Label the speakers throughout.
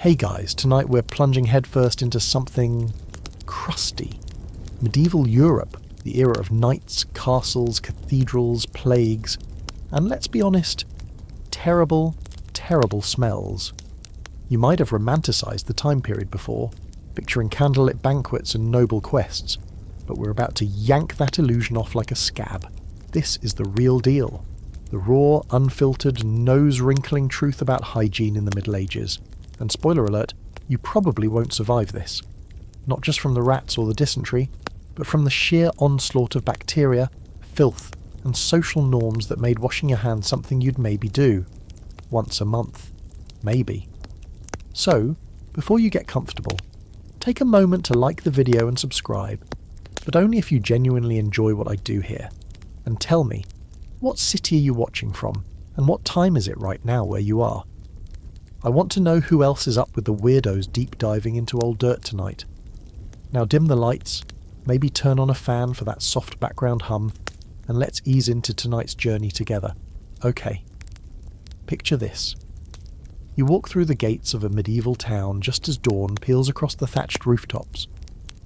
Speaker 1: Hey guys, tonight we're plunging headfirst into something crusty. Medieval Europe, the era of knights, castles, cathedrals, plagues, and let's be honest, terrible, terrible smells. You might have romanticised the time period before, picturing candlelit banquets and noble quests, but we're about to yank that illusion off like a scab. This is the real deal. The raw, unfiltered, nose-wrinkling truth about hygiene in the Middle Ages. And spoiler alert, you probably won't survive this. Not just from the rats or the dysentery, but from the sheer onslaught of bacteria, filth, and social norms that made washing your hands something you'd maybe do. Once a month. Maybe. So, before you get comfortable, take a moment to like the video and subscribe, but only if you genuinely enjoy what I do here. And tell me, what city are you watching from, and what time is it right now where you are? I want to know who else is up with the weirdos deep diving into old dirt tonight. Now dim the lights, maybe turn on a fan for that soft background hum, and let's ease into tonight's journey together. Okay. Picture this. You walk through the gates of a medieval town just as dawn peels across the thatched rooftops.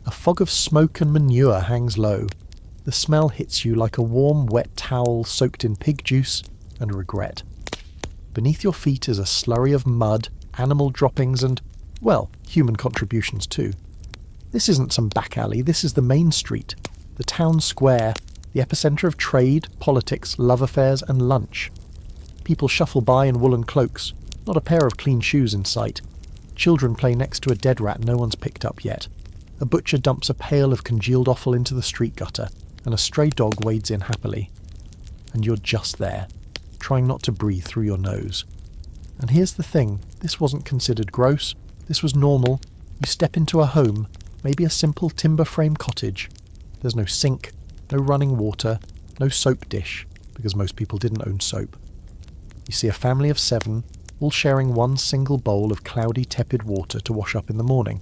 Speaker 1: A fog of smoke and manure hangs low. The smell hits you like a warm, wet towel soaked in pig juice and regret. Beneath your feet is a slurry of mud, animal droppings and, well, human contributions too. This isn't some back alley, this is the main street, the town square, the epicentre of trade, politics, love affairs and lunch. People shuffle by in woolen cloaks, not a pair of clean shoes in sight. Children play next to a dead rat no one's picked up yet. A butcher dumps a pail of congealed offal into the street gutter, and a stray dog wades in happily. And you're just there, trying not to breathe through your nose. And here's the thing, this wasn't considered gross, this was normal. You step into a home, maybe a simple timber frame cottage. There's no sink, no running water, no soap dish, because most people didn't own soap. You see a family of 7, all sharing one single bowl of cloudy, tepid water to wash up in the morning.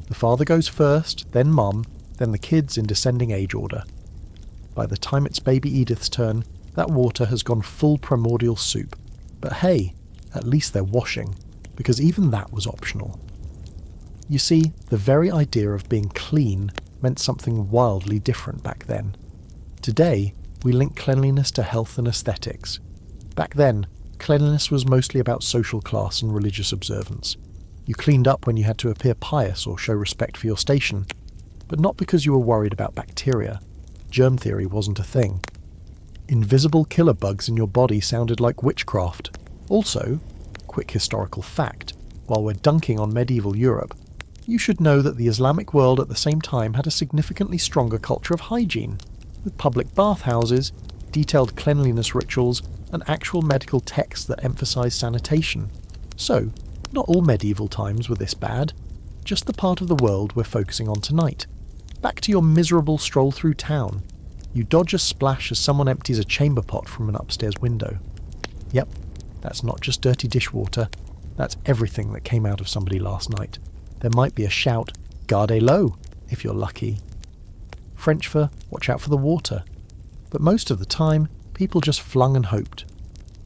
Speaker 1: The father goes first, then mum, then the kids in descending age order. By the time it's baby Edith's turn, that water has gone full primordial soup. But hey, at least they're washing, because even that was optional. You see, the very idea of being clean meant something wildly different back then. Today, we link cleanliness to health and aesthetics. Back then, cleanliness was mostly about social class and religious observance. You cleaned up when you had to appear pious or show respect for your station, but not because you were worried about bacteria. Germ theory wasn't a thing. Invisible killer bugs in your body sounded like witchcraft. Also, quick historical fact, while we're dunking on medieval Europe, you should know that the Islamic world at the same time had a significantly stronger culture of hygiene, with public bathhouses, detailed cleanliness rituals, and actual medical texts that emphasise sanitation. So, not all medieval times were this bad, just the part of the world we're focusing on tonight. Back to your miserable stroll through town. You dodge a splash as someone empties a chamber pot from an upstairs window. Yep, that's not just dirty dishwater, that's everything that came out of somebody last night. There might be a shout, "Garde l'eau," if you're lucky. French for, "watch out for the water." But most of the time, people just flung and hoped.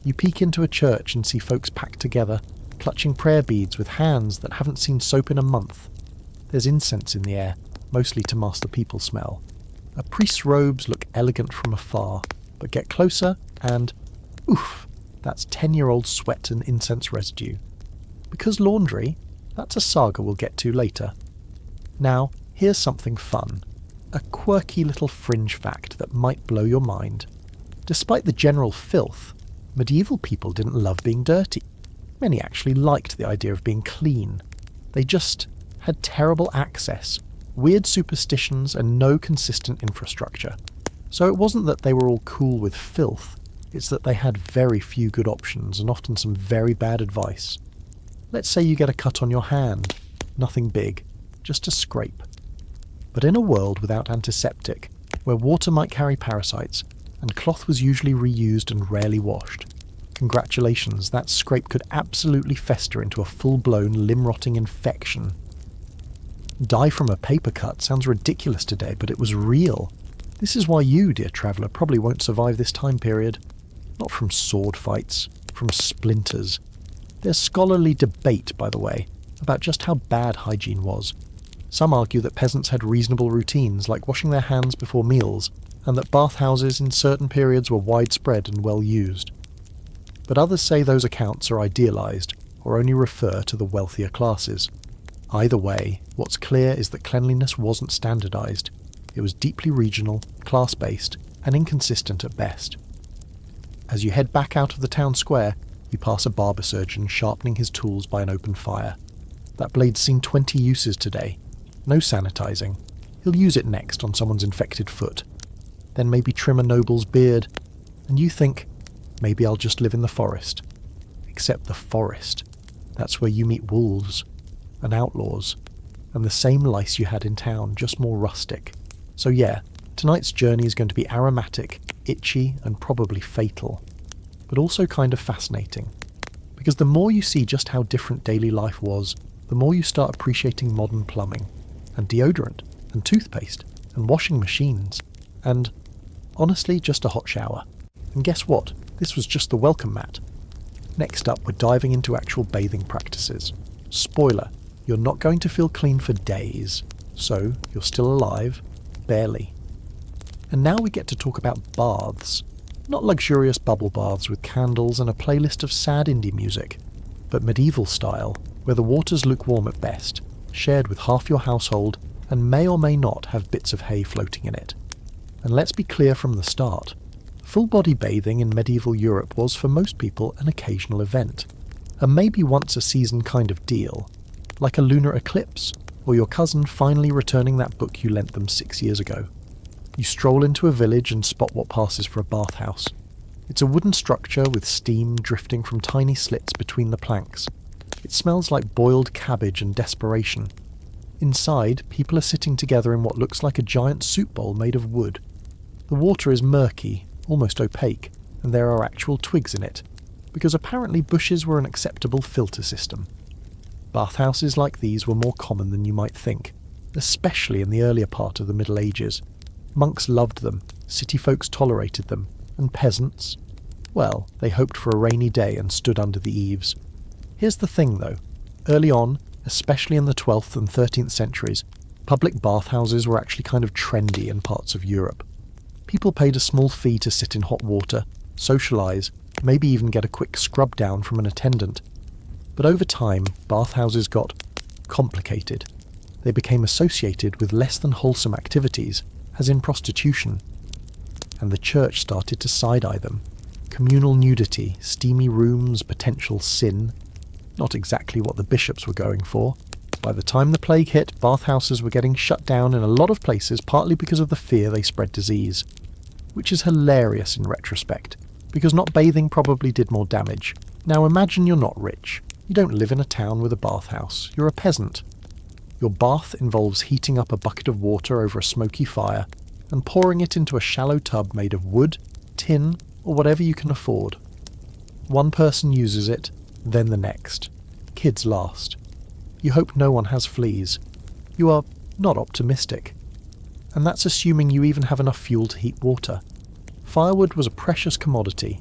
Speaker 1: You peek into a church and see folks packed together, clutching prayer beads with hands that haven't seen soap in a month. There's incense in the air, mostly to mask the people smell. A priest's robes look elegant from afar, but get closer and, oof, that's 10-year-old sweat and incense residue. Because laundry, that's a saga we'll get to later. Now, here's something fun. A quirky little fringe fact that might blow your mind. Despite the general filth, medieval people didn't love being dirty. Many actually liked the idea of being clean. They just had terrible access, weird superstitions and no consistent infrastructure. So it wasn't that they were all cool with filth, it's that they had very few good options and often some very bad advice. Let's say you get a cut on your hand. Nothing big, just a scrape. But in a world without antiseptic, where water might carry parasites, and cloth was usually reused and rarely washed, congratulations, that scrape could absolutely fester into a full-blown, limb-rotting infection. Die from a paper cut sounds ridiculous today, but it was real. This is why you, dear traveller, probably won't survive this time period. Not from sword fights, from splinters. There's scholarly debate, by the way, about just how bad hygiene was. Some argue that peasants had reasonable routines like washing their hands before meals, and that bathhouses in certain periods were widespread and well used. But others say those accounts are idealised, or only refer to the wealthier classes. Either way, what's clear is that cleanliness wasn't standardised. It was deeply regional, class-based, and inconsistent at best. As you head back out of the town square, you pass a barber surgeon sharpening his tools by an open fire. That blade's seen 20 uses today. No sanitising. He'll use it next on someone's infected foot. Then maybe trim a noble's beard. And you think, maybe I'll just live in the forest. Except the forest. That's where you meet wolves and outlaws, and the same lice you had in town, just more rustic. So yeah, tonight's journey is going to be aromatic, itchy, and probably fatal. But also kind of fascinating. Because the more you see just how different daily life was, the more you start appreciating modern plumbing, and deodorant, and toothpaste, and washing machines, and, honestly, just a hot shower. And guess what? This was just the welcome mat. Next up, we're diving into actual bathing practices. Spoiler, you're not going to feel clean for days. So, you're still alive. Barely. And now we get to talk about baths. Not luxurious bubble baths with candles and a playlist of sad indie music, but medieval style, where the water's lukewarm at best, shared with half your household, and may or may not have bits of hay floating in it. And let's be clear from the start. Full-body bathing in medieval Europe was, for most people, an occasional event. A maybe once-a-season kind of deal, like a lunar eclipse, or your cousin finally returning that book you lent them 6 years ago. You stroll into a village and spot what passes for a bathhouse. It's a wooden structure with steam drifting from tiny slits between the planks. It smells like boiled cabbage and desperation. Inside, people are sitting together in what looks like a giant soup bowl made of wood. The water is murky, almost opaque, and there are actual twigs in it, because apparently bushes were an acceptable filter system. Bathhouses like these were more common than you might think, especially in the earlier part of the Middle Ages. Monks loved them, city folks tolerated them, and peasants, well, they hoped for a rainy day and stood under the eaves. Here's the thing though, early on, especially in the 12th and 13th centuries, public bathhouses were actually kind of trendy in parts of Europe. People paid a small fee to sit in hot water, socialise, maybe even get a quick scrub down from an attendant. But over time, bathhouses got complicated. They became associated with less than wholesome activities, as in prostitution. And the church started to side-eye them. Communal nudity, steamy rooms, potential sin. Not exactly what the bishops were going for. By the time the plague hit, bathhouses were getting shut down in a lot of places, partly because of the fear they spread disease. Which is hilarious in retrospect, because not bathing probably did more damage. Now imagine you're not rich. You don't live in a town with a bathhouse. You're a peasant. Your bath involves heating up a bucket of water over a smoky fire and pouring it into a shallow tub made of wood, tin, or whatever you can afford. One person uses it, then the next. Kids last. You hope no one has fleas. You are not optimistic. And that's assuming you even have enough fuel to heat water. Firewood was a precious commodity.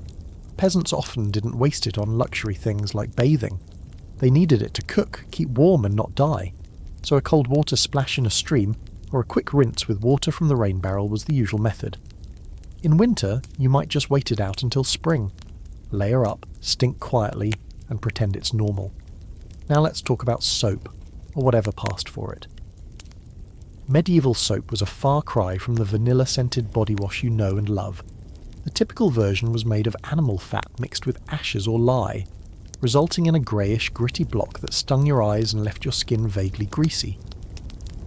Speaker 1: Peasants often didn't waste it on luxury things like bathing. They needed it to cook, keep warm and not die. So a cold water splash in a stream, or a quick rinse with water from the rain barrel was the usual method. In winter, you might just wait it out until spring. Layer up, stink quietly, and pretend it's normal. Now let's talk about soap, or whatever passed for it. Medieval soap was a far cry from the vanilla-scented body wash you know and love. The typical version was made of animal fat mixed with ashes or lye, resulting in a greyish, gritty block that stung your eyes and left your skin vaguely greasy.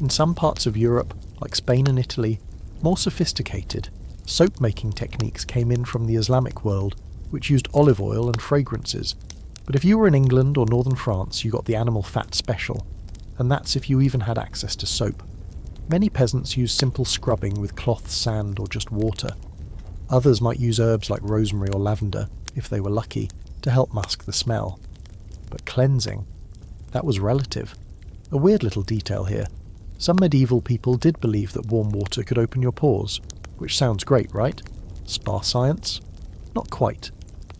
Speaker 1: In some parts of Europe, like Spain and Italy, more sophisticated, soap-making techniques came in from the Islamic world, which used olive oil and fragrances. But if you were in England or northern France, you got the animal fat special, and that's if you even had access to soap. Many peasants used simple scrubbing with cloth, sand, or just water. Others might use herbs like rosemary or lavender, if they were lucky, to help mask the smell. But cleansing, that was relative. A weird little detail here. Some medieval people did believe that warm water could open your pores, which sounds great, right? Spa science? Not quite.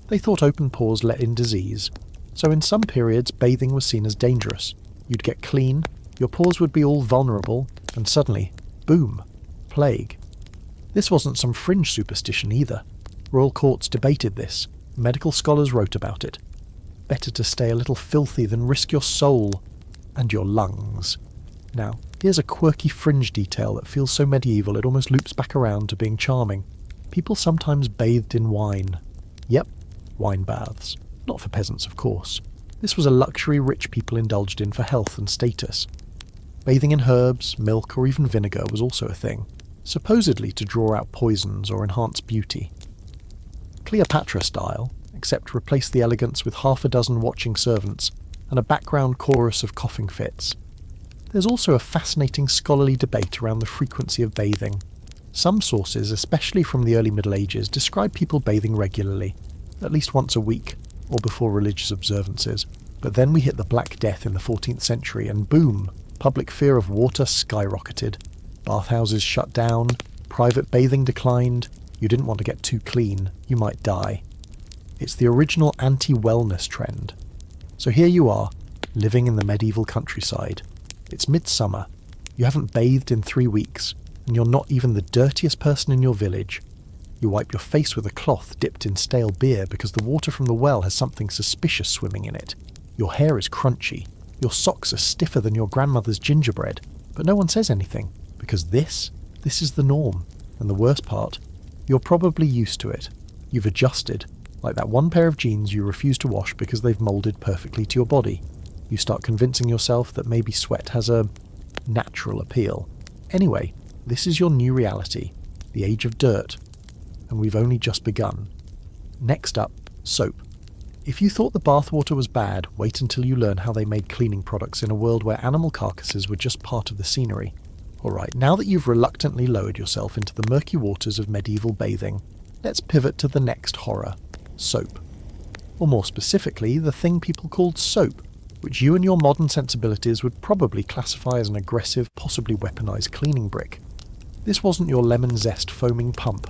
Speaker 1: They thought open pores let in disease, so in some periods bathing was seen as dangerous, You'd get clean, your pores would be all vulnerable, and suddenly, boom, plague. This wasn't some fringe superstition either. Royal courts debated this, medical scholars wrote about it. Better to stay a little filthy than risk your soul and your lungs. Now, here's a quirky fringe detail that feels so medieval it almost loops back around to being charming. People sometimes bathed in wine. Yep, wine baths. Not for peasants, of course. This was a luxury rich people indulged in for health and status. Bathing in herbs, milk, or even vinegar was also a thing, supposedly to draw out poisons or enhance beauty. Cleopatra style, except replace the elegance with half a dozen watching servants and a background chorus of coughing fits. There's also a fascinating scholarly debate around the frequency of bathing. Some sources, especially from the early Middle Ages, describe people bathing regularly, at least once a week, or before religious observances. But then we hit the Black Death in the 14th century and boom, public fear of water skyrocketed. Bathhouses shut down, private bathing declined, you didn't want to get too clean, you might die. It's the original anti-wellness trend. So here you are, living in the medieval countryside. It's midsummer, you haven't bathed in 3 weeks, and you're not even the dirtiest person in your village. You wipe your face with a cloth dipped in stale beer because the water from the well has something suspicious swimming in it. Your hair is crunchy, your socks are stiffer than your grandmother's gingerbread, but no one says anything, because this is the norm, and the worst part, you're probably used to it. You've adjusted, like that one pair of jeans you refuse to wash because they've moulded perfectly to your body. You start convincing yourself that maybe sweat has a natural appeal. Anyway, this is your new reality, the age of dirt, and we've only just begun. Next up, soap. If you thought the bathwater was bad, wait until you learn how they made cleaning products in a world where animal carcasses were just part of the scenery. Alright, now that you've reluctantly lowered yourself into the murky waters of medieval bathing, let's pivot to the next horror, soap. Or more specifically, the thing people called soap, which you and your modern sensibilities would probably classify as an aggressive, possibly weaponized cleaning brick. This wasn't your lemon zest foaming pump.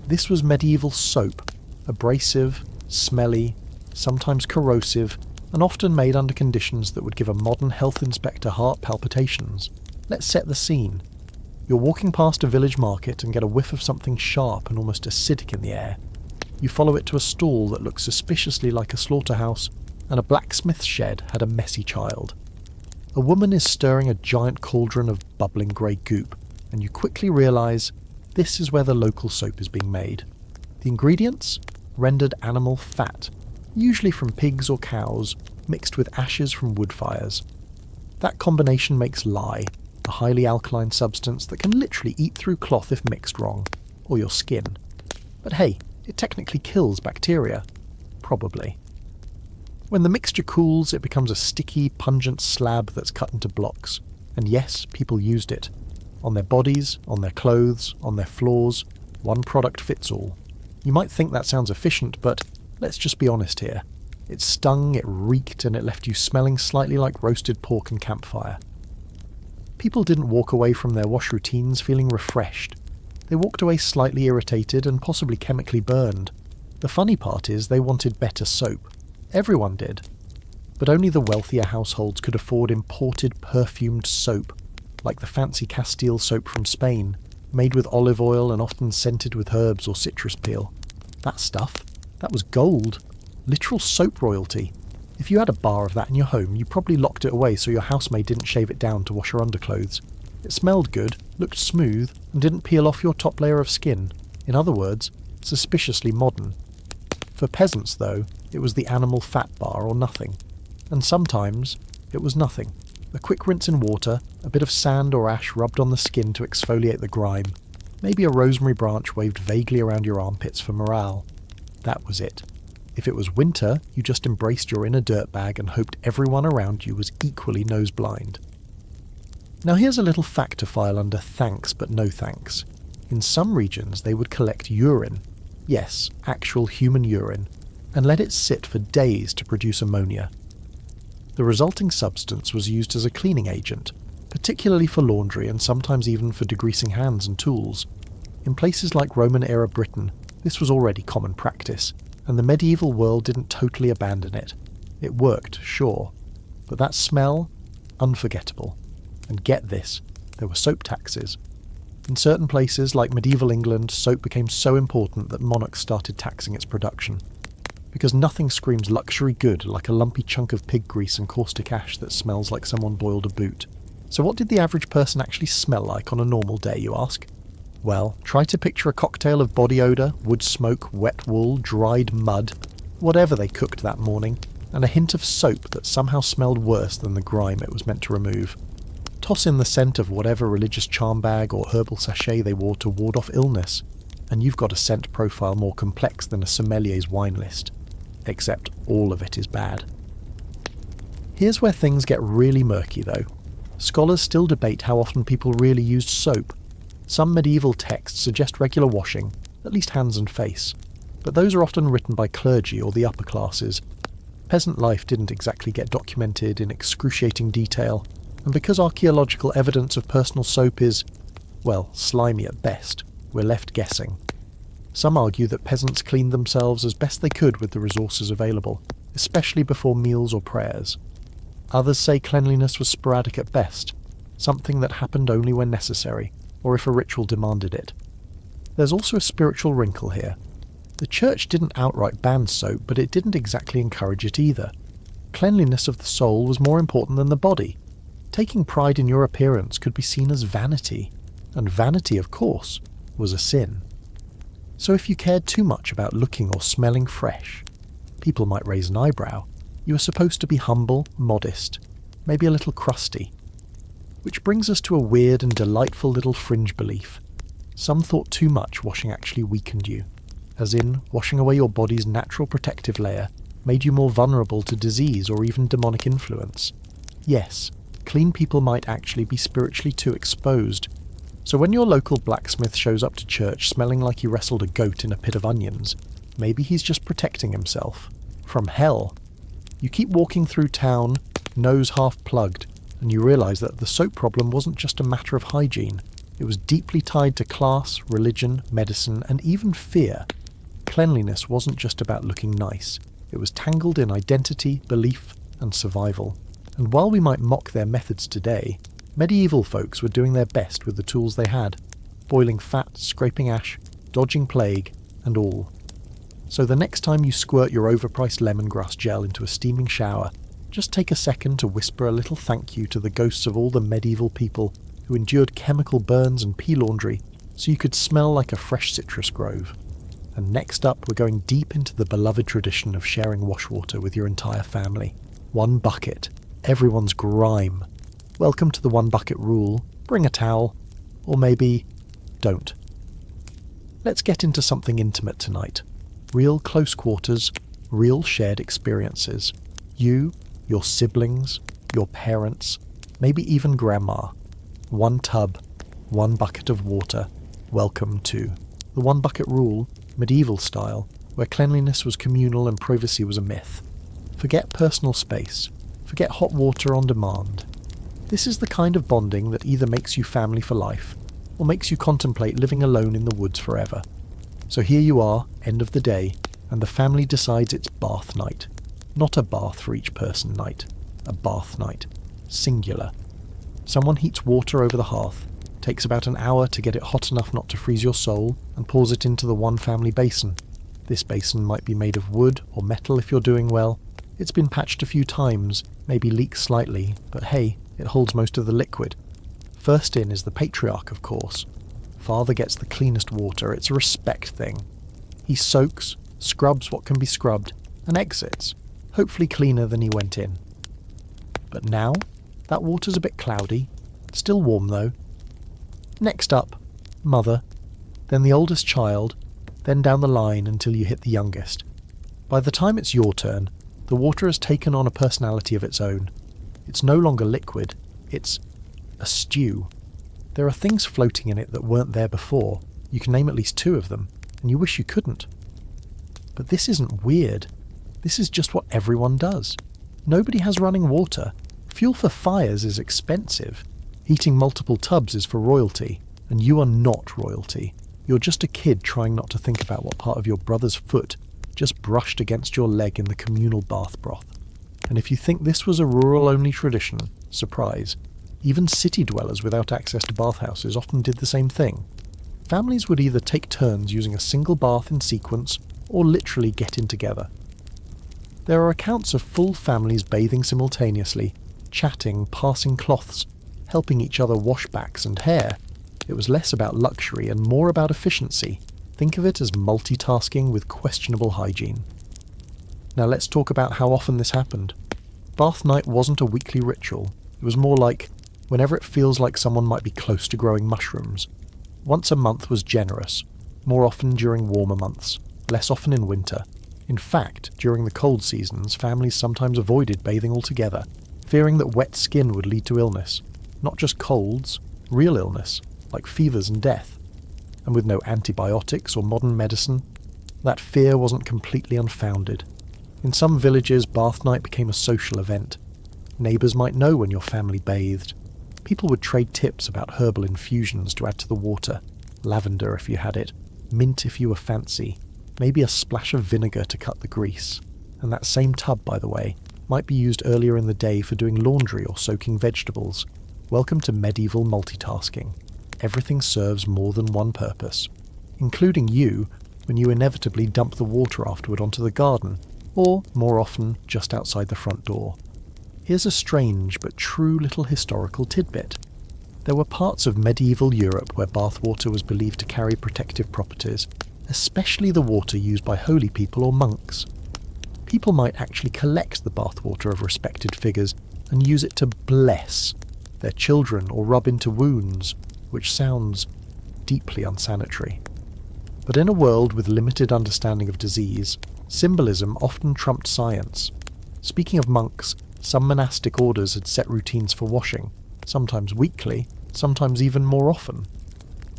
Speaker 1: This was medieval soap, abrasive, smelly, sometimes corrosive, and often made under conditions that would give a modern health inspector heart palpitations. Let's set the scene. You're walking past a village market and get a whiff of something sharp and almost acidic in the air. You follow it to a stall that looks suspiciously like a slaughterhouse, and a blacksmith's shed had a messy child. A woman is stirring a giant cauldron of bubbling grey goop, and you quickly realise this is where the local soap is being made. The ingredients? Rendered animal fat, usually from pigs or cows, mixed with ashes from wood fires. That combination makes lye, a highly alkaline substance that can literally eat through cloth if mixed wrong, or your skin. But hey, it technically kills bacteria. Probably. When the mixture cools, it becomes a sticky, pungent slab that's cut into blocks. And yes, people used it. On their bodies, on their clothes, on their floors, one product fits all. You might think that sounds efficient, but let's just be honest here. It stung, it reeked, and it left you smelling slightly like roasted pork and campfire. People didn't walk away from their wash routines feeling refreshed. They walked away slightly irritated and possibly chemically burned. The funny part is they wanted better soap. Everyone did. But only the wealthier households could afford imported perfumed soap, like the fancy Castile soap from Spain, made with olive oil and often scented with herbs or citrus peel. That stuff, that was gold. Literal soap royalty. If you had a bar of that in your home, you probably locked it away so your housemaid didn't shave it down to wash her underclothes. It smelled good, looked smooth, and didn't peel off your top layer of skin. In other words, suspiciously modern. For peasants, though, it was the animal fat bar or nothing. And sometimes, it was nothing. A quick rinse in water, a bit of sand or ash rubbed on the skin to exfoliate the grime. Maybe a rosemary branch waved vaguely around your armpits for morale. That was it. If it was winter, you just embraced your inner dirtbag and hoped everyone around you was equally nose-blind. Now here's a little fact to file under thanks but no thanks. In some regions they would collect urine, yes, actual human urine, and let it sit for days to produce ammonia. The resulting substance was used as a cleaning agent, particularly for laundry and sometimes even for degreasing hands and tools. In places like Roman-era Britain, this was already common practice, and the medieval world didn't totally abandon it. It worked, sure, but that smell? unforgettable. And get this, there were soap taxes. In certain places, like medieval England, soap became so important that monarchs started taxing its production. Because nothing screams luxury good like a lumpy chunk of pig grease and caustic ash that smells like someone boiled a boot. So what did the average person actually smell like on a normal day, you ask? Well, try to picture a cocktail of body odour, wood smoke, wet wool, dried mud, whatever they cooked that morning, and a hint of soap that somehow smelled worse than the grime it was meant to remove. Toss in the scent of whatever religious charm bag or herbal sachet they wore to ward off illness, and you've got a scent profile more complex than a sommelier's wine list. Except all of it is bad. Here's where things get really murky though. Scholars still debate how often people really used soap. Some medieval texts suggest regular washing, at least hands and face, but those are often written by clergy or the upper classes. Peasant life didn't exactly get documented in excruciating detail, and because archaeological evidence of personal soap is, well, slimy at best, we're left guessing. Some argue that peasants cleaned themselves as best they could with the resources available, especially before meals or prayers. Others say cleanliness was sporadic at best, something that happened only when necessary, or if a ritual demanded it. There's also a spiritual wrinkle here. The church didn't outright ban soap, but it didn't exactly encourage it either. Cleanliness of the soul was more important than the body. Taking pride in your appearance could be seen as vanity, and vanity, of course, was a sin. So if you cared too much about looking or smelling fresh, people might raise an eyebrow. You were supposed to be humble, modest, maybe a little crusty. Which brings us to a weird and delightful little fringe belief. Some thought too much washing actually weakened you, as in, washing away your body's natural protective layer made you more vulnerable to disease or even demonic influence. Yes, clean people might actually be spiritually too exposed. So when your local blacksmith shows up to church smelling like he wrestled a goat in a pit of onions, maybe he's just protecting himself. From hell. You keep walking through town, nose half plugged, and you realise that the soap problem wasn't just a matter of hygiene. It was deeply tied to class, religion, medicine, and even fear. Cleanliness wasn't just about looking nice. It was tangled in identity, belief, and survival. And while we might mock their methods today, medieval folks were doing their best with the tools they had, boiling fat, scraping ash, dodging plague, and all. So the next time you squirt your overpriced lemongrass gel into a steaming shower, just take a second to whisper a little thank you to the ghosts of all the medieval people who endured chemical burns and pea laundry so you could smell like a fresh citrus grove. And next up, we're going deep into the beloved tradition of sharing washwater with your entire family. One bucket. Everyone's grime. Welcome to the one bucket rule. Bring a towel. Or maybe, don't. Let's get into something intimate tonight. Real close quarters, real shared experiences. You, your siblings, your parents, maybe even grandma. One tub, one bucket of water. Welcome to the one bucket rule, medieval style, where cleanliness was communal and privacy was a myth. Forget personal space. Forget hot water on demand. This is the kind of bonding that either makes you family for life, or makes you contemplate living alone in the woods forever. So here you are, end of the day, and the family decides it's bath night. Not a bath for each person night. A bath night. Singular. Someone heats water over the hearth, takes about an hour to get it hot enough not to freeze your soul, and pours it into the one family basin. This basin might be made of wood or metal if you're doing well. It's been patched a few times, maybe leaks slightly, but hey, it holds most of the liquid. First in is the patriarch, of course. Father gets the cleanest water, it's a respect thing. He soaks, scrubs what can be scrubbed, and exits, hopefully cleaner than he went in. But now, that water's a bit cloudy, still warm though. Next up, mother, then the oldest child, then down the line until you hit the youngest. By the time it's your turn, the water has taken on a personality of its own. It's no longer liquid, it's a stew. There are things floating in it that weren't there before. You can name at least 2 of them, and you wish you couldn't. But this isn't weird. This is just what everyone does. Nobody has running water. Fuel for fires is expensive. Heating multiple tubs is for royalty, and you are not royalty. You're just a kid trying not to think about what part of your brother's foot just brushed against your leg in the communal bath broth. And if you think this was a rural-only tradition, Surprise. Even city dwellers without access to bathhouses often did the same thing. Families would either take turns using a single bath in sequence, or literally get in together. There are accounts of full families bathing simultaneously, chatting, passing cloths, helping each other wash backs and hair. It was less about luxury and more about efficiency. Think of it as multitasking with questionable hygiene. Now let's talk about how often this happened. Bath night wasn't a weekly ritual. It was more like whenever it feels like someone might be close to growing mushrooms. Once a month was generous, more often during warmer months, less often in winter. In fact, during the cold seasons, families sometimes avoided bathing altogether, fearing that wet skin would lead to illness. Not just colds, real illness, like fevers and death. And with no antibiotics or modern medicine, that fear wasn't completely unfounded. In some villages, bath night became a social event. Neighbours might know when your family bathed. People would trade tips about herbal infusions to add to the water. Lavender if you had it, mint if you were fancy, maybe a splash of vinegar to cut the grease. And that same tub, by the way, might be used earlier in the day for doing laundry or soaking vegetables. Welcome to medieval multitasking. Everything serves more than one purpose, including you when you inevitably dump the water afterward onto the garden, or, more often, just outside the front door. Here's a strange but true little historical tidbit. There were parts of medieval Europe where bathwater was believed to carry protective properties, especially the water used by holy people or monks. People might actually collect the bathwater of respected figures and use it to bless their children or rub into wounds, which sounds deeply unsanitary. But in a world with limited understanding of disease, symbolism often trumped science. Speaking of monks, some monastic orders had set routines for washing, sometimes weekly, sometimes even more often.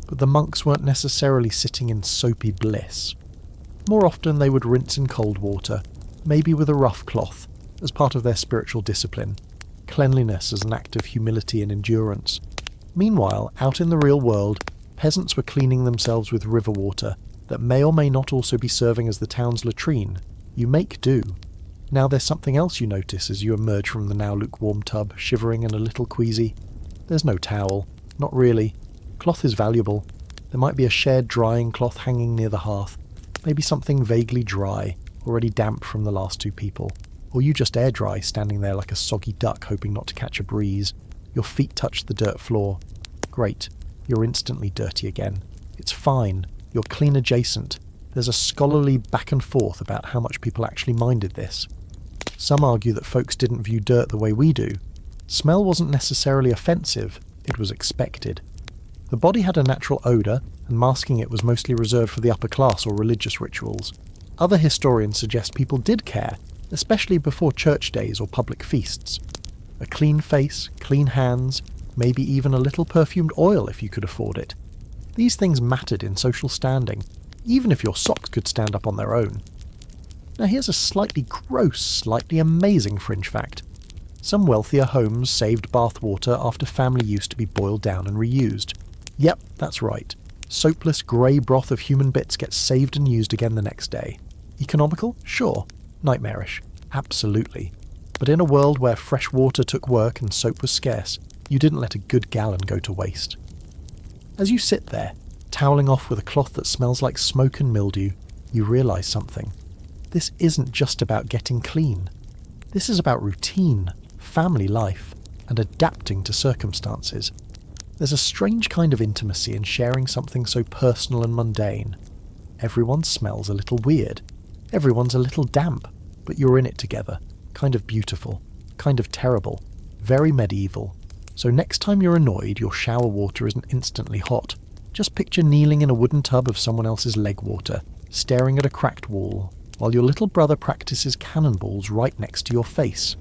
Speaker 1: But the monks weren't necessarily sitting in soapy bliss. More often they would rinse in cold water, maybe with a rough cloth, as part of their spiritual discipline. Cleanliness as an act of humility and endurance. Meanwhile, out in the real world, peasants were cleaning themselves with river water that may or may not also be serving as the town's latrine. You make do. Now there's something else you notice as you emerge from the now lukewarm tub, shivering and a little queasy. There's no towel. Not really. Cloth is valuable. There might be a shared drying cloth hanging near the hearth. Maybe something vaguely dry, already damp from the last two people. Or you just air dry, standing there like a soggy duck hoping not to catch a breeze. Your feet touch the dirt floor. Great. You're instantly dirty again. It's fine. You're clean adjacent. There's a scholarly back and forth about how much people actually minded this. Some argue that folks didn't view dirt the way we do. Smell wasn't necessarily offensive. It was expected. The body had a natural odour, and masking it was mostly reserved for the upper class or religious rituals. Other historians suggest people did care, especially before church days or public feasts. A clean face, clean hands, maybe even a little perfumed oil if you could afford it. These things mattered in social standing, even if your socks could stand up on their own. Now here's a slightly gross, slightly amazing fringe fact. Some wealthier homes saved bath water after family used to be boiled down and reused. Yep, that's right. Soapless grey broth of human bits gets saved and used again the next day. Economical? Sure. Nightmarish? Absolutely. But in a world where fresh water took work and soap was scarce, you didn't let a good gallon go to waste. As you sit there, toweling off with a cloth that smells like smoke and mildew, you realise something. This isn't just about getting clean. This is about routine, family life, and adapting to circumstances. There's a strange kind of intimacy in sharing something so personal and mundane. Everyone smells a little weird. Everyone's a little damp, but you're in it together. Kind of beautiful. Kind of terrible. Very medieval. So next time you're annoyed your shower water isn't instantly hot, just picture kneeling in a wooden tub of someone else's leg water, staring at a cracked wall, while your little brother practices cannonballs right next to your face.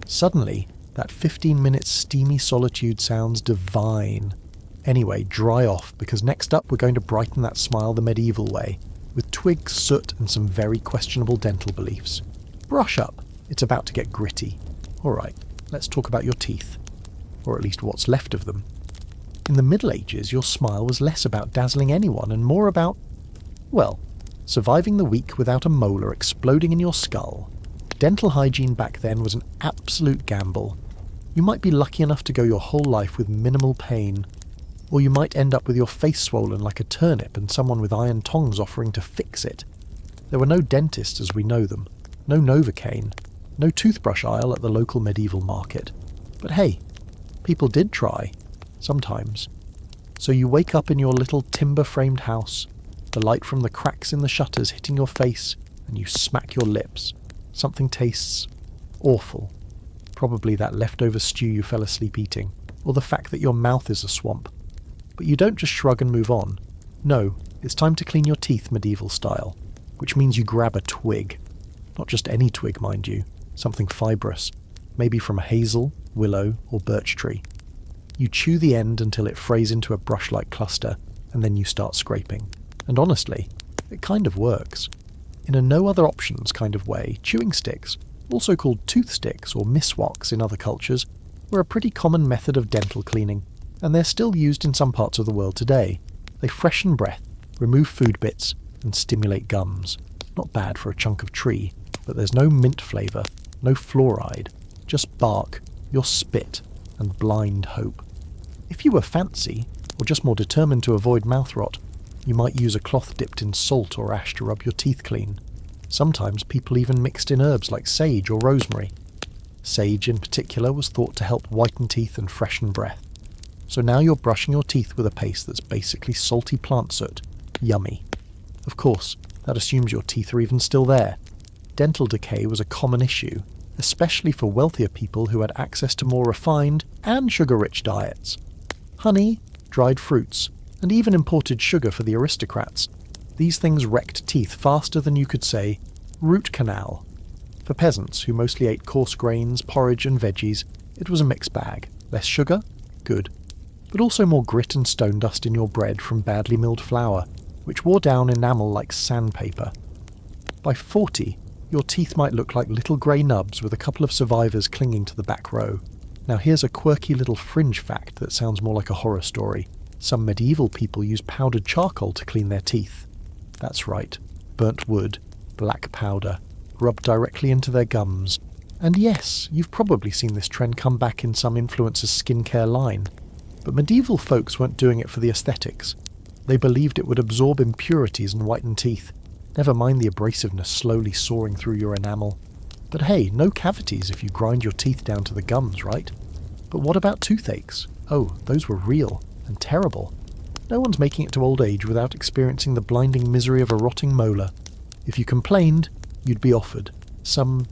Speaker 1: Suddenly, that 15-minute steamy solitude sounds divine. Anyway, dry off, because next up we're going to brighten that smile the medieval way, with twigs, soot and some very questionable dental beliefs. Brush up. It's about to get gritty. Alright, let's talk about your teeth. Or at least what's left of them. In the Middle Ages, your smile was less about dazzling anyone and more about, well, surviving the week without a molar exploding in your skull. Dental hygiene back then was an absolute gamble. You might be lucky enough to go your whole life with minimal pain, or you might end up with your face swollen like a turnip and someone with iron tongs offering to fix it. There were no dentists as we know them, no Novocaine, no toothbrush aisle at the local medieval market. But hey, people did try, sometimes. So you wake up in your little timber-framed house, the light from the cracks in the shutters hitting your face, and you smack your lips. Something tastes awful. Probably that leftover stew you fell asleep eating, or the fact that your mouth is a swamp. But you don't just shrug and move on. No, it's time to clean your teeth medieval style, which means you grab a twig. Not just any twig, mind you, something fibrous, maybe from a hazel, willow, or birch tree. You chew the end until it frays into a brush-like cluster, and then you start scraping. And honestly, it kind of works. In a no-other-options kind of way, chewing sticks, also called toothsticks or miswaks in other cultures, were a pretty common method of dental cleaning, and they're still used in some parts of the world today. They freshen breath, remove food bits, and stimulate gums. Not bad for a chunk of tree, but there's no mint flavour, no fluoride, just bark, your spit, and blind hope. If you were fancy, or just more determined to avoid mouth rot, you might use a cloth dipped in salt or ash to rub your teeth clean. Sometimes people even mixed in herbs like sage or rosemary. Sage in particular was thought to help whiten teeth and freshen breath. So now you're brushing your teeth with a paste that's basically salty plant soot. Yummy. Of course, that assumes your teeth are even still there. Dental decay was a common issue, especially for wealthier people who had access to more refined and sugar-rich diets. Honey, dried fruits, and even imported sugar for the aristocrats. These things wrecked teeth faster than you could say, root canal. For peasants, who mostly ate coarse grains, porridge and veggies, it was a mixed bag. Less sugar? Good. But also more grit and stone dust in your bread from badly milled flour, which wore down enamel like sandpaper. By 40, your teeth might look like little grey nubs with a couple of survivors clinging to the back row. Now here's a quirky little fringe fact that sounds more like a horror story. Some medieval people used powdered charcoal to clean their teeth. That's right, burnt wood, black powder, rubbed directly into their gums. And yes, you've probably seen this trend come back in some influencer's skincare line. But medieval folks weren't doing it for the aesthetics. They believed it would absorb impurities and whiten teeth, never mind the abrasiveness slowly soaring through your enamel. But hey, no cavities if you grind your teeth down to the gums, right? But what about toothaches? Oh, those were real and terrible. No one's making it to old age without experiencing the blinding misery of a rotting molar. If you complained, you'd be offered some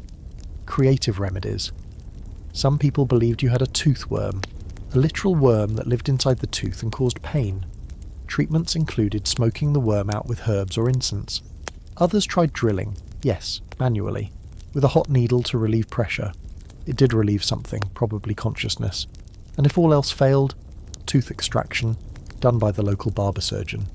Speaker 1: creative remedies. Some people believed you had a toothworm, a literal worm that lived inside the tooth and caused pain. Treatments included smoking the worm out with herbs or incense. Others tried drilling, yes, manually, with a hot needle to relieve pressure. It did relieve something, probably consciousness. And if all else failed, tooth extraction, done by the local barber surgeon.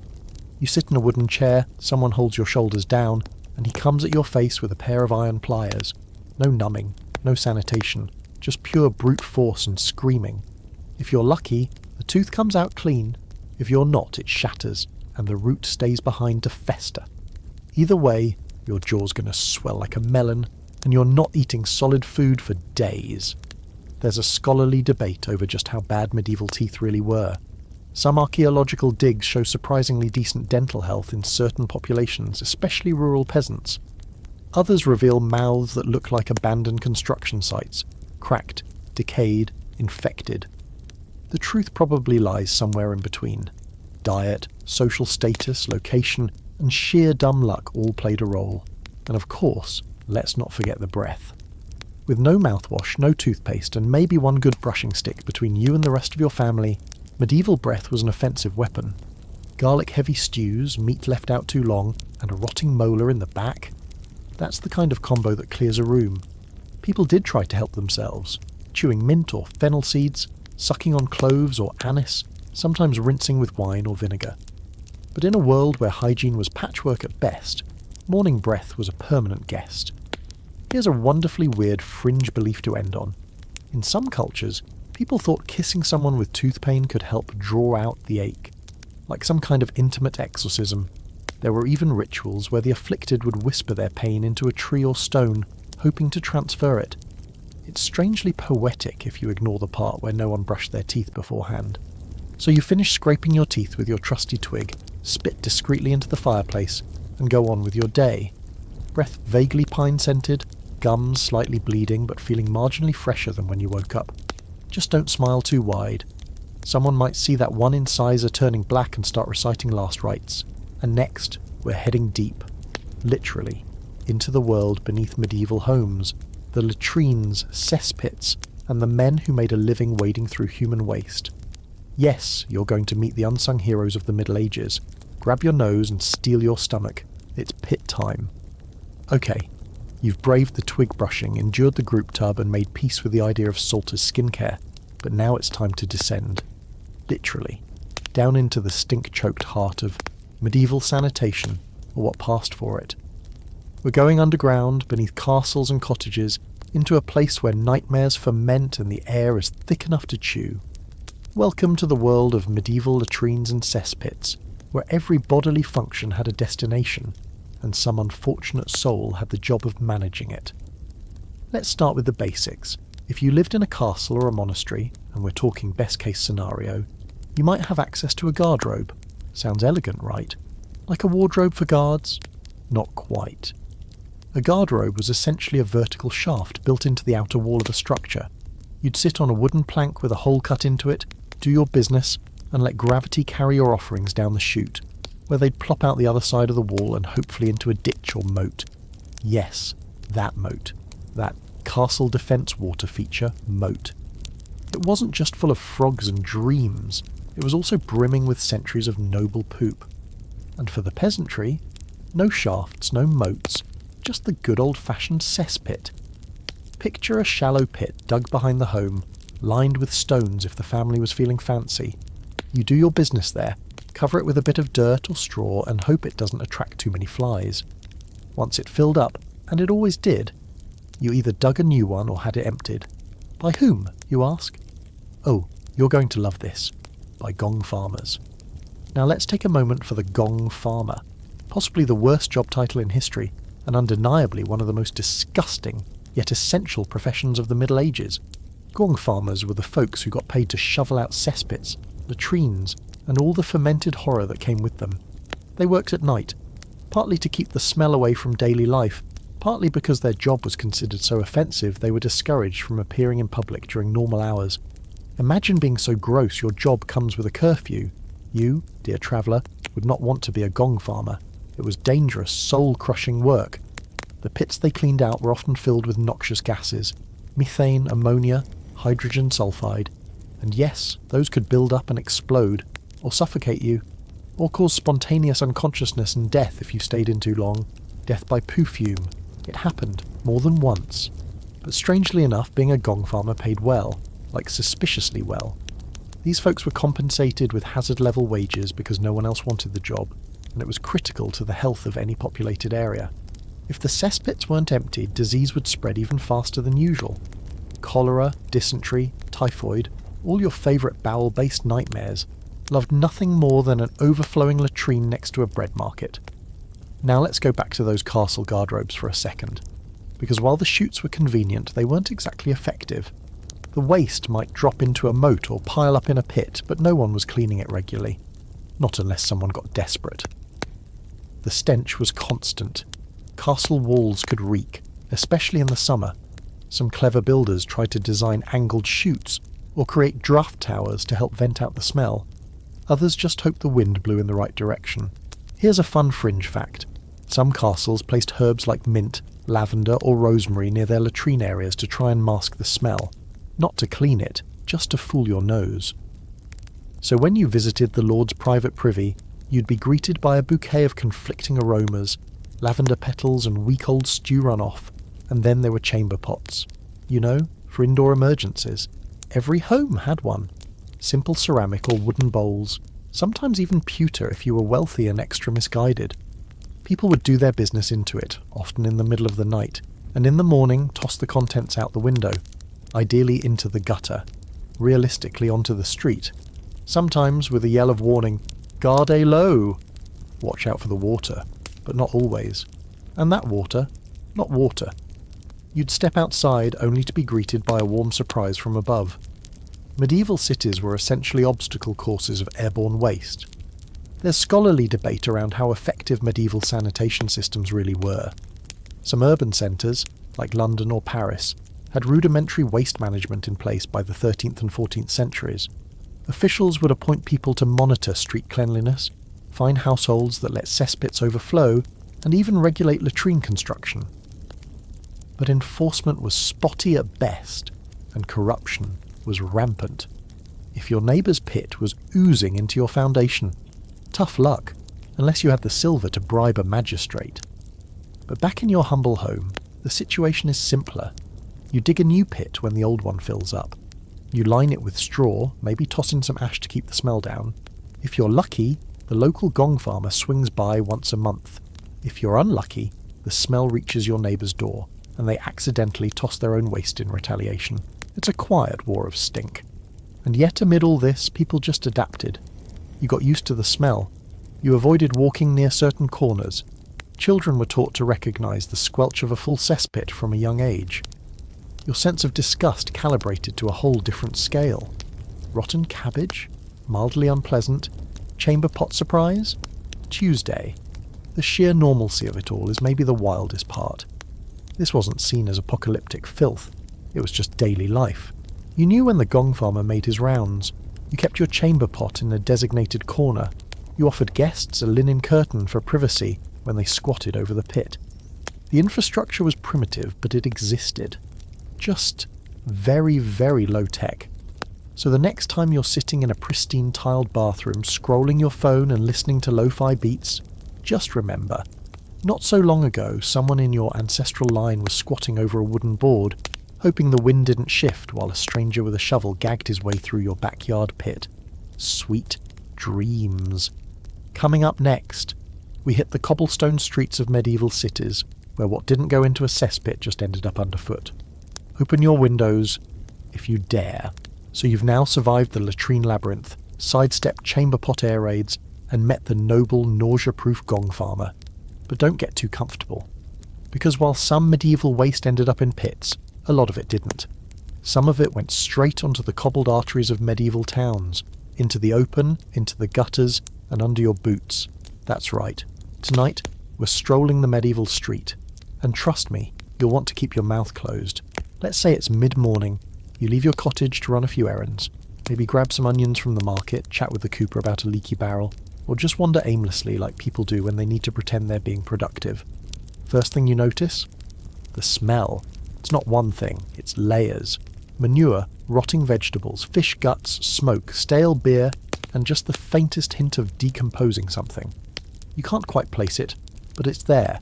Speaker 1: You sit in a wooden chair, someone holds your shoulders down, and he comes at your face with a pair of iron pliers. No numbing, no sanitation, just pure brute force and screaming. If you're lucky, the tooth comes out clean. If you're not, it shatters, and the root stays behind to fester. Either way, your jaw's gonna swell like a melon, and you're not eating solid food for days. There's a scholarly debate over just how bad medieval teeth really were. Some archaeological digs show surprisingly decent dental health in certain populations, especially rural peasants. Others reveal mouths that look like abandoned construction sites, cracked, decayed, infected. The truth probably lies somewhere in between. Diet, social status, location, and sheer dumb luck all played a role. And of course, let's not forget the breath. With no mouthwash, no toothpaste, and maybe one good brushing stick between you and the rest of your family, medieval breath was an offensive weapon. Garlic-heavy stews, meat left out too long, and a rotting molar in the back? That's the kind of combo that clears a room. People did try to help themselves, chewing mint or fennel seeds, sucking on cloves or anise, sometimes rinsing with wine or vinegar. But in a world where hygiene was patchwork at best, morning breath was a permanent guest. Here's a wonderfully weird fringe belief to end on. In some cultures, people thought kissing someone with tooth pain could help draw out the ache, like some kind of intimate exorcism. There were even rituals where the afflicted would whisper their pain into a tree or stone, hoping to transfer it. It's strangely poetic if you ignore the part where no one brushed their teeth beforehand. So you finish scraping your teeth with your trusty twig, spit discreetly into the fireplace, and go on with your day. Breath vaguely pine-scented, gums slightly bleeding but feeling marginally fresher than when you woke up. Just don't smile too wide. Someone might see that one incisor turning black and start reciting last rites. And next, we're heading deep, literally, into the world beneath medieval homes, the latrines, cesspits, and the men who made a living wading through human waste. Yes, you're going to meet the unsung heroes of the Middle Ages. Grab your nose and steel your stomach. It's pit time. Okay, you've braved the twig brushing, endured the group tub, and made peace with the idea of salt as skincare, but now it's time to descend. Literally, down into the stink-choked heart of medieval sanitation, or what passed for it. We're going underground, beneath castles and cottages, into a place where nightmares ferment and the air is thick enough to chew. Welcome to the world of medieval latrines and cesspits, where every bodily function had a destination, and some unfortunate soul had the job of managing it. Let's start with the basics. If you lived in a castle or a monastery, and we're talking best case scenario, you might have access to a guardrobe. Sounds elegant, right? Like a wardrobe for guards? Not quite. A guardrobe was essentially a vertical shaft built into the outer wall of a structure. You'd sit on a wooden plank with a hole cut into it, do your business, and let gravity carry your offerings down the chute, where they'd plop out the other side of the wall and hopefully into a ditch or moat. Yes, that moat. That castle defence water feature, moat. It wasn't just full of frogs and dreams, it was also brimming with centuries of noble poop. And for the peasantry, no shafts, no moats, just the good old-fashioned cesspit. Picture a shallow pit dug behind the home, lined with stones if the family was feeling fancy. You do your business there, cover it with a bit of dirt or straw and hope it doesn't attract too many flies. Once it filled up, and it always did, you either dug a new one or had it emptied. By whom, you ask? Oh, you're going to love this. By gong farmers. Now let's take a moment for the gong farmer, possibly the worst job title in history, and undeniably one of the most disgusting, yet essential professions of the Middle Ages. Gong farmers were the folks who got paid to shovel out cesspits, latrines, and all the fermented horror that came with them. They worked at night, partly to keep the smell away from daily life, partly because their job was considered so offensive they were discouraged from appearing in public during normal hours. Imagine being so gross your job comes with a curfew. You, dear traveller, would not want to be a gong farmer. It was dangerous, soul-crushing work. The pits they cleaned out were often filled with noxious gases, methane, ammonia, hydrogen sulfide, and yes, those could build up and explode, or suffocate you, or cause spontaneous unconsciousness and death if you stayed in too long. Death by perfume. It happened, more than once. But strangely enough, being a gong farmer paid well, like suspiciously well. These folks were compensated with hazard-level wages because no one else wanted the job, and it was critical to the health of any populated area. If the cesspits weren't emptied, disease would spread even faster than usual. Cholera, dysentery, typhoid, all your favourite bowel-based nightmares, loved nothing more than an overflowing latrine next to a bread market. Now let's go back to those castle guardrobes for a second, because while the chutes were convenient, they weren't exactly effective. The waste might drop into a moat or pile up in a pit, but no one was cleaning it regularly. Not unless someone got desperate. The stench was constant. Castle walls could reek, especially in the summer. Some clever builders tried to design angled chutes, or create draught towers to help vent out the smell. Others just hoped the wind blew in the right direction. Here's a fun fringe fact. Some castles placed herbs like mint, lavender or rosemary near their latrine areas to try and mask the smell. Not to clean it, just to fool your nose. So when you visited the Lord's private privy, you'd be greeted by a bouquet of conflicting aromas, lavender petals and week-old stew runoff, and then there were chamber pots. You know, for indoor emergencies. Every home had one. Simple ceramic or wooden bowls, sometimes even pewter if you were wealthy and extra misguided. People would do their business into it, often in the middle of the night, and in the morning toss the contents out the window, ideally into the gutter, realistically onto the street, sometimes with a yell of warning, "Garde low!" Watch out for the water, but not always. And that water, not water. You'd step outside only to be greeted by a warm surprise from above. Medieval cities were essentially obstacle courses of airborne waste. There's scholarly debate around how effective medieval sanitation systems really were. Some urban centres, like London or Paris, had rudimentary waste management in place by the 13th and 14th centuries. Officials would appoint people to monitor street cleanliness, find households that let cesspits overflow, and even regulate latrine construction. But enforcement was spotty at best, and corruption was rampant. If your neighbour's pit was oozing into your foundation, tough luck, unless you had the silver to bribe a magistrate. But back in your humble home, the situation is simpler. You dig a new pit when the old one fills up. You line it with straw, maybe toss in some ash to keep the smell down. If you're lucky, the local gong farmer swings by once a month. If you're unlucky, the smell reaches your neighbour's door, and they accidentally toss their own waste in retaliation. It's a quiet war of stink. And yet amid all this, people just adapted. You got used to the smell. You avoided walking near certain corners. Children were taught to recognise the squelch of a full cesspit from a young age. Your sense of disgust calibrated to a whole different scale. Rotten cabbage? Mildly unpleasant? Chamber pot surprise? Tuesday. The sheer normalcy of it all is maybe the wildest part. This wasn't seen as apocalyptic filth. It was just daily life. You knew when the gong farmer made his rounds. You kept your chamber pot in a designated corner. You offered guests a linen curtain for privacy when they squatted over the pit. The infrastructure was primitive, but it existed. Just very, very low tech. So the next time you're sitting in a pristine tiled bathroom, scrolling your phone and listening to lo-fi beats, just remember, not so long ago someone in your ancestral line was squatting over a wooden board, hoping the wind didn't shift while a stranger with a shovel gagged his way through your backyard pit. Sweet dreams. Coming up next, we hit the cobblestone streets of medieval cities, where what didn't go into a cesspit just ended up underfoot. Open your windows, if you dare. So you've now survived the latrine labyrinth, sidestepped chamber pot air raids, and met the noble, nausea-proof gong farmer. But don't get too comfortable. Because while some medieval waste ended up in pits, a lot of it didn't. Some of it went straight onto the cobbled arteries of medieval towns, into the open, into the gutters, and under your boots. That's right. Tonight, we're strolling the medieval street. And trust me, you'll want to keep your mouth closed. Let's say it's mid-morning. You leave your cottage to run a few errands. Maybe grab some onions from the market, chat with the cooper about a leaky barrel, or just wander aimlessly like people do when they need to pretend they're being productive. First thing you notice? The smell. It's not one thing, it's layers. Manure, rotting vegetables, fish guts, smoke, stale beer, and just the faintest hint of decomposing something. You can't quite place it, but it's there.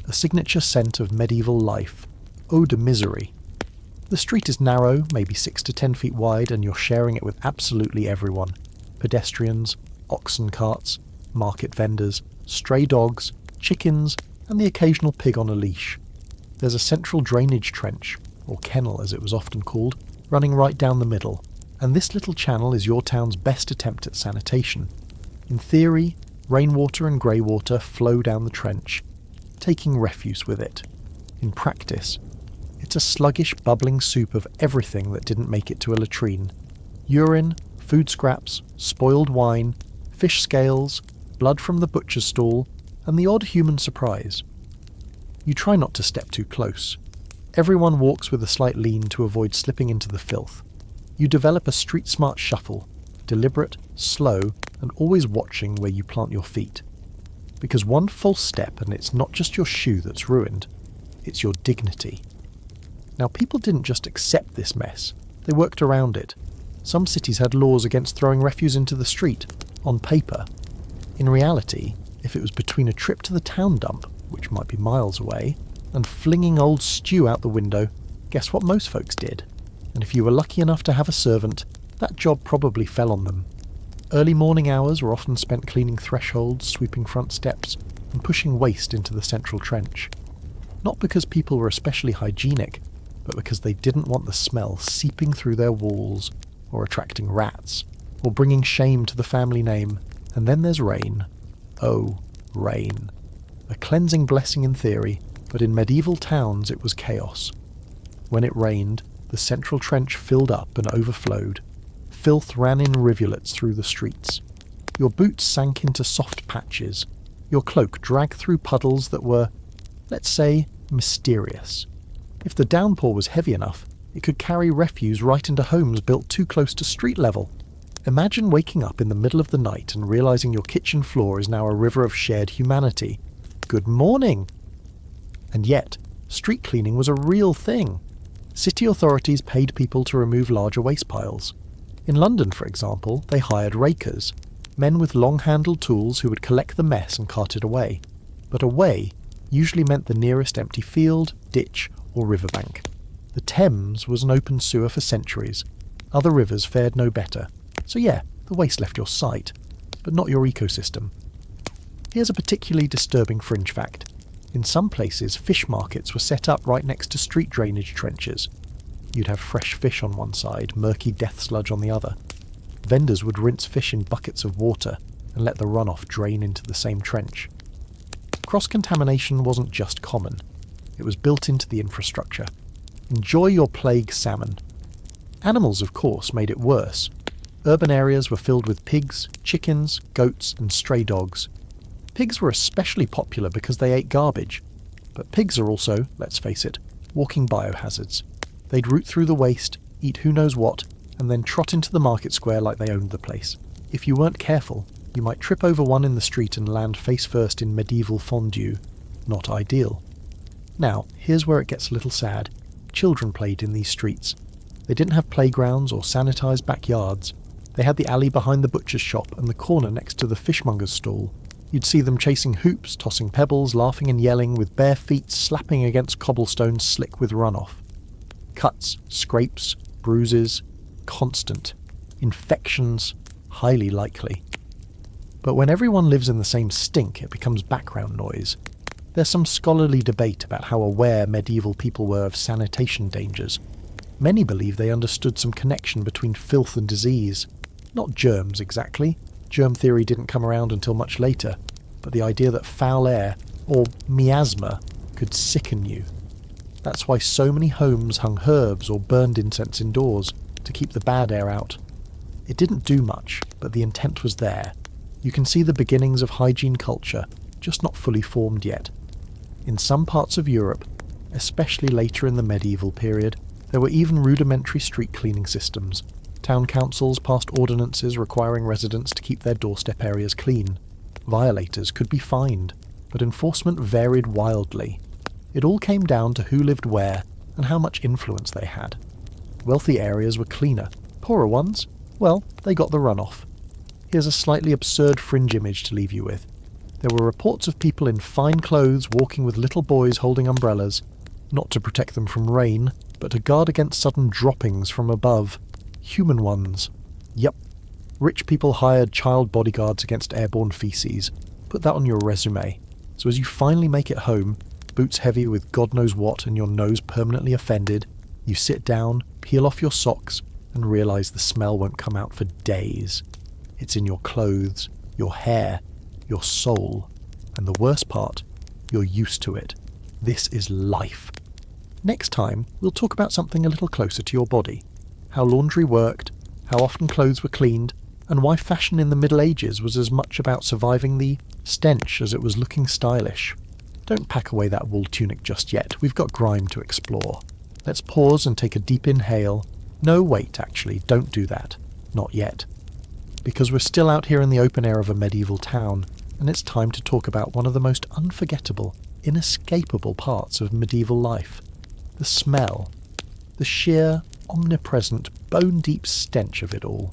Speaker 1: A signature scent of medieval life. Eau de misery. The street is narrow, maybe 6 to 10 feet wide, and you're sharing it with absolutely everyone. Pedestrians, oxen carts, market vendors, stray dogs, chickens, and the occasional pig on a leash. There's a central drainage trench, or kennel as it was often called, running right down the middle, and this little channel is your town's best attempt at sanitation. In theory, rainwater and grey water flow down the trench, taking refuse with it. In practice, it's a sluggish, bubbling soup of everything that didn't make it to a latrine. Urine, food scraps, spoiled wine, fish scales, blood from the butcher's stall, and the odd human surprise. You try not to step too close. Everyone walks with a slight lean to avoid slipping into the filth. You develop a street-smart shuffle, deliberate, slow, and always watching where you plant your feet. Because one false step and it's not just your shoe that's ruined, it's your dignity. Now, people didn't just accept this mess, they worked around it. Some cities had laws against throwing refuse into the street, on paper. In reality, if it was between a trip to the town dump, which might be miles away, and flinging old stew out the window, guess what most folks did? And if you were lucky enough to have a servant, that job probably fell on them. Early morning hours were often spent cleaning thresholds, sweeping front steps, and pushing waste into the central trench. Not because people were especially hygienic, but because they didn't want the smell seeping through their walls, or attracting rats, or bringing shame to the family name. And then there's rain. Oh, rain. A cleansing blessing in theory, but in medieval towns it was chaos. When it rained, the central trench filled up and overflowed. Filth ran in rivulets through the streets. Your boots sank into soft patches. Your cloak dragged through puddles that were, let's say, mysterious. If the downpour was heavy enough, it could carry refuse right into homes built too close to street level. Imagine waking up in the middle of the night and realizing your kitchen floor is now a river of shared humanity. Good morning! And yet, street cleaning was a real thing. City authorities paid people to remove larger waste piles. In London, for example, they hired rakers, men with long-handled tools who would collect the mess and cart it away. But away usually meant the nearest empty field, ditch, or riverbank. The Thames was an open sewer for centuries. Other rivers fared no better. So yeah, the waste left your sight, but not your ecosystem. Here's a particularly disturbing fringe fact. In some places, fish markets were set up right next to street drainage trenches. You'd have fresh fish on one side, murky death sludge on the other. Vendors would rinse fish in buckets of water and let the runoff drain into the same trench. Cross-contamination wasn't just common. It was built into the infrastructure. Enjoy your plague salmon. Animals, of course, made it worse. Urban areas were filled with pigs, chickens, goats, and stray dogs. Pigs were especially popular because they ate garbage. But pigs are also, let's face it, walking biohazards. They'd root through the waste, eat who knows what, and then trot into the market square like they owned the place. If you weren't careful, you might trip over one in the street and land face first in medieval fondue. Not ideal. Now, here's where it gets a little sad. Children played in these streets. They didn't have playgrounds or sanitised backyards. They had the alley behind the butcher's shop and the corner next to the fishmonger's stall. You'd see them chasing hoops, tossing pebbles, laughing and yelling, with bare feet slapping against cobblestones slick with runoff. Cuts, scrapes, bruises, constant. Infections, highly likely. But when everyone lives in the same stink, it becomes background noise. There's some scholarly debate about how aware medieval people were of sanitation dangers. Many believe they understood some connection between filth and disease. Not germs, exactly. Germ theory didn't come around until much later, but the idea that foul air, or miasma, could sicken you. That's why so many homes hung herbs or burned incense indoors, to keep the bad air out. It didn't do much, but the intent was there. You can see the beginnings of hygiene culture, just not fully formed yet. In some parts of Europe, especially later in the medieval period, there were even rudimentary street cleaning systems. Town councils passed ordinances requiring residents to keep their doorstep areas clean. Violators could be fined, but enforcement varied wildly. It all came down to who lived where and how much influence they had. Wealthy areas were cleaner. Poorer ones, well, they got the runoff. Here's a slightly absurd fringe image to leave you with. There were reports of people in fine clothes walking with little boys holding umbrellas, not to protect them from rain, but to guard against sudden droppings from above. Human ones. Yep. Rich people hired child bodyguards against airborne feces. Put that on your resume. So as you finally make it home, boots heavy with God knows what and your nose permanently offended, you sit down, peel off your socks, and realise the smell won't come out for days. It's in your clothes, your hair, your soul, and the worst part, you're used to it. This is life. Next time, we'll talk about something a little closer to your body. How laundry worked, how often clothes were cleaned, and why fashion in the Middle Ages was as much about surviving the stench as it was looking stylish. Don't pack away that wool tunic just yet, we've got grime to explore. Let's pause and take a deep inhale. No, wait, actually, don't do that. Not yet. Because we're still out here in the open air of a medieval town, and it's time to talk about one of the most unforgettable, inescapable parts of medieval life. The smell. The sheer, omnipresent, bone-deep stench of it all.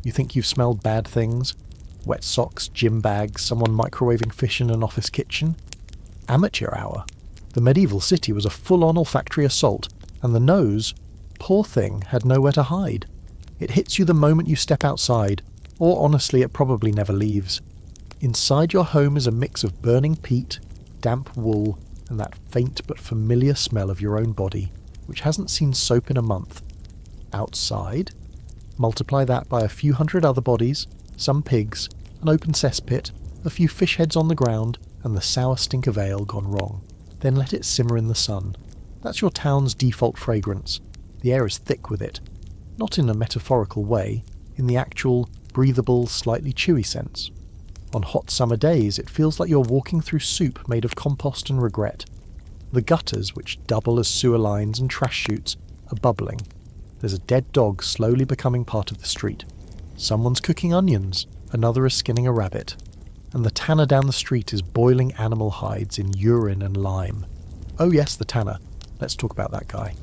Speaker 1: You think you've smelled bad things? Wet socks, gym bags, someone microwaving fish in an office kitchen? Amateur hour. The medieval city was a full-on olfactory assault, and the nose, poor thing, had nowhere to hide. It hits you the moment you step outside, or honestly it probably never leaves. Inside your home is a mix of burning peat, damp wool, and that faint but familiar smell of your own body, which hasn't seen soap in a month. Outside, multiply that by a few hundred other bodies, some pigs, an open cesspit, a few fish heads on the ground, and the sour stink of ale gone wrong. Then let it simmer in the sun. That's your town's default fragrance. The air is thick with it. Not in a metaphorical way, in the actual, breathable, slightly chewy sense. On hot summer days, it feels like you're walking through soup made of compost and regret. The gutters, which double as sewer lines and trash chutes, are bubbling. There's a dead dog slowly becoming part of the street. Someone's cooking onions, another is skinning a rabbit. And the tanner down the street is boiling animal hides in urine and lime. Oh yes, the tanner. Let's talk about that guy.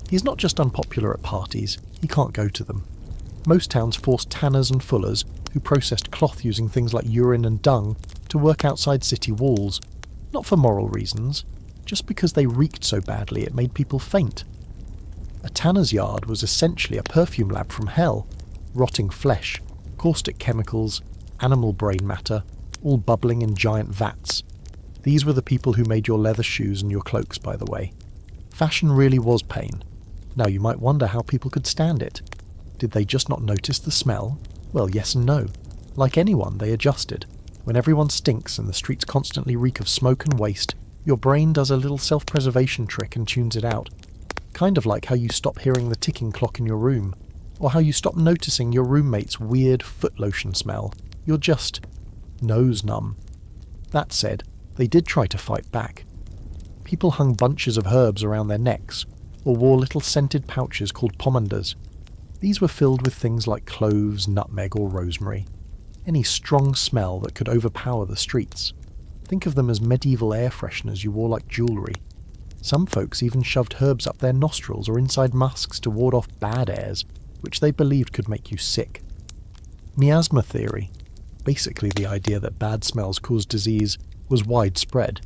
Speaker 1: He's not just unpopular at parties, he can't go to them. Most towns forced tanners and fullers, who processed cloth using things like urine and dung, to work outside city walls. Not for moral reasons, just because they reeked so badly it made people faint. A tanner's yard was essentially a perfume lab from hell. Rotting flesh, caustic chemicals, animal brain matter, all bubbling in giant vats. These were the people who made your leather shoes and your cloaks, by the way. Fashion really was pain. Now you might wonder how people could stand it. Did they just not notice the smell? Well, yes and no. Like anyone, they adjusted. When everyone stinks and the streets constantly reek of smoke and waste, your brain does a little self-preservation trick and tunes it out. Kind of like how you stop hearing the ticking clock in your room, or how you stop noticing your roommate's weird foot lotion smell. You're just nose numb. That said, they did try to fight back. People hung bunches of herbs around their necks, or wore little scented pouches called pomanders. These were filled with things like cloves, nutmeg, or rosemary. Any strong smell that could overpower the streets. Think of them as medieval air fresheners you wore like jewellery. Some folks even shoved herbs up their nostrils or inside masks to ward off bad airs, which they believed could make you sick. Miasma theory, basically the idea that bad smells cause disease, was widespread.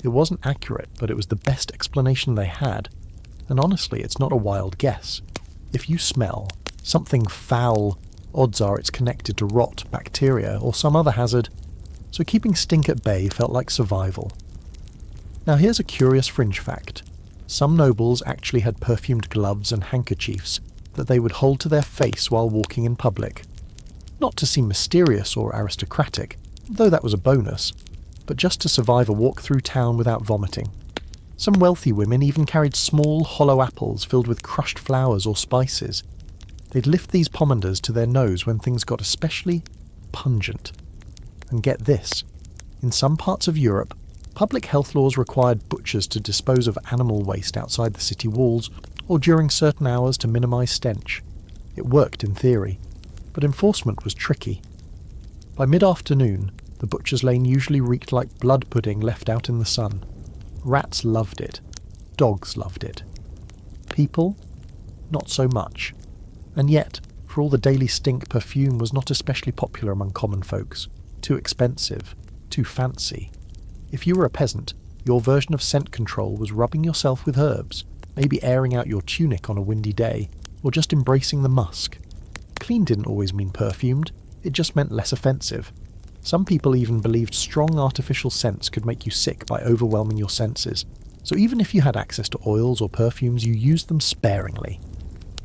Speaker 1: It wasn't accurate, but it was the best explanation they had. And honestly, it's not a wild guess. If you smell something foul, odds are it's connected to rot, bacteria, or some other hazard, so keeping stink at bay felt like survival. Now here's a curious fringe fact. Some nobles actually had perfumed gloves and handkerchiefs that they would hold to their face while walking in public. Not to seem mysterious or aristocratic, though that was a bonus, but just to survive a walk through town without vomiting. Some wealthy women even carried small, hollow apples filled with crushed flowers or spices. They'd lift these pomanders to their nose when things got especially pungent. And get this, in some parts of Europe, public health laws required butchers to dispose of animal waste outside the city walls or during certain hours to minimise stench. It worked in theory, but enforcement was tricky. By mid-afternoon, the butcher's lane usually reeked like blood pudding left out in the sun. Rats loved it. Dogs loved it. People? Not so much. And yet, for all the daily stink, perfume was not especially popular among common folks. Too expensive. Too fancy. If you were a peasant, your version of scent control was rubbing yourself with herbs, maybe airing out your tunic on a windy day, or just embracing the musk. Clean didn't always mean perfumed, it just meant less offensive. Some people even believed strong artificial scents could make you sick by overwhelming your senses, so even if you had access to oils or perfumes, you used them sparingly.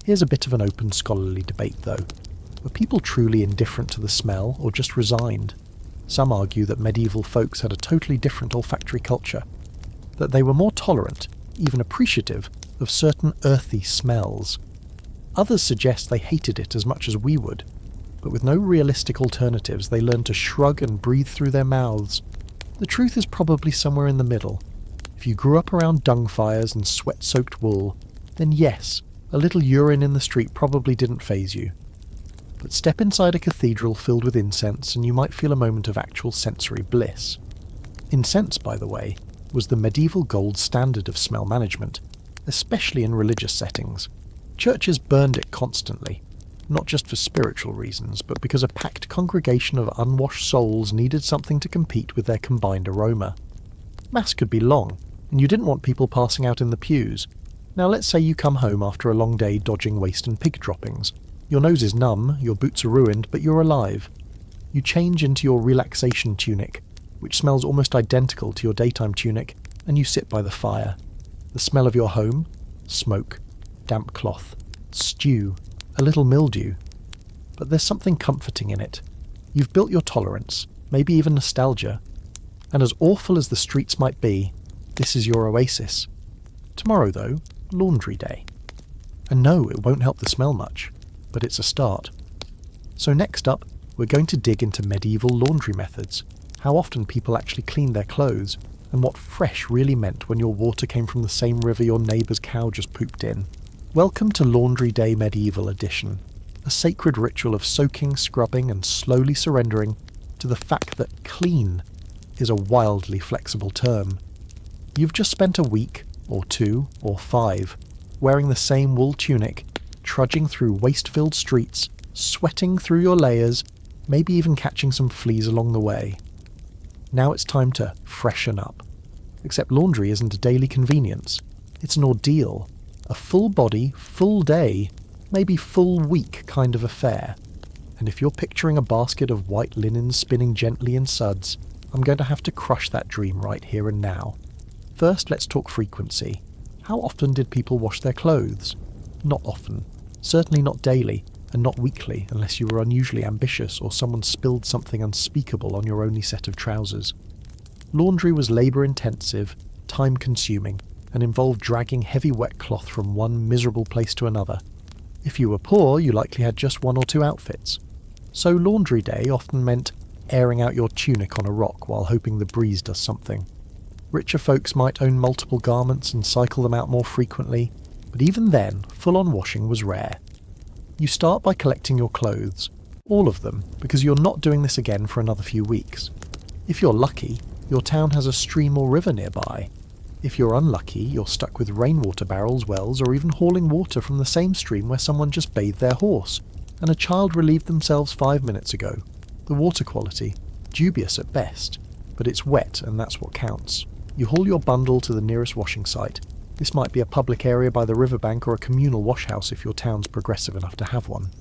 Speaker 1: Here's a bit of an open scholarly debate though. Were people truly indifferent to the smell, or just resigned? Some argue that medieval folks had a totally different olfactory culture, that they were more tolerant, even appreciative, of certain earthy smells. Others suggest they hated it as much as we would, but with no realistic alternatives they learned to shrug and breathe through their mouths. The truth is probably somewhere in the middle. If you grew up around dung fires and sweat-soaked wool, then yes, a little urine in the street probably didn't faze you. But step inside a cathedral filled with incense and you might feel a moment of actual sensory bliss. Incense, by the way, was the medieval gold standard of smell management, especially in religious settings. Churches burned it constantly, not just for spiritual reasons, but because a packed congregation of unwashed souls needed something to compete with their combined aroma. Mass could be long, and you didn't want people passing out in the pews. Now let's say you come home after a long day dodging waste and pig droppings. Your nose is numb, your boots are ruined, but you're alive. You change into your relaxation tunic, which smells almost identical to your daytime tunic, and you sit by the fire. The smell of your home? Smoke, damp cloth, stew, a little mildew. But there's something comforting in it. You've built your tolerance, maybe even nostalgia. And as awful as the streets might be, this is your oasis. Tomorrow, though, laundry day. And no, it won't help the smell much, but it's a start. So next up, we're going to dig into medieval laundry methods, how often people actually cleaned their clothes, and what fresh really meant when your water came from the same river your neighbour's cow just pooped in. Welcome to Laundry Day Medieval Edition, a sacred ritual of soaking, scrubbing and slowly surrendering to the fact that clean is a wildly flexible term. You've just spent a week, or 2, or 5, wearing the same wool tunic, trudging through waste-filled streets, sweating through your layers, maybe even catching some fleas along the way. Now it's time to freshen up. Except laundry isn't a daily convenience. It's an ordeal. A full body, full day, maybe full week kind of affair. And if you're picturing a basket of white linen spinning gently in suds, I'm going to have to crush that dream right here and now. First, let's talk frequency. How often did people wash their clothes? Not often. Certainly not daily, and not weekly unless you were unusually ambitious or someone spilled something unspeakable on your only set of trousers. Laundry was labour-intensive, time-consuming, and involved dragging heavy wet cloth from one miserable place to another. If you were poor, you likely had just 1 or 2 outfits. So laundry day often meant airing out your tunic on a rock while hoping the breeze does something. Richer folks might own multiple garments and cycle them out more frequently, but even then, full-on washing was rare. You start by collecting your clothes, all of them, because you're not doing this again for another few weeks. If you're lucky, your town has a stream or river nearby. If you're unlucky, you're stuck with rainwater barrels, wells, or even hauling water from the same stream where someone just bathed their horse, and a child relieved themselves 5 minutes ago. The water quality, dubious at best, but it's wet and that's what counts. You haul your bundle to the nearest washing site. This might be a public area by the riverbank or a communal washhouse if your town's progressive enough to have one.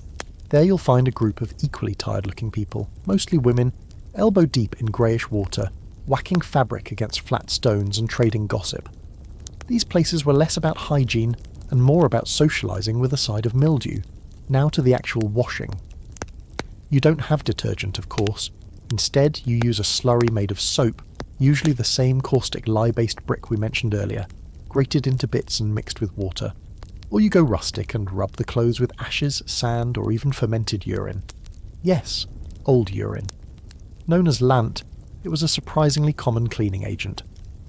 Speaker 1: There you'll find a group of equally tired-looking people, mostly women, elbow-deep in greyish water, whacking fabric against flat stones and trading gossip. These places were less about hygiene and more about socialising with a side of mildew. Now to the actual washing. You don't have detergent, of course. Instead, you use a slurry made of soap, usually the same caustic lye-based brick we mentioned earlier, grated into bits and mixed with water. Or you go rustic and rub the clothes with ashes, sand, or even fermented urine. Yes, old urine. Known as lant, it was a surprisingly common cleaning agent.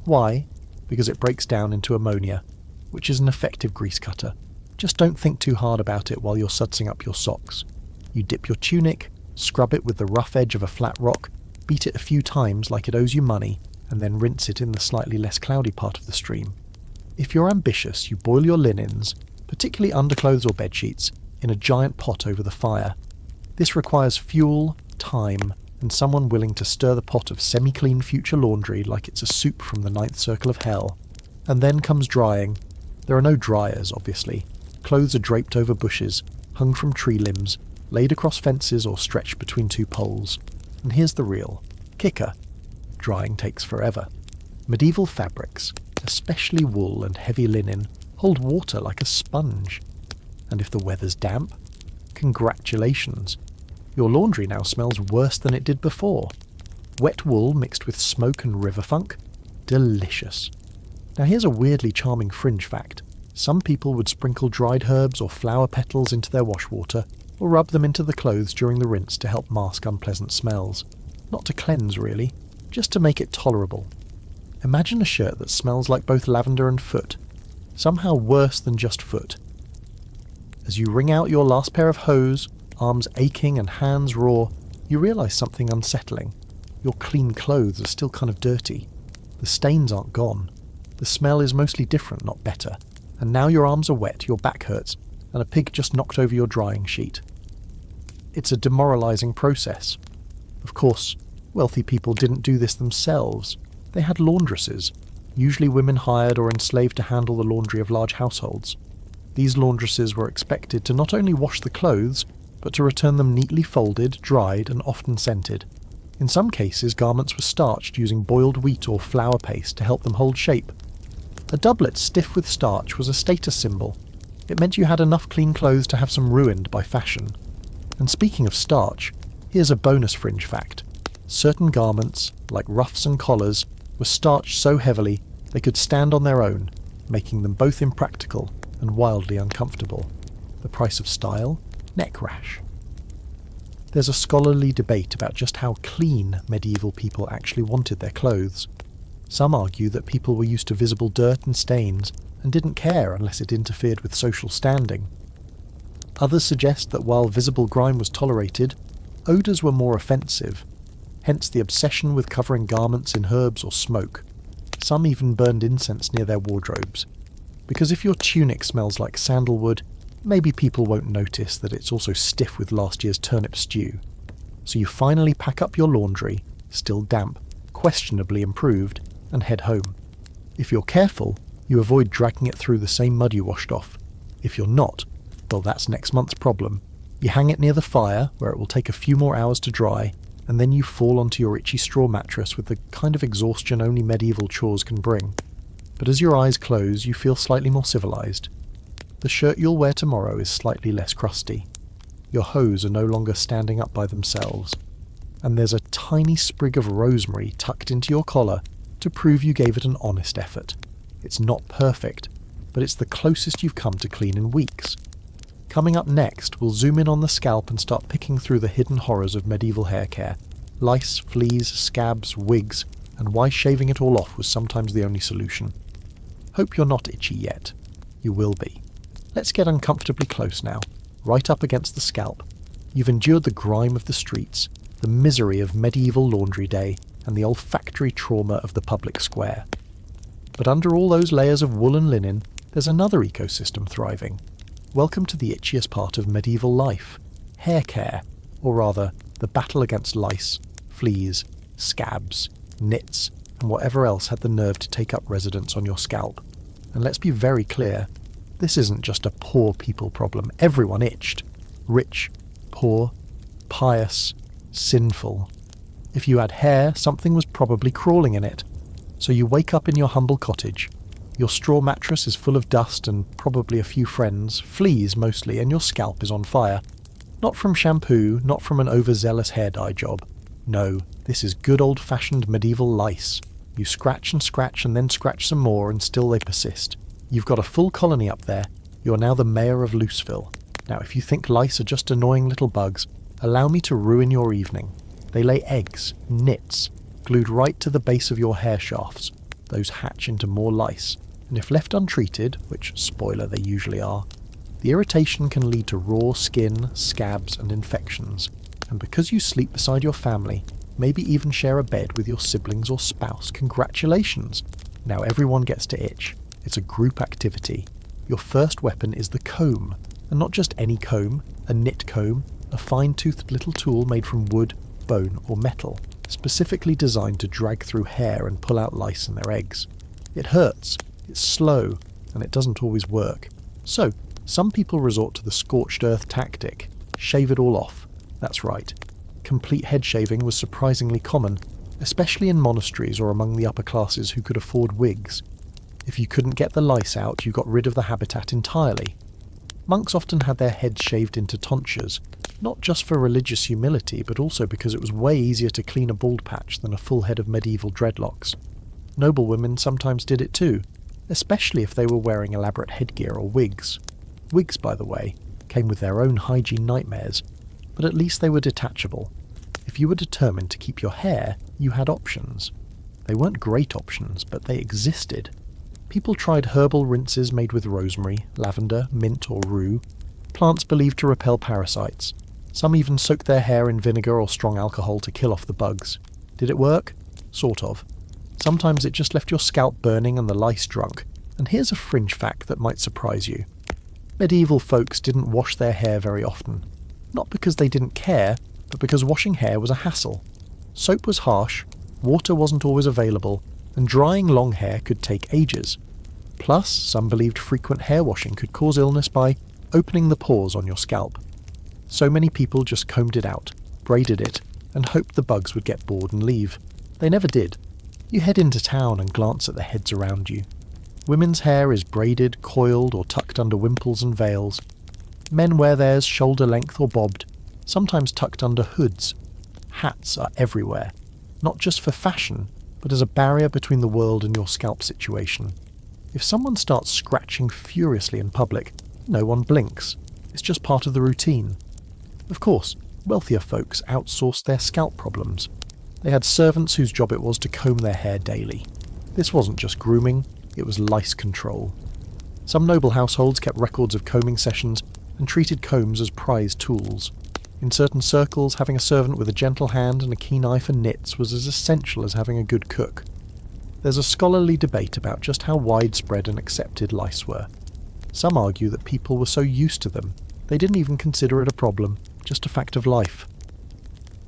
Speaker 1: Why? Because it breaks down into ammonia, which is an effective grease cutter. Just don't think too hard about it while you're sudsing up your socks. You dip your tunic, scrub it with the rough edge of a flat rock, beat it a few times like it owes you money, and then rinse it in the slightly less cloudy part of the stream. If you're ambitious, you boil your linens, particularly underclothes or bedsheets, in a giant pot over the fire. This requires fuel, time, and someone willing to stir the pot of semi-clean future laundry like it's a soup from the 9th circle of hell. And then comes drying. There are no dryers, obviously. Clothes are draped over bushes, hung from tree limbs, laid across fences or stretched between 2 poles. And here's the real kicker. Drying takes forever. Medieval fabrics, especially wool and heavy linen, hold water like a sponge. And if the weather's damp, congratulations. Your laundry now smells worse than it did before. Wet wool mixed with smoke and river funk? Delicious. Now here's a weirdly charming fringe fact. Some people would sprinkle dried herbs or flower petals into their wash water, or rub them into the clothes during the rinse to help mask unpleasant smells. Not to cleanse, really, just to make it tolerable. Imagine a shirt that smells like both lavender and foot, somehow worse than just foot. As you wring out your last pair of hose, arms aching and hands raw, you realise something unsettling. Your clean clothes are still kind of dirty. The stains aren't gone. The smell is mostly different, not better. And now your arms are wet, your back hurts, and a pig just knocked over your drying sheet. It's a demoralising process. Of course, wealthy people didn't do this themselves. They had laundresses, usually women hired or enslaved to handle the laundry of large households. These laundresses were expected to not only wash the clothes, but to return them neatly folded, dried, and often scented. In some cases, garments were starched using boiled wheat or flour paste to help them hold shape. A doublet stiff with starch was a status symbol. It meant you had enough clean clothes to have some ruined by fashion. And speaking of starch, here's a bonus fringe fact. Certain garments, like ruffs and collars, were starched so heavily they could stand on their own, making them both impractical and wildly uncomfortable. The price of style? Neck rash. There's a scholarly debate about just how clean medieval people actually wanted their clothes. Some argue that people were used to visible dirt and stains and didn't care unless it interfered with social standing. Others suggest that while visible grime was tolerated, odours were more offensive, hence the obsession with covering garments in herbs or smoke. Some even burned incense near their wardrobes, because if your tunic smells like sandalwood, maybe people won't notice that it's also stiff with last year's turnip stew. So you finally pack up your laundry, still damp, questionably improved, and head home. If you're careful, you avoid dragging it through the same mud you washed off. If you're not, well, that's next month's problem. You hang it near the fire, where it will take a few more hours to dry, and then you fall onto your itchy straw mattress with the kind of exhaustion only medieval chores can bring. But as your eyes close, you feel slightly more civilized. The shirt you'll wear tomorrow is slightly less crusty. Your hose are no longer standing up by themselves. And there's a tiny sprig of rosemary tucked into your collar to prove you gave it an honest effort. It's not perfect, but it's the closest you've come to clean in weeks. Coming up next, we'll zoom in on the scalp and start picking through the hidden horrors of medieval hair care. Lice, fleas, scabs, wigs, and why shaving it all off was sometimes the only solution. Hope you're not itchy yet. You will be. Let's get uncomfortably close now, right up against the scalp. You've endured the grime of the streets, the misery of medieval laundry day, and the olfactory trauma of the public square. But under all those layers of wool and linen, there's another ecosystem thriving. Welcome to the itchiest part of medieval life, hair care, or rather, the battle against lice, fleas, scabs, nits, and whatever else had the nerve to take up residence on your scalp. And let's be very clear, this isn't just a poor people problem. Everyone itched. Rich, poor, pious, sinful. If you had hair, something was probably crawling in it. So you wake up in your humble cottage. Your straw mattress is full of dust and probably a few friends, fleas mostly, and your scalp is on fire. Not from shampoo, not from an overzealous hair dye job. No, this is good old-fashioned medieval lice. You scratch and then scratch some more and still they persist. You've got a full colony up there. You're now the mayor of Looseville. Now if you think lice are just annoying little bugs, allow me to ruin your evening. They lay eggs, nits, glued right to the base of your hair shafts. Those hatch into more lice, and if left untreated, which, spoiler, they usually are, the irritation can lead to raw skin, scabs, and infections. And because you sleep beside your family, maybe even share a bed with your siblings or spouse, congratulations! Now everyone gets to itch. It's a group activity. Your first weapon is the comb, and not just any comb, a knit comb, a fine-toothed little tool made from wood, bone, or metal, specifically designed to drag through hair and pull out lice and their eggs. It hurts, it's slow, and it doesn't always work. So, some people resort to the scorched earth tactic. Shave it all off. That's right. Complete head shaving was surprisingly common, especially in monasteries or among the upper classes who could afford wigs. If you couldn't get the lice out, you got rid of the habitat entirely. Monks often had their heads shaved into tonsures, not just for religious humility, but also because it was way easier to clean a bald patch than a full head of medieval dreadlocks. Noblewomen sometimes did it too, especially if they were wearing elaborate headgear or wigs. Wigs, by the way, came with their own hygiene nightmares, but at least they were detachable. If you were determined to keep your hair, you had options. They weren't great options, but they existed. People tried herbal rinses made with rosemary, lavender, mint or rue, plants believed to repel parasites. Some even soaked their hair in vinegar or strong alcohol to kill off the bugs. Did it work? Sort of. Sometimes it just left your scalp burning and the lice drunk. And here's a fringe fact that might surprise you. Medieval folks didn't wash their hair very often. Not because they didn't care, but because washing hair was a hassle. Soap was harsh, water wasn't always available, and drying long hair could take ages. Plus, some believed frequent hair washing could cause illness by opening the pores on your scalp. So many people just combed it out, braided it, and hoped the bugs would get bored and leave. They never did. You head into town and glance at the heads around you. Women's hair is braided, coiled, or tucked under wimples and veils. Men wear theirs shoulder length or bobbed, sometimes tucked under hoods. Hats are everywhere, not just for fashion, but as a barrier between the world and your scalp situation. If someone starts scratching furiously in public, no one blinks. It's just part of the routine. Of course, wealthier folks outsourced their scalp problems. They had servants whose job it was to comb their hair daily. This wasn't just grooming, it was lice control. Some noble households kept records of combing sessions and treated combs as prized tools. In certain circles, having a servant with a gentle hand and a keen eye for nits was as essential as having a good cook. There's a scholarly debate about just how widespread and accepted lice were. Some argue that people were so used to them, they didn't even consider it a problem, just a fact of life.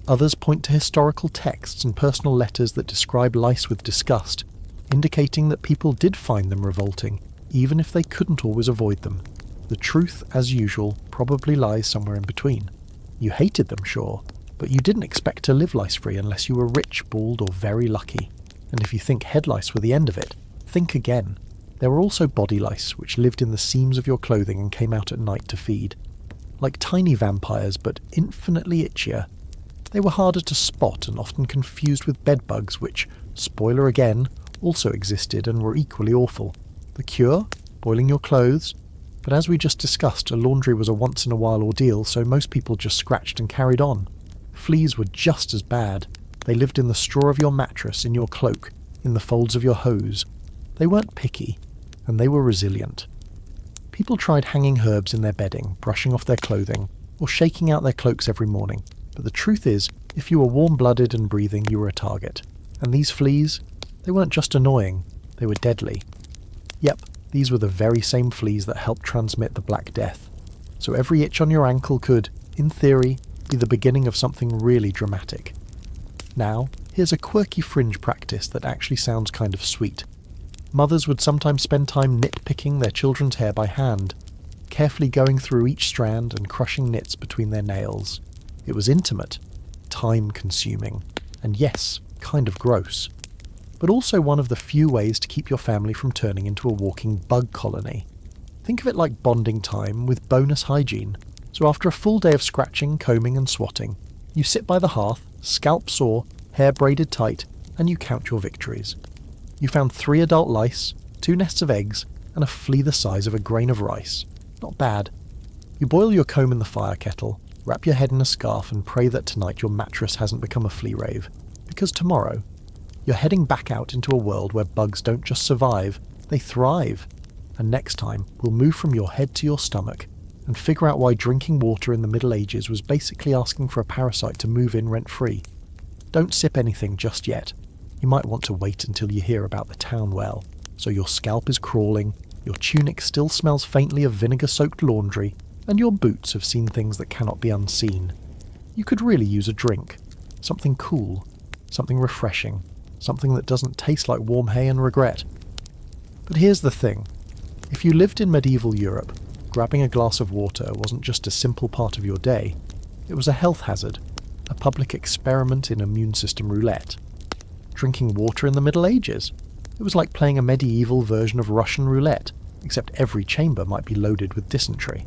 Speaker 1: Others point to historical texts and personal letters that describe lice with disgust, indicating that people did find them revolting, even if they couldn't always avoid them. The truth, as usual, probably lies somewhere in between. You hated them, sure, but you didn't expect to live lice-free unless you were rich, bald, or very lucky. And if you think head lice were the end of it, think again. There were also body lice, which lived in the seams of your clothing and came out at night to feed. Like tiny vampires, but infinitely itchier. They were harder to spot and often confused with bedbugs, which, spoiler again, also existed and were equally awful. The cure? Boiling your clothes? But as we just discussed, a laundry was a once-in-a-while ordeal, so most people just scratched and carried on. Fleas were just as bad. They lived in the straw of your mattress, in your cloak, in the folds of your hose. They weren't picky, and they were resilient. People tried hanging herbs in their bedding, brushing off their clothing, or shaking out their cloaks every morning. But the truth is, if you were warm-blooded and breathing, you were a target. And these fleas, they weren't just annoying, they were deadly. Yep, these were the very same fleas that helped transmit the Black Death. So every itch on your ankle could, in theory, be the beginning of something really dramatic. Now, here's a quirky fringe practice that actually sounds kind of sweet. Mothers would sometimes spend time nitpicking their children's hair by hand, carefully going through each strand and crushing nits between their nails. It was intimate, time-consuming, and yes, kind of gross. But also one of the few ways to keep your family from turning into a walking bug colony. Think of it like bonding time with bonus hygiene. So after a full day of scratching, combing and swatting, you sit by the hearth, scalp sore, hair braided tight, and you count your victories. You found 3 adult lice, 2 nests of eggs, and a flea the size of a grain of rice. Not bad. You boil your comb in the fire kettle, wrap your head in a scarf and pray that tonight your mattress hasn't become a flea rave. Because tomorrow, you're heading back out into a world where bugs don't just survive, they thrive. And next time, we'll move from your head to your stomach and figure out why drinking water in the Middle Ages was basically asking for a parasite to move in rent-free. Don't sip anything just yet. You might want to wait until you hear about the town well, so your scalp is crawling, your tunic still smells faintly of vinegar-soaked laundry, and your boots have seen things that cannot be unseen. You could really use a drink. Something cool. Something refreshing. Something that doesn't taste like warm hay and regret. But here's the thing. If you lived in medieval Europe, grabbing a glass of water wasn't just a simple part of your day. It was a health hazard. A public experiment in immune system roulette. Drinking water in the Middle Ages. It was like playing a medieval version of Russian roulette, except every chamber might be loaded with dysentery.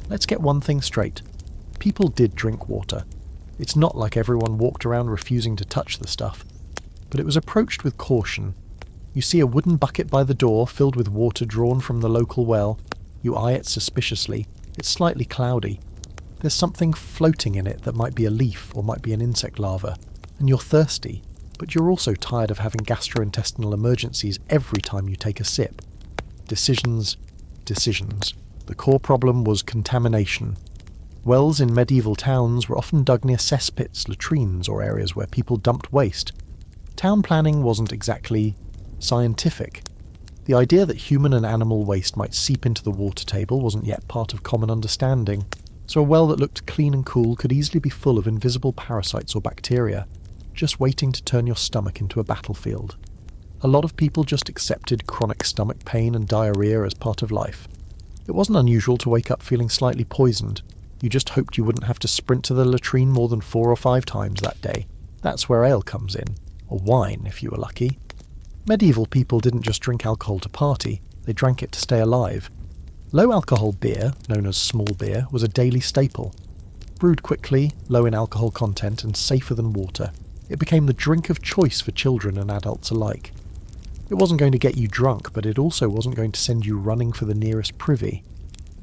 Speaker 1: Let's get one thing straight. People did drink water. It's not like everyone walked around refusing to touch the stuff. But it was approached with caution. You see a wooden bucket by the door filled with water drawn from the local well. You eye it suspiciously. It's slightly cloudy. There's something floating in it that might be a leaf or might be an insect larva. And you're thirsty, but you're also tired of having gastrointestinal emergencies every time you take a sip. Decisions. The core problem was contamination. Wells in medieval towns were often dug near cesspits, latrines, or areas where people dumped waste. Town planning wasn't exactly scientific. The idea that human and animal waste might seep into the water table wasn't yet part of common understanding, so a well that looked clean and cool could easily be full of invisible parasites or bacteria, just waiting to turn your stomach into a battlefield. A lot of people just accepted chronic stomach pain and diarrhea as part of life. It wasn't unusual to wake up feeling slightly poisoned. You just hoped you wouldn't have to sprint to the latrine more than 4 or 5 times that day. That's where ale comes in, or wine if you were lucky. Medieval people didn't just drink alcohol to party, they drank it to stay alive. Low-alcohol beer, known as small beer, was a daily staple. Brewed quickly, low in alcohol content and safer than water, it became the drink of choice for children and adults alike. It wasn't going to get you drunk, but it also wasn't going to send you running for the nearest privy.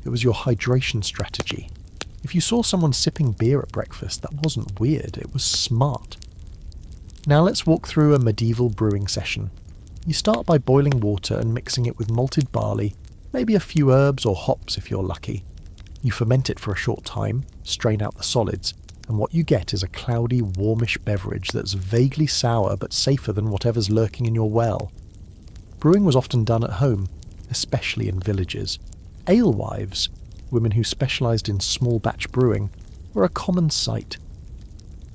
Speaker 1: It was your hydration strategy. If you saw someone sipping beer at breakfast, that wasn't weird, it was smart. Now let's walk through a medieval brewing session. You start by boiling water and mixing it with malted barley, maybe a few herbs or hops if you're lucky. You ferment it for a short time, strain out the solids, and what you get is a cloudy, warmish beverage that's vaguely sour but safer than whatever's lurking in your well. Brewing was often done at home, especially in villages. Alewives, women who specialised in small batch brewing, were a common sight.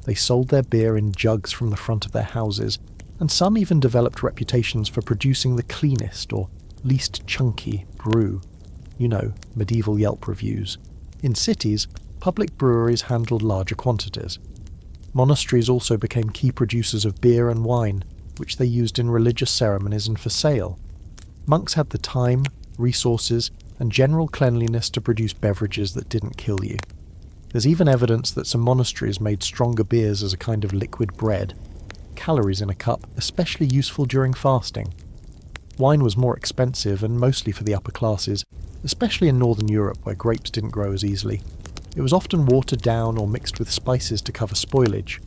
Speaker 1: They sold their beer in jugs from the front of their houses, and some even developed reputations for producing the cleanest or least chunky brew. You know, medieval Yelp reviews. In cities, public breweries handled larger quantities. Monasteries also became key producers of beer and wine, which they used in religious ceremonies and for sale. Monks had the time, resources, and general cleanliness to produce beverages that didn't kill you. There's even evidence that some monasteries made stronger beers as a kind of liquid bread. Calories in a cup, especially useful during fasting. Wine was more expensive and mostly for the upper classes, especially in Northern Europe where grapes didn't grow as easily. It was often watered down or mixed with spices to cover spoilage.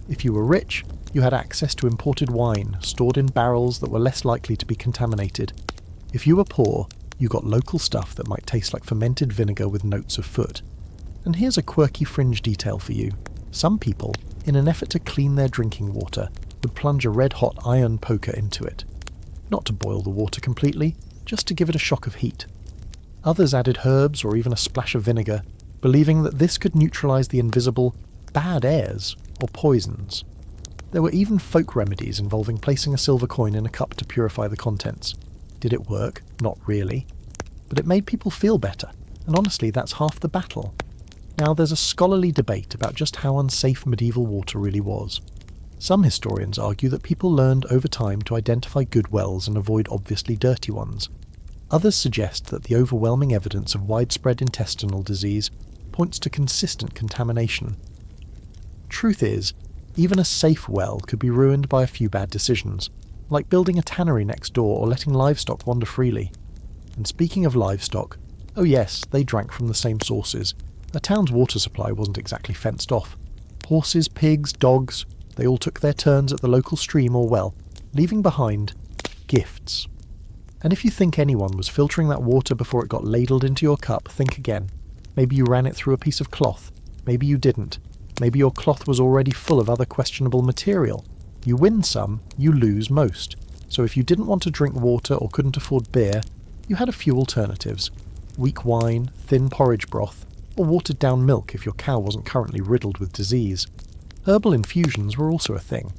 Speaker 1: If you were rich, you had access to imported wine, stored in barrels that were less likely to be contaminated. If you were poor, you got local stuff that might taste like fermented vinegar with notes of foot. And here's a quirky fringe detail for you. Some people, in an effort to clean their drinking water, would plunge a red-hot iron poker into it. Not to boil the water completely, just to give it a shock of heat. Others added herbs or even a splash of vinegar, believing that this could neutralise the invisible bad airs or poisons. There were even folk remedies involving placing a silver coin in a cup to purify the contents. Did it work? Not really. But it made people feel better, and honestly that's half the battle. Now there's a scholarly debate about just how unsafe medieval water really was. Some historians argue that people learned over time to identify good wells and avoid obviously dirty ones. Others suggest that the overwhelming evidence of widespread intestinal disease points to consistent contamination. Truth is, even a safe well could be ruined by a few bad decisions, like building a tannery next door or letting livestock wander freely. And speaking of livestock, oh yes, they drank from the same sources. A town's water supply wasn't exactly fenced off. Horses, pigs, dogs, they all took their turns at the local stream or well, leaving behind gifts. And if you think anyone was filtering that water before it got ladled into your cup, think again. Maybe you ran it through a piece of cloth. Maybe you didn't. Maybe your cloth was already full of other questionable material. You win some, you lose most. So if you didn't want to drink water or couldn't afford beer, you had a few alternatives. Weak wine, thin porridge broth, or watered down milk if your cow wasn't currently riddled with disease. Herbal infusions were also a thing.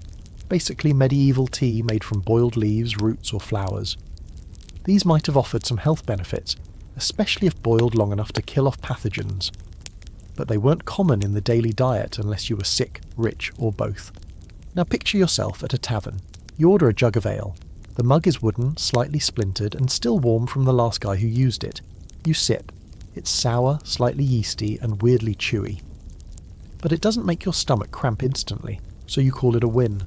Speaker 1: Basically medieval tea made from boiled leaves, roots or flowers. These might have offered some health benefits, especially if boiled long enough to kill off pathogens. But they weren't common in the daily diet unless you were sick, rich, or both. Now picture yourself at a tavern. You order a jug of ale. The mug is wooden, slightly splintered, and still warm from the last guy who used it. You sip. It's sour, slightly yeasty, and weirdly chewy. But it doesn't make your stomach cramp instantly, so you call it a win.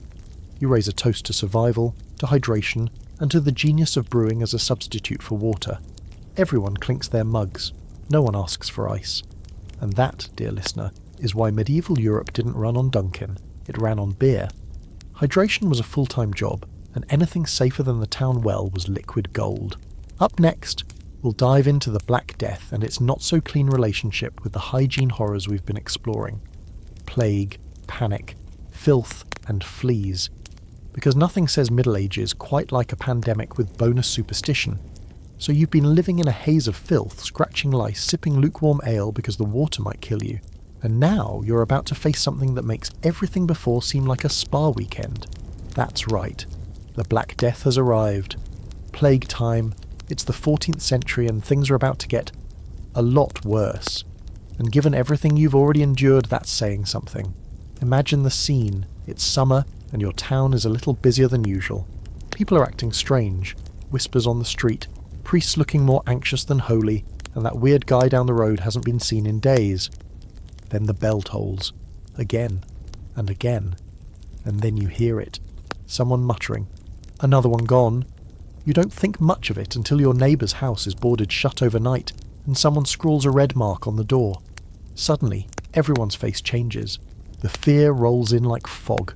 Speaker 1: You raise a toast to survival, to hydration, and to the genius of brewing as a substitute for water. Everyone clinks their mugs. No one asks for ice. And that, dear listener, is why medieval Europe didn't run on Dunkin', it ran on beer. Hydration was a full-time job, and anything safer than the town well was liquid gold. Up next, we'll dive into the Black Death and its not-so-clean relationship with the hygiene horrors we've been exploring. Plague, panic, filth, and fleas. Because nothing says Middle Ages quite like a pandemic with bonus superstition. So you've been living in a haze of filth, scratching lice, sipping lukewarm ale because the water might kill you. And now you're about to face something that makes everything before seem like a spa weekend. That's right. The Black Death has arrived. Plague time. It's the 14th century and things are about to get a lot worse. And given everything you've already endured, that's saying something. Imagine the scene. It's summer and your town is a little busier than usual. People are acting strange. Whispers on the street. Priests looking more anxious than holy, and that weird guy down the road hasn't been seen in days. Then the bell tolls. Again. And then you hear it. Someone muttering. Another one gone. You don't think much of it until your neighbour's house is boarded shut overnight and someone scrawls a red mark on the door. Suddenly, everyone's face changes. The fear rolls in like fog.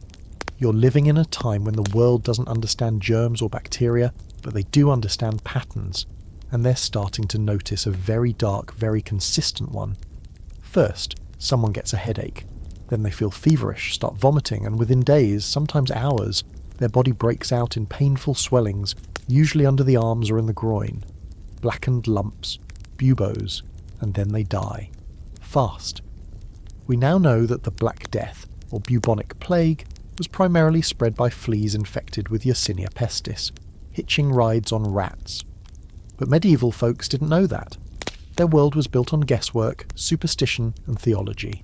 Speaker 1: You're living in a time when the world doesn't understand germs or bacteria, but they do understand patterns, and they're starting to notice a very dark, very consistent one. First, someone gets a headache. Then they feel feverish, start vomiting, and within days, sometimes hours, their body breaks out in painful swellings, usually under the arms or in the groin. Blackened lumps, buboes, and then they die. Fast. We now know that the Black Death, or bubonic plague, was primarily spread by fleas infected with Yersinia pestis, hitching rides on rats. But medieval folks didn't know that. Their world was built on guesswork, superstition, and theology.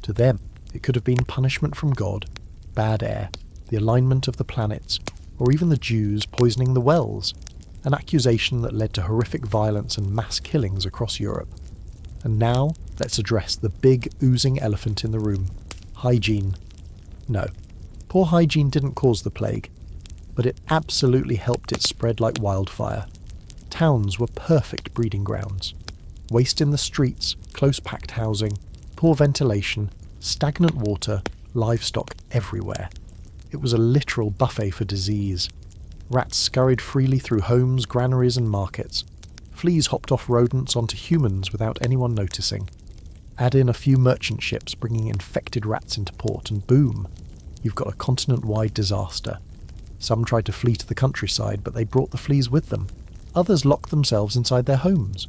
Speaker 1: To them, it could have been punishment from God, bad air, the alignment of the planets, or even the Jews poisoning the wells, an accusation that led to horrific violence and mass killings across Europe. And now, let's address the big, oozing elephant in the room: hygiene. No, poor hygiene didn't cause the plague, but it absolutely helped it spread like wildfire. Towns were perfect breeding grounds. Waste in the streets, close-packed housing, poor ventilation, stagnant water, livestock everywhere. It was a literal buffet for disease. Rats scurried freely through homes, granaries and markets. Fleas hopped off rodents onto humans without anyone noticing. Add in a few merchant ships bringing infected rats into port and boom, you've got a continent-wide disaster. Some tried to flee to the countryside, but they brought the fleas with them. Others locked themselves inside their homes.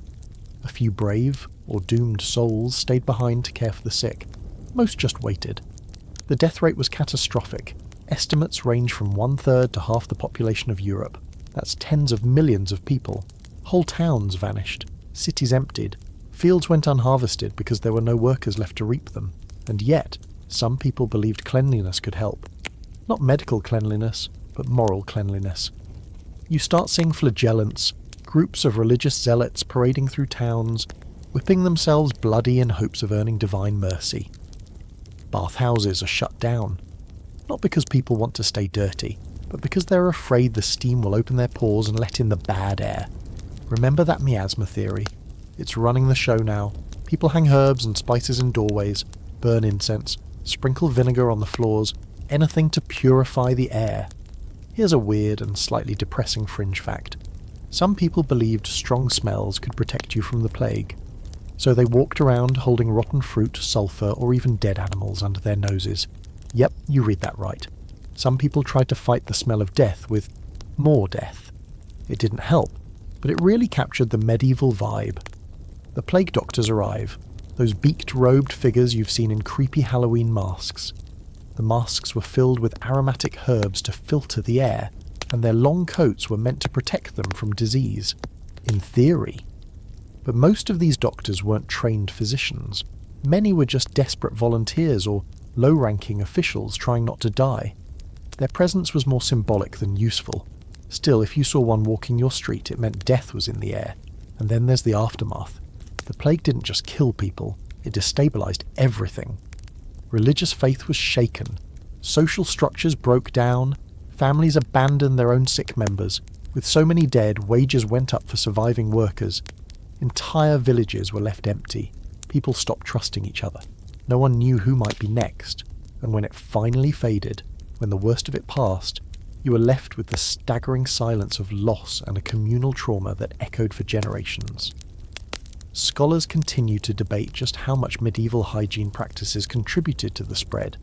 Speaker 1: A few brave, or doomed souls stayed behind to care for the sick. Most just waited. The death rate was catastrophic. Estimates range from 1/3 to half the population of Europe. That's tens of millions of people. Whole towns vanished. Cities emptied. Fields went unharvested because there were no workers left to reap them. And yet, some people believed cleanliness could help. Not medical cleanliness, but moral cleanliness. You start seeing flagellants, groups of religious zealots parading through towns, whipping themselves bloody in hopes of earning divine mercy. Bathhouses are shut down. Not because people want to stay dirty, but because they're afraid the steam will open their pores and let in the bad air. Remember that miasma theory? It's running the show now. People hang herbs and spices in doorways, burn incense, sprinkle vinegar on the floors, anything to purify the air. Here's a weird and slightly depressing fringe fact. Some people believed strong smells could protect you from the plague. So they walked around holding rotten fruit, sulphur, or even dead animals under their noses. Yep, you read that right. Some people tried to fight the smell of death with more death. It didn't help, but it really captured the medieval vibe. The plague doctors arrive, those beaked-robed figures you've seen in creepy Halloween masks. The masks were filled with aromatic herbs to filter the air, and their long coats were meant to protect them from disease. In theory. But most of these doctors weren't trained physicians. Many were just desperate volunteers or low-ranking officials trying not to die. Their presence was more symbolic than useful. Still, if you saw one walking your street, it meant death was in the air. And then there's the aftermath. The plague didn't just kill people, it destabilized everything. Religious faith was shaken. Social structures broke down. Families abandoned their own sick members. With so many dead, wages went up for surviving workers. Entire villages were left empty. People stopped trusting each other. No one knew who might be next. And when it finally faded, when the worst of it passed, you were left with the staggering silence of loss and a communal trauma that echoed for generations. Scholars continue to debate just how much medieval hygiene practices contributed to the spread.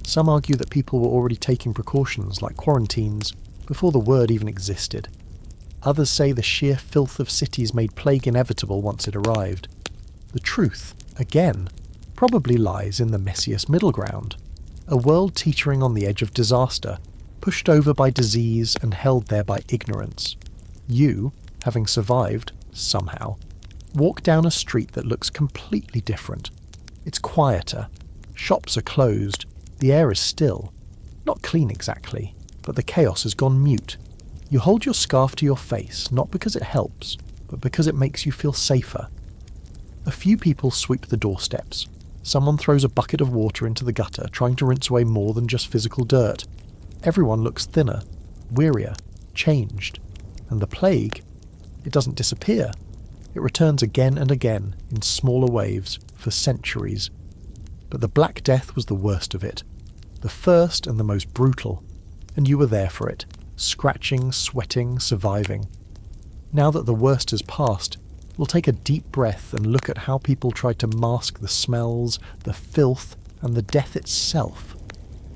Speaker 1: Some argue that people were already taking precautions like quarantines before the word even existed. Others say the sheer filth of cities made plague inevitable once it arrived. The truth, again, probably lies in the messiest middle ground, a world teetering on the edge of disaster, pushed over by disease and held there by ignorance. You, having survived, somehow, walk down a street that looks completely different. It's quieter. Shops are closed. The air is still. Not clean exactly, but the chaos has gone mute. You hold your scarf to your face, not because it helps, but because it makes you feel safer. A few people sweep the doorsteps. Someone throws a bucket of water into the gutter, trying to rinse away more than just physical dirt. Everyone looks thinner, wearier, changed. And the plague, it doesn't disappear. It returns again and again in smaller waves for centuries. But the Black Death was the worst of it, the first and the most brutal, and you were there for it, scratching, sweating, surviving. Now that the worst has passed, we'll take a deep breath and look at how people tried to mask the smells, the filth, and the death itself,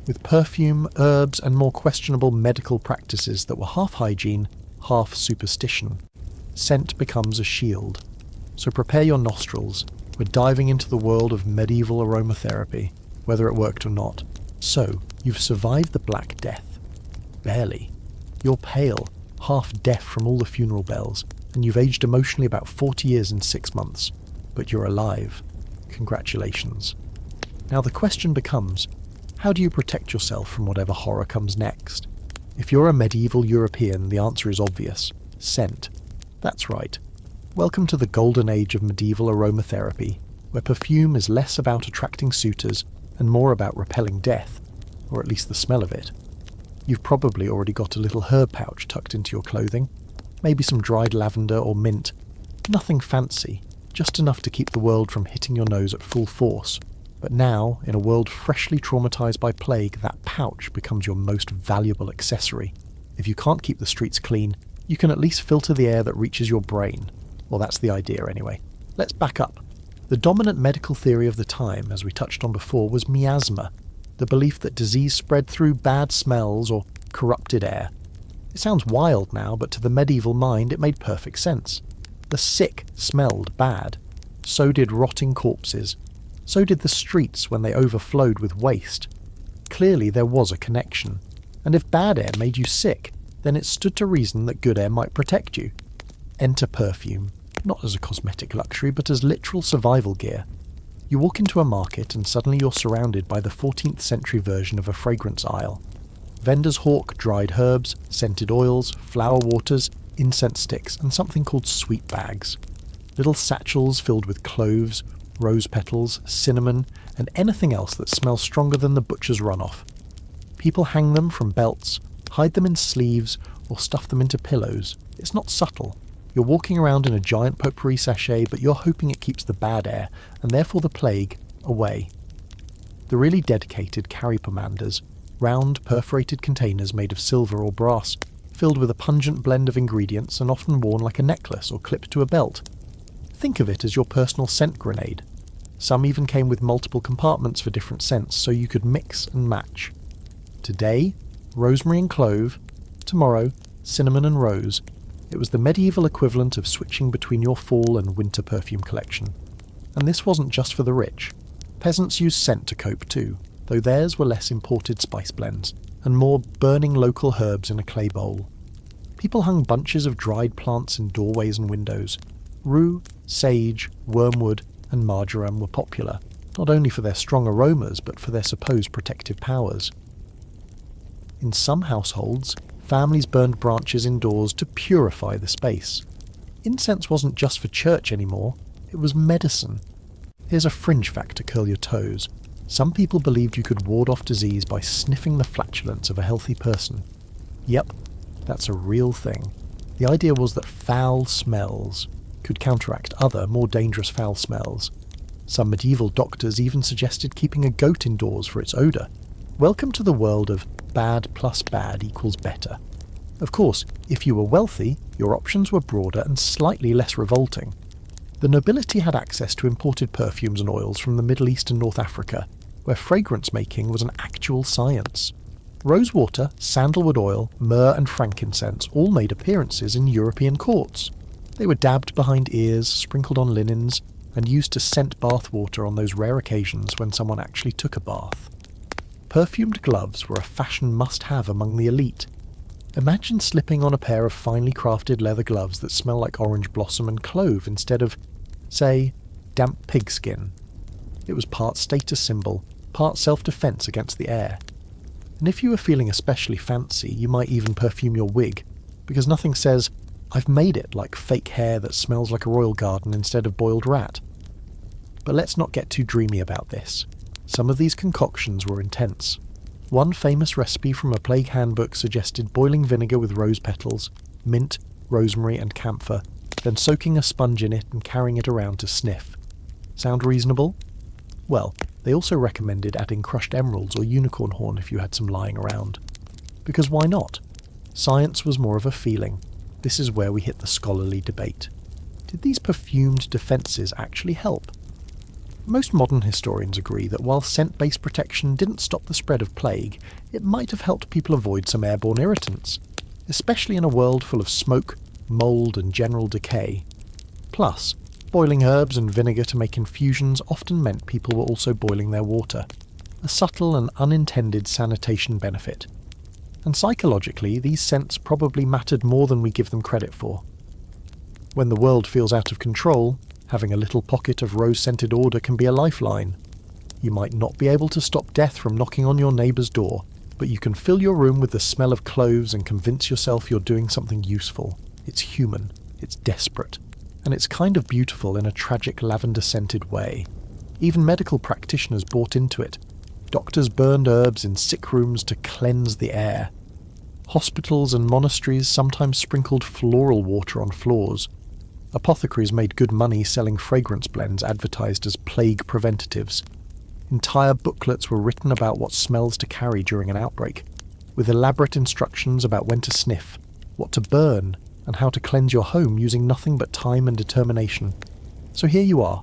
Speaker 1: with perfume, herbs, and more questionable medical practices that were half hygiene, half superstition. Scent becomes a shield. So prepare your nostrils. We're diving into the world of medieval aromatherapy, whether it worked or not. So, you've survived the Black Death. Barely. You're pale, half deaf from all the funeral bells, and you've aged emotionally about 40 years in 6 months. But you're alive. Congratulations. Now the question becomes, how do you protect yourself from whatever horror comes next? If you're a medieval European, the answer is obvious. Scent. That's right. Welcome to the golden age of medieval aromatherapy, where perfume is less about attracting suitors and more about repelling death, or at least the smell of it. You've probably already got a little herb pouch tucked into your clothing, maybe some dried lavender or mint. Nothing fancy, just enough to keep the world from hitting your nose at full force. But now, in a world freshly traumatized by plague, that pouch becomes your most valuable accessory. If you can't keep the streets clean, you can at least filter the air that reaches your brain. Well, that's the idea anyway. Let's back up. The dominant medical theory of the time, as we touched on before, was miasma, the belief that disease spread through bad smells or corrupted air. It sounds wild now, but to the medieval mind it made perfect sense. The sick smelled bad. So did rotting corpses. So did the streets when they overflowed with waste. Clearly there was a connection. And if bad air made you sick, then it stood to reason that good air might protect you. Enter perfume, not as a cosmetic luxury, but as literal survival gear. You walk into a market and suddenly you're surrounded by the 14th century version of a fragrance aisle. Vendors hawk dried herbs, scented oils, flower waters, incense sticks, and something called sweet bags. Little satchels filled with cloves, rose petals, cinnamon, and anything else that smells stronger than the butcher's runoff. People hang them from belts, hide them in sleeves, or stuff them into pillows. It's not subtle. You're walking around in a giant potpourri sachet, but you're hoping it keeps the bad air, and therefore the plague, away. The really dedicated carry pomanders, round, perforated containers made of silver or brass, filled with a pungent blend of ingredients and often worn like a necklace or clipped to a belt. Think of it as your personal scent grenade. Some even came with multiple compartments for different scents, so you could mix and match. Today, rosemary and clove. Tomorrow, cinnamon and rose. It was the medieval equivalent of switching between your fall and winter perfume collection. And this wasn't just for the rich. Peasants used scent to cope too, though theirs were less imported spice blends, and more burning local herbs in a clay bowl. People hung bunches of dried plants in doorways and windows. Rue, sage, wormwood, and marjoram were popular, not only for their strong aromas, but for their supposed protective powers. In some households, families burned branches indoors to purify the space. Incense wasn't just for church anymore, it was medicine. Here's a fringe fact to curl your toes. Some people believed you could ward off disease by sniffing the flatulence of a healthy person. Yep, that's a real thing. The idea was that foul smells could counteract other, more dangerous foul smells. Some medieval doctors even suggested keeping a goat indoors for its odour. Welcome to the world of bad plus bad equals better. Of course, if you were wealthy, your options were broader and slightly less revolting. The nobility had access to imported perfumes and oils from the Middle East and North Africa, where fragrance making was an actual science. Rosewater, sandalwood oil, myrrh and frankincense all made appearances in European courts. They were dabbed behind ears, sprinkled on linens, and used to scent bath water on those rare occasions when someone actually took a bath. Perfumed gloves were a fashion must-have among the elite. Imagine slipping on a pair of finely crafted leather gloves that smell like orange blossom and clove instead of, say, damp pigskin. It was part status symbol, part self-defense against the air. And if you were feeling especially fancy, you might even perfume your wig, because nothing says, "I've made it," like fake hair that smells like a royal garden instead of boiled rat. But let's not get too dreamy about this. Some of these concoctions were intense. One famous recipe from a plague handbook suggested boiling vinegar with rose petals, mint, rosemary and camphor, then soaking a sponge in it and carrying it around to sniff. Sound reasonable? Well, they also recommended adding crushed emeralds or unicorn horn if you had some lying around. Because why not? Science was more of a feeling. This is where we hit the scholarly debate. Did these perfumed defences actually help? Most modern historians agree that while scent-based protection didn't stop the spread of plague, it might have helped people avoid some airborne irritants, especially in a world full of smoke, mould and general decay. Plus, boiling herbs and vinegar to make infusions often meant people were also boiling their water, a subtle and unintended sanitation benefit. And psychologically, these scents probably mattered more than we give them credit for. When the world feels out of control, having a little pocket of rose-scented order can be a lifeline. You might not be able to stop death from knocking on your neighbour's door, but you can fill your room with the smell of cloves and convince yourself you're doing something useful. It's human, it's desperate, and it's kind of beautiful in a tragic lavender-scented way. Even medical practitioners bought into it. Doctors burned herbs in sick rooms to cleanse the air. Hospitals and monasteries sometimes sprinkled floral water on floors. Apothecaries made good money selling fragrance blends advertised as plague preventatives. Entire booklets were written about what smells to carry during an outbreak, with elaborate instructions about when to sniff, what to burn, and how to cleanse your home using nothing but time and determination. So here you are,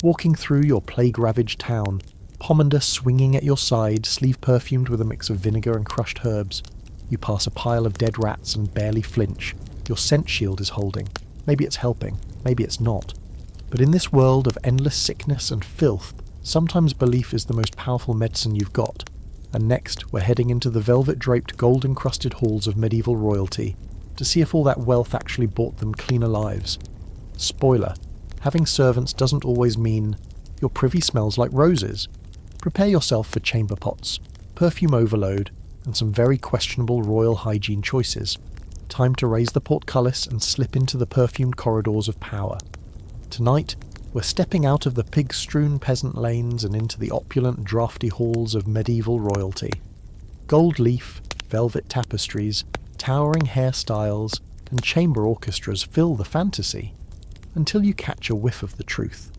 Speaker 1: walking through your plague-ravaged town, pomander swinging at your side, sleeve perfumed with a mix of vinegar and crushed herbs. You pass a pile of dead rats and barely flinch. Your scent shield is holding. Maybe it's helping, maybe it's not. But in this world of endless sickness and filth, sometimes belief is the most powerful medicine you've got. And next, we're heading into the velvet-draped, gold-encrusted halls of medieval royalty to see if all that wealth actually bought them cleaner lives. Spoiler, having servants doesn't always mean your privy smells like roses. Prepare yourself for chamber pots, perfume overload, and some very questionable royal hygiene choices. Time to raise the portcullis and slip into the perfumed corridors of power. Tonight, we're stepping out of the pig-strewn peasant lanes and into the opulent, draughty halls of medieval royalty. Gold leaf, velvet tapestries, towering hairstyles, and chamber orchestras fill the fantasy, until you catch a whiff of the truth.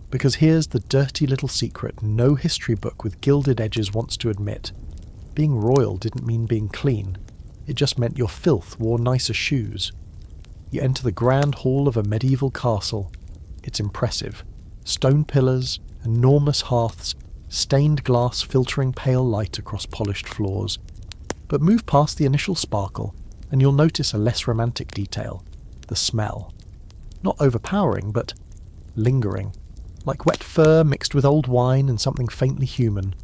Speaker 1: Because here's the dirty little secret no history book with gilded edges wants to admit. Being royal didn't mean being clean. It just meant your filth wore nicer shoes. You enter the grand hall of a medieval castle. It's impressive. Stone pillars, enormous hearths, stained glass filtering pale light across polished floors. But move past the initial sparkle, and you'll notice a less romantic detail. The smell. Not overpowering, but lingering. Like wet fur mixed with old wine and something faintly human.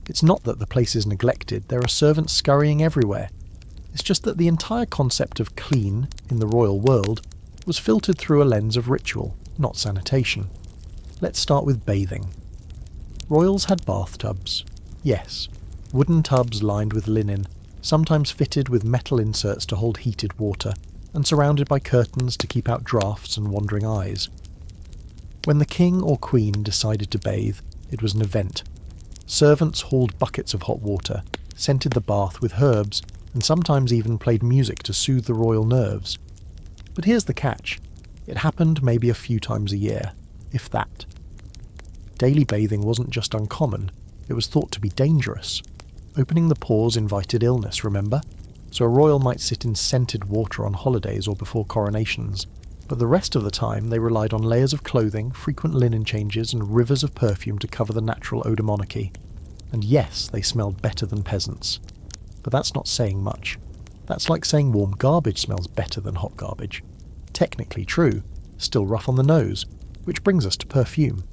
Speaker 1: It's not that the place is neglected, there are servants scurrying everywhere. It's just that the entire concept of clean, in the royal world, was filtered through a lens of ritual, not sanitation. Let's start with bathing. Royals had bathtubs. Yes, wooden tubs lined with linen, sometimes fitted with metal inserts to hold heated water, and surrounded by curtains to keep out draughts and wandering eyes. When the king or queen decided to bathe, it was an event. Servants hauled buckets of hot water, scented the bath with herbs, and sometimes even played music to soothe the royal nerves. But here's the catch. It happened maybe a few times a year, if that. Daily bathing wasn't just uncommon, it was thought to be dangerous. Opening the pores invited illness, remember? So a royal might sit in scented water on holidays or before coronations, but the rest of the time they relied on layers of clothing, frequent linen changes, and rivers of perfume to cover the natural odour monarchy. And yes, they smelled better than peasants. But that's not saying much. That's like saying warm garbage smells better than hot garbage. Technically true, still rough on the nose, which brings us to perfume.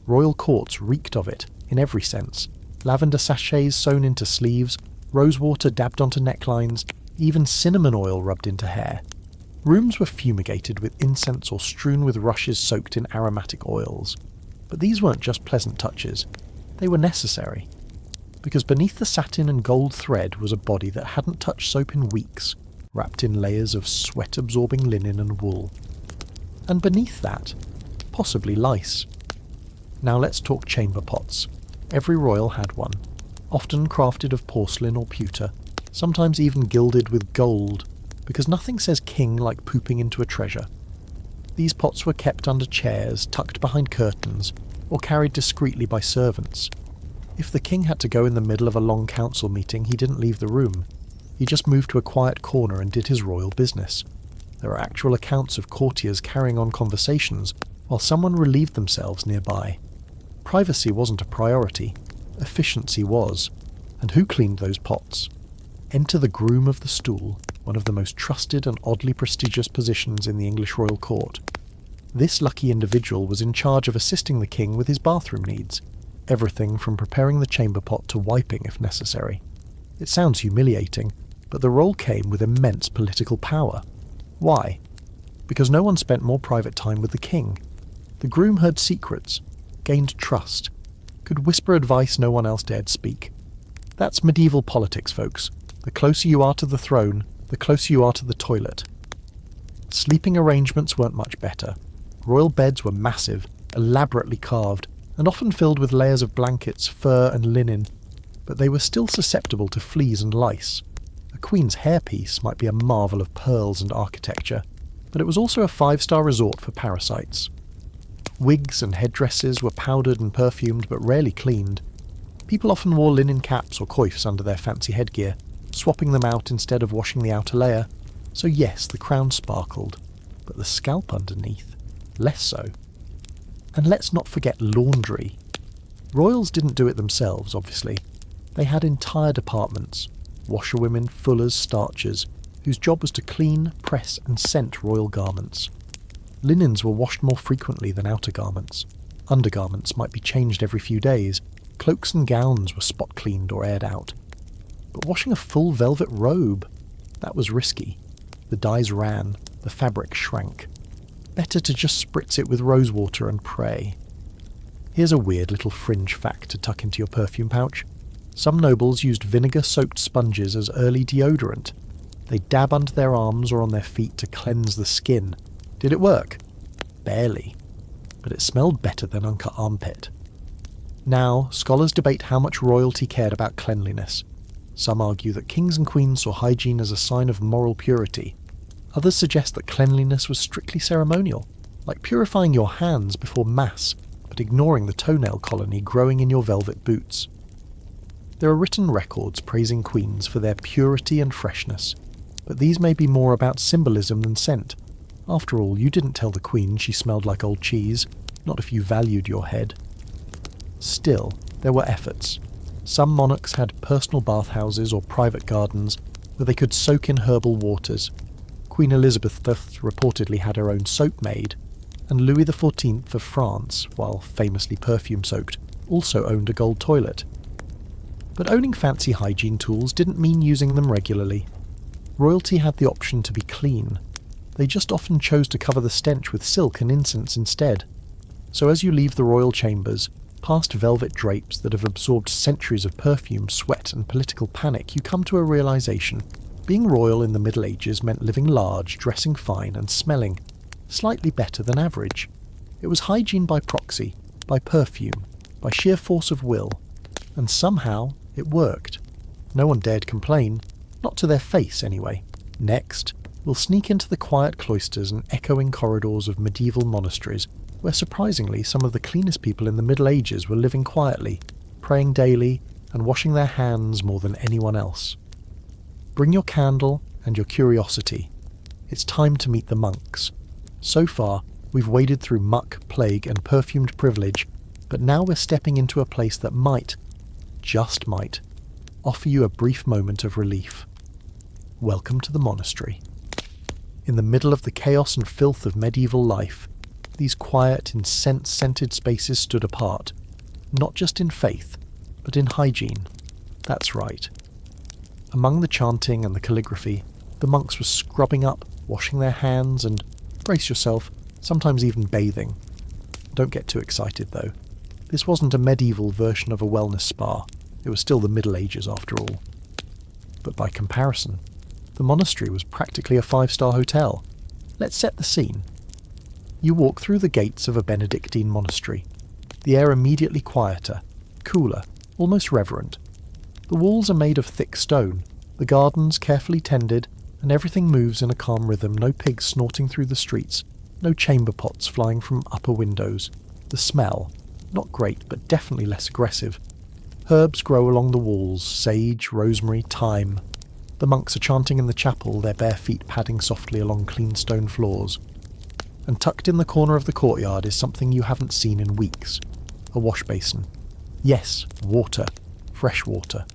Speaker 1: Royal courts reeked of it, in every sense. Lavender sachets sewn into sleeves, rosewater dabbed onto necklines, even cinnamon oil rubbed into hair. Rooms were fumigated with incense or strewn with rushes soaked in aromatic oils. But these weren't just pleasant touches, they were necessary. Because beneath the satin and gold thread was a body that hadn't touched soap in weeks, wrapped in layers of sweat-absorbing linen and wool. And beneath that, possibly lice. Now let's talk chamber pots. Every royal had one, often crafted of porcelain or pewter, sometimes even gilded with gold, because nothing says king like pooping into a treasure. These pots were kept under chairs, tucked behind curtains, or carried discreetly by servants. If the king had to go in the middle of a long council meeting, he didn't leave the room. He just moved to a quiet corner and did his royal business. There are actual accounts of courtiers carrying on conversations while someone relieved themselves nearby. Privacy wasn't a priority. Efficiency was. And who cleaned those pots? Enter the groom of the stool, one of the most trusted and oddly prestigious positions in the English royal court. This lucky individual was in charge of assisting the king with his bathroom needs, everything from preparing the chamber pot to wiping if necessary. It sounds humiliating, but the role came with immense political power. Why? Because no one spent more private time with the king. The groom heard secrets, gained trust, could whisper advice no one else dared speak. That's medieval politics, folks. The closer you are to the throne, the closer you are to the toilet. Sleeping arrangements weren't much better. Royal beds were massive, elaborately carved, and often filled with layers of blankets, fur and linen, but they were still susceptible to fleas and lice. A queen's hairpiece might be a marvel of pearls and architecture, but it was also a 5-star resort for parasites. Wigs and headdresses were powdered and perfumed but rarely cleaned. People often wore linen caps or coifs under their fancy headgear, swapping them out instead of washing the outer layer. So yes, the crown sparkled, but the scalp underneath, less so. And let's not forget laundry. Royals didn't do it themselves, obviously. They had entire departments, washerwomen, fullers, starchers, whose job was to clean, press and scent royal garments. Linens were washed more frequently than outer garments. Undergarments might be changed every few days. Cloaks and gowns were spot cleaned or aired out. But washing a full velvet robe, that was risky. The dyes ran, the fabric shrank. Better to just spritz it with rosewater and pray. Here's a weird little fringe fact to tuck into your perfume pouch. Some nobles used vinegar-soaked sponges as early deodorant. They dab under their arms or on their feet to cleanse the skin. Did it work? Barely. But it smelled better than uncut armpit. Now, scholars debate how much royalty cared about cleanliness. Some argue that kings and queens saw hygiene as a sign of moral purity. Others suggest that cleanliness was strictly ceremonial, like purifying your hands before mass, but ignoring the toenail colony growing in your velvet boots. There are written records praising queens for their purity and freshness, but these may be more about symbolism than scent. After all, you didn't tell the queen she smelled like old cheese, not if you valued your head. Still, there were efforts. Some monarchs had personal bathhouses or private gardens where they could soak in herbal waters. Queen Elizabeth reportedly had her own soap made, and Louis XIV of France, while famously perfume-soaked, also owned a gold toilet. But owning fancy hygiene tools didn't mean using them regularly. Royalty had the option to be clean. They just often chose to cover the stench with silk and incense instead. So as you leave the royal chambers, past velvet drapes that have absorbed centuries of perfume, sweat and political panic, you come to a realization. Being royal in the Middle Ages meant living large, dressing fine and smelling slightly better than average. It was hygiene by proxy, by perfume, by sheer force of will. And somehow it worked. No one dared complain, not to their face anyway. Next, we'll sneak into the quiet cloisters and echoing corridors of medieval monasteries, where surprisingly some of the cleanest people in the Middle Ages were living quietly, praying daily and washing their hands more than anyone else. Bring your candle and your curiosity. It's time to meet the monks. So far, we've waded through muck, plague and perfumed privilege, but now we're stepping into a place that might, just might, offer you a brief moment of relief. Welcome to the monastery. In the middle of the chaos and filth of medieval life, these quiet, incense-scented spaces stood apart, not just in faith, but in hygiene. That's right. Among the chanting and the calligraphy, the monks were scrubbing up, washing their hands and, brace yourself, sometimes even bathing. Don't get too excited though. This wasn't a medieval version of a wellness spa. It was still the Middle Ages after all. But by comparison, the monastery was practically a 5-star hotel. Let's set the scene. You walk through the gates of a Benedictine monastery. The air immediately quieter, cooler, almost reverent. The walls are made of thick stone, the gardens carefully tended, and everything moves in a calm rhythm, no pigs snorting through the streets, no chamber pots flying from upper windows. The smell, not great but definitely less aggressive. Herbs grow along the walls, sage, rosemary, thyme. The monks are chanting in the chapel, their bare feet padding softly along clean stone floors. And tucked in the corner of the courtyard is something you haven't seen in weeks. A wash basin. Yes, water. Fresh water.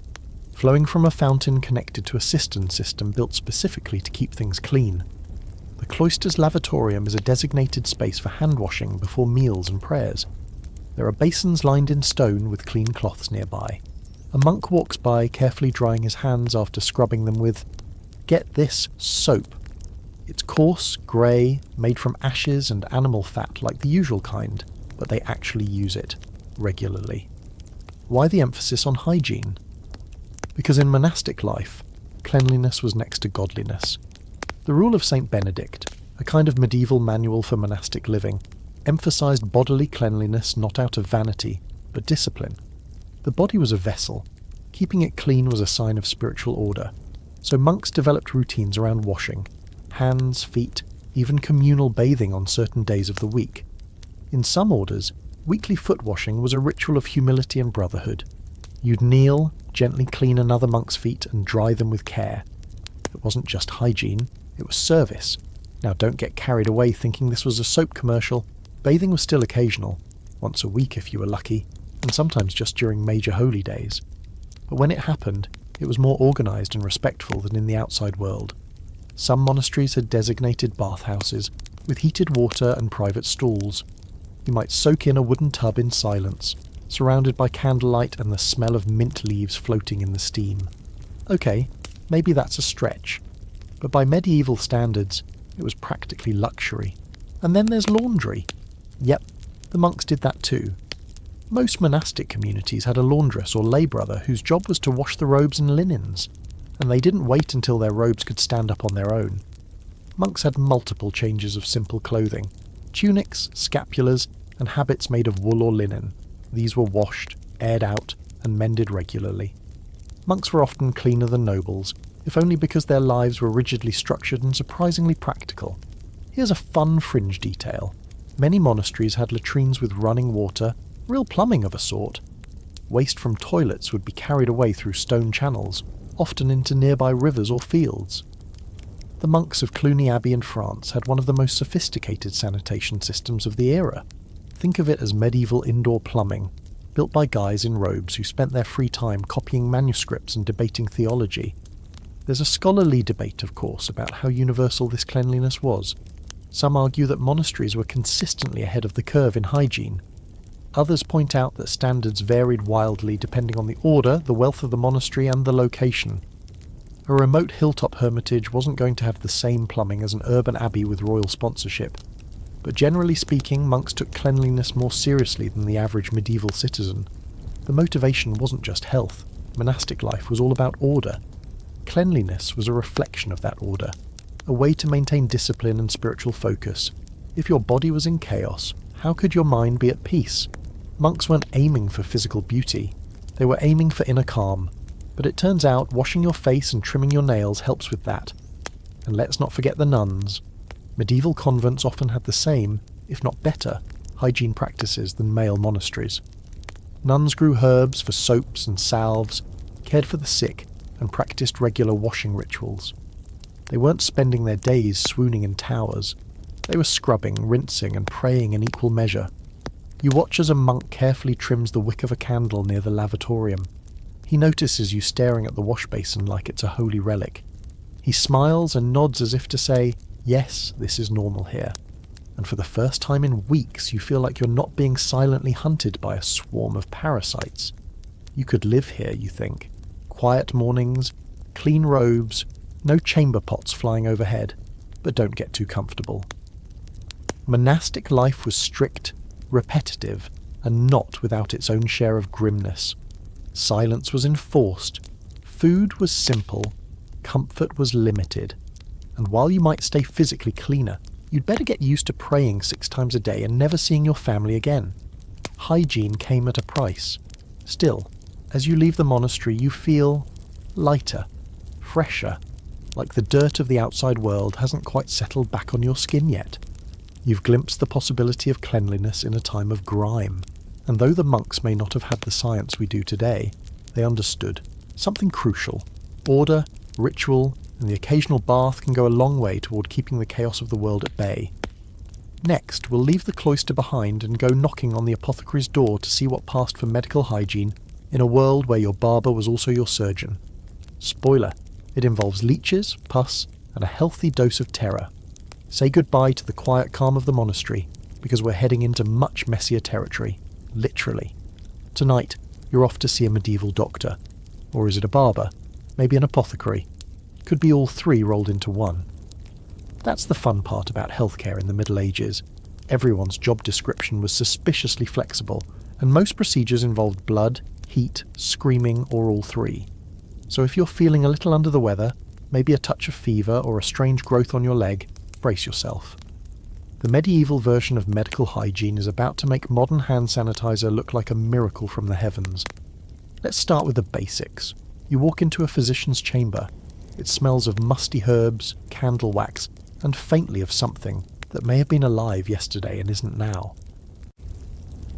Speaker 1: Flowing from a fountain connected to a cistern system built specifically to keep things clean. The cloister's lavatorium is a designated space for hand washing before meals and prayers. There are basins lined in stone with clean cloths nearby. A monk walks by, carefully drying his hands after scrubbing them with, get this, soap. It's coarse, grey, made from ashes and animal fat like the usual kind, but they actually use it regularly. Why the emphasis on hygiene? Because in monastic life, cleanliness was next to godliness. The rule of St. Benedict, a kind of medieval manual for monastic living, emphasised bodily cleanliness not out of vanity, but discipline. The body was a vessel. Keeping it clean was a sign of spiritual order. So monks developed routines around washing, hands, feet, even communal bathing on certain days of the week. In some orders, weekly foot washing was a ritual of humility and brotherhood. You'd kneel, gently clean another monk's feet and dry them with care. It wasn't just hygiene, it was service. Now don't get carried away thinking this was a soap commercial. Bathing was still occasional, once a week if you were lucky, and sometimes just during major holy days. But when it happened, it was more organised and respectful than in the outside world. Some monasteries had designated bathhouses, with heated water and private stalls. You might soak in a wooden tub in silence, surrounded by candlelight and the smell of mint leaves floating in the steam. Okay, maybe that's a stretch, but by medieval standards, it was practically luxury. And then there's laundry. Yep, the monks did that too. Most monastic communities had a laundress or lay brother whose job was to wash the robes and linens, and they didn't wait until their robes could stand up on their own. Monks had multiple changes of simple clothing, tunics, scapulars, and habits made of wool or linen. These were washed, aired out, and mended regularly. Monks were often cleaner than nobles, if only because their lives were rigidly structured and surprisingly practical. Here's a fun fringe detail. Many monasteries had latrines with running water, real plumbing of a sort. Waste from toilets would be carried away through stone channels, often into nearby rivers or fields. The monks of Cluny Abbey in France had one of the most sophisticated sanitation systems of the era. Think of it as medieval indoor plumbing, built by guys in robes who spent their free time copying manuscripts and debating theology. There's a scholarly debate, of course, about how universal this cleanliness was. Some argue that monasteries were consistently ahead of the curve in hygiene. Others point out that standards varied wildly depending on the order, the wealth of the monastery, and the location. A remote hilltop hermitage wasn't going to have the same plumbing as an urban abbey with royal sponsorship. But generally speaking, monks took cleanliness more seriously than the average medieval citizen. The motivation wasn't just health. Monastic life was all about order. Cleanliness was a reflection of that order, a way to maintain discipline and spiritual focus. If your body was in chaos, how could your mind be at peace? Monks weren't aiming for physical beauty. They were aiming for inner calm. But it turns out washing your face and trimming your nails helps with that. And let's not forget the nuns. Medieval convents often had the same, if not better, hygiene practices than male monasteries. Nuns grew herbs for soaps and salves, cared for the sick, and practiced regular washing rituals. They weren't spending their days swooning in towers. They were scrubbing, rinsing, and praying in equal measure. You watch as a monk carefully trims the wick of a candle near the lavatorium. He notices you staring at the wash basin like it's a holy relic. He smiles and nods as if to say, yes, this is normal here. And for the first time in weeks, you feel like you're not being silently hunted by a swarm of parasites. You could live here, you think. Quiet mornings, clean robes, no chamber pots flying overhead, but don't get too comfortable. Monastic life was strict, repetitive, and not without its own share of grimness. Silence was enforced, food was simple, comfort was limited, and while you might stay physically cleaner, you'd better get used to praying 6 times a day and never seeing your family again. Hygiene came at a price. Still, as you leave the monastery, you feel lighter, fresher, like the dirt of the outside world hasn't quite settled back on your skin yet. You've glimpsed the possibility of cleanliness in a time of grime, and though the monks may not have had the science we do today, they understood something crucial. Order, ritual, and the occasional bath can go a long way toward keeping the chaos of the world at bay. Next, we'll leave the cloister behind and go knocking on the apothecary's door to see what passed for medical hygiene in a world where your barber was also your surgeon. Spoiler, it involves leeches, pus, and a healthy dose of terror. Say goodbye to the quiet calm of the monastery, because we're heading into much messier territory, literally. Tonight, you're off to see a medieval doctor. Or is it a barber? Maybe an apothecary. Could be all three rolled into one. That's the fun part about healthcare in the Middle Ages. Everyone's job description was suspiciously flexible, and most procedures involved blood, heat, screaming, or all three. So if you're feeling a little under the weather, maybe a touch of fever or a strange growth on your leg, brace yourself. The medieval version of medical hygiene is about to make modern hand sanitizer look like a miracle from the heavens. Let's start with the basics. You walk into a physician's chamber. It smells of musty herbs, candle wax, and faintly of something that may have been alive yesterday and isn't now.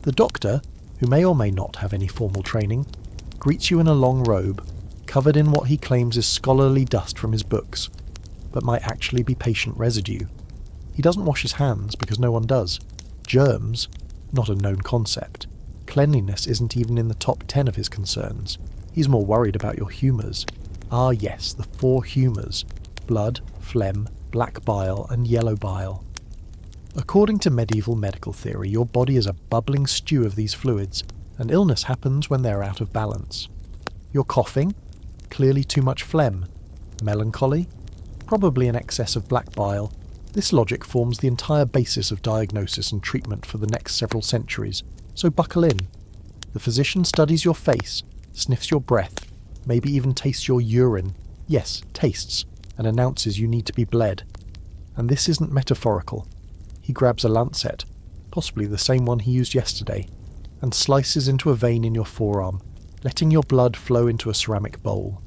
Speaker 1: The doctor, who may or may not have any formal training, greets you in a long robe, covered in what he claims is scholarly dust from his books, but might actually be patient residue. He doesn't wash his hands because no one does. Germs, not a known concept. Cleanliness isn't even in the top 10 of his concerns. He's more worried about your humours. Ah yes, the 4 humours: blood, phlegm, black bile, and yellow bile. According to medieval medical theory, your body is a bubbling stew of these fluids, and illness happens when they're out of balance. You're coughing? Clearly too much phlegm. Melancholy? Probably an excess of black bile. This logic forms the entire basis of diagnosis and treatment for the next several centuries, so buckle in. The physician studies your face, sniffs your breath, maybe even tastes your urine. Yes, tastes, and announces you need to be bled. And this isn't metaphorical. He grabs a lancet, possibly the same one he used yesterday, and slices into a vein in your forearm, letting your blood flow into a ceramic bowl.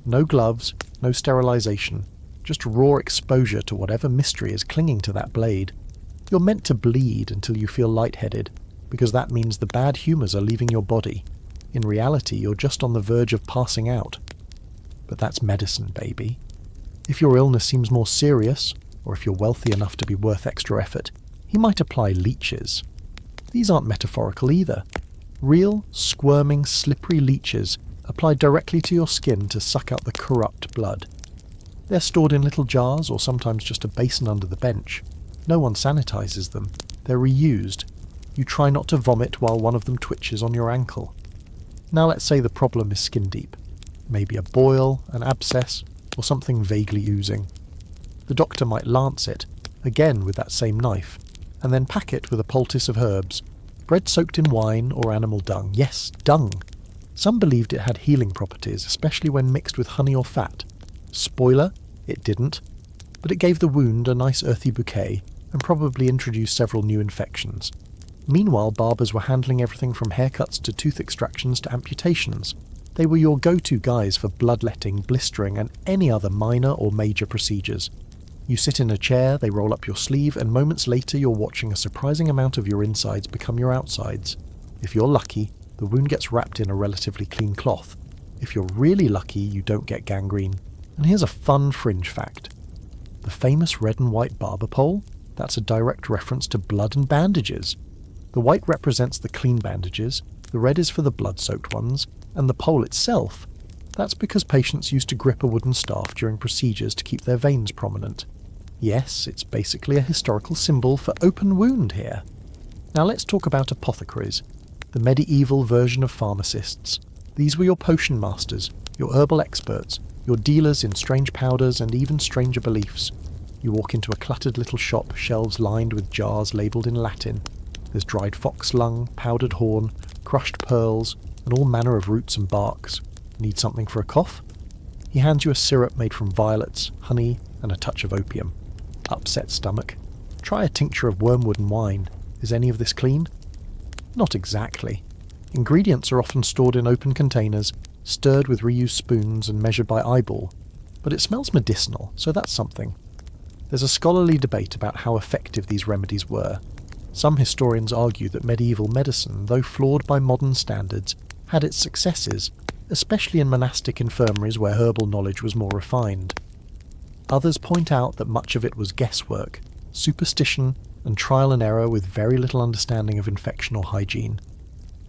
Speaker 1: No gloves, no sterilization, just raw exposure to whatever mystery is clinging to that blade. You're meant to bleed until you feel lightheaded, because that means the bad humours are leaving your body. In reality, you're just on the verge of passing out. But that's medicine, baby. If your illness seems more serious, or if you're wealthy enough to be worth extra effort, he might apply leeches. These aren't metaphorical either. Real, squirming, slippery leeches applied directly to your skin to suck out the corrupt blood. They're stored in little jars or sometimes just a basin under the bench. No one sanitizes them. They're reused. You try not to vomit while one of them twitches on your ankle. Now let's say the problem is skin deep. Maybe a boil, an abscess, or something vaguely oozing. The doctor might lance it, again with that same knife, and then pack it with a poultice of herbs, bread soaked in wine or animal dung. Yes, dung! Some believed it had healing properties, especially when mixed with honey or fat. Spoiler, it didn't, but it gave the wound a nice earthy bouquet and probably introduced several new infections. Meanwhile, barbers were handling everything from haircuts to tooth extractions to amputations. They were your go-to guys for bloodletting, blistering, and any other minor or major procedures. You sit in a chair, they roll up your sleeve, and moments later you're watching a surprising amount of your insides become your outsides. If you're lucky, the wound gets wrapped in a relatively clean cloth. If you're really lucky, you don't get gangrene. And here's a fun fringe fact. The famous red and white barber pole? That's a direct reference to blood and bandages. The white represents the clean bandages, the red is for the blood-soaked ones, and the pole itself, that's because patients used to grip a wooden staff during procedures to keep their veins prominent. Yes, it's basically a historical symbol for open wound here. Now let's talk about apothecaries, the medieval version of pharmacists. These were your potion masters, your herbal experts, your dealers in strange powders and even stranger beliefs. You walk into a cluttered little shop, shelves lined with jars labelled in Latin. There's dried fox lung, powdered horn, crushed pearls, and all manner of roots and barks. Need something for a cough? He hands you a syrup made from violets, honey, and a touch of opium. Upset stomach? Try a tincture of wormwood and wine. Is any of this clean? Not exactly. Ingredients are often stored in open containers, stirred with reused spoons and measured by eyeball. but it smells medicinal, so that's something. There's a scholarly debate about how effective these remedies were. Some historians argue that medieval medicine, though flawed by modern standards, had its successes, especially in monastic infirmaries where herbal knowledge was more refined. Others point out that much of it was guesswork, superstition, and trial and error with very little understanding of infection or hygiene.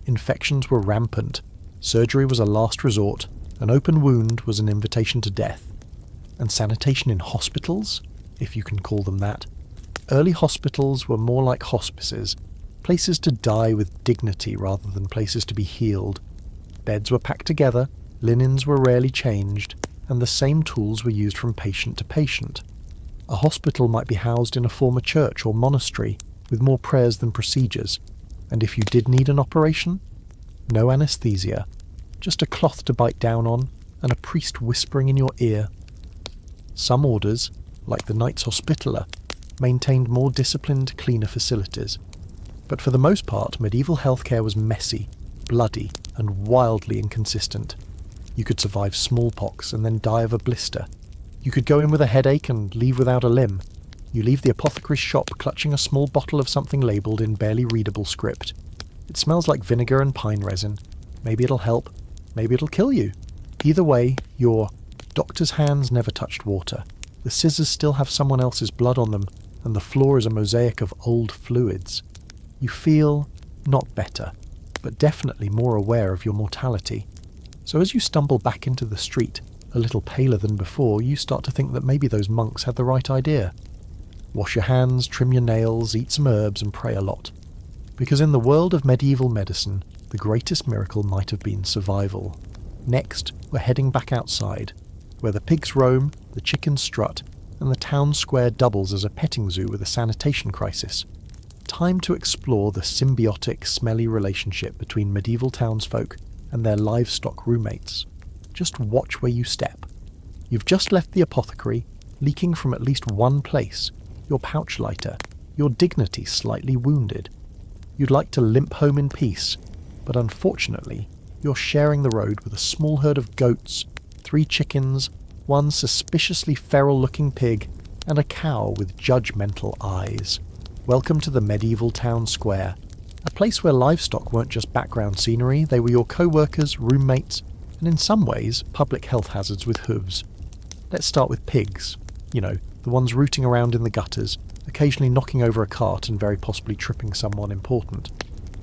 Speaker 1: Infections were rampant, surgery was a last resort, an open wound was an invitation to death. And sanitation in hospitals, if you can call them that. Early hospitals were more like hospices, places to die with dignity rather than places to be healed. Beds were packed together, linens were rarely changed, and the same tools were used from patient to patient. A hospital might be housed in a former church or monastery, with more prayers than procedures, and if you did need an operation, no anaesthesia, just a cloth to bite down on, and a priest whispering in your ear. Some orders, like the Knights Hospitaller, maintained more disciplined, cleaner facilities. But for the most part, medieval healthcare was messy, bloody, and wildly inconsistent. You could survive smallpox and then die of a blister. You could go in with a headache and leave without a limb. You leave the apothecary's shop clutching a small bottle of something labelled in barely readable script. It smells like vinegar and pine resin. Maybe it'll help, maybe it'll kill you. Either way, your doctor's hands never touched water. The scissors still have someone else's blood on them, and the floor is a mosaic of old fluids. You feel not better, but definitely more aware of your mortality. So as you stumble back into the street, a little paler than before, you start to think that maybe those monks had the right idea. Wash your hands, trim your nails, eat some herbs, and pray a lot. Because in the world of medieval medicine, the greatest miracle might have been survival. Next, we're heading back outside, where the pigs roam, the chickens strut, and the town square doubles as a petting zoo with a sanitation crisis. Time to explore the symbiotic, smelly relationship between medieval townsfolk and their livestock roommates. Just watch where you step. You've just left the apothecary, leaking from at least one place, your pouch lighter, your dignity slightly wounded. You'd like to limp home in peace, but unfortunately, you're sharing the road with a small herd of goats, 3 chickens, 1 suspiciously feral-looking pig, and a cow with judgmental eyes. Welcome to the medieval town square, a place where livestock weren't just background scenery, they were your co-workers, roommates, and in some ways, public health hazards with hooves. Let's start with pigs. You know, the ones rooting around in the gutters, occasionally knocking over a cart and very possibly tripping someone important.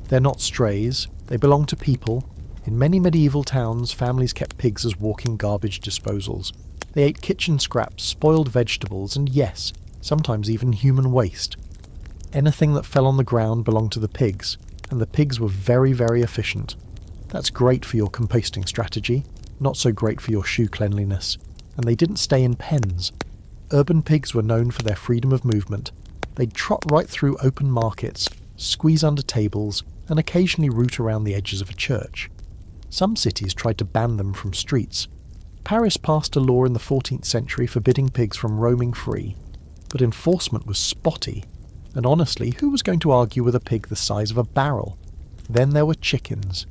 Speaker 1: They're not strays, they belong to people. In many medieval towns, families kept pigs as walking garbage disposals. They ate kitchen scraps, spoiled vegetables, and yes, sometimes even human waste. Anything that fell on the ground belonged to the pigs, and the pigs were very, very efficient. That's great for your composting strategy, not so great for your shoe cleanliness, and they didn't stay in pens. Urban pigs were known for their freedom of movement. They'd trot right through open markets, squeeze under tables, and occasionally root around the edges of a church. Some cities tried to ban them from streets. Paris passed a law in the 14th century forbidding pigs from roaming free, but enforcement was spotty, and honestly, who was going to argue with a pig the size of a barrel? Then there were chickens.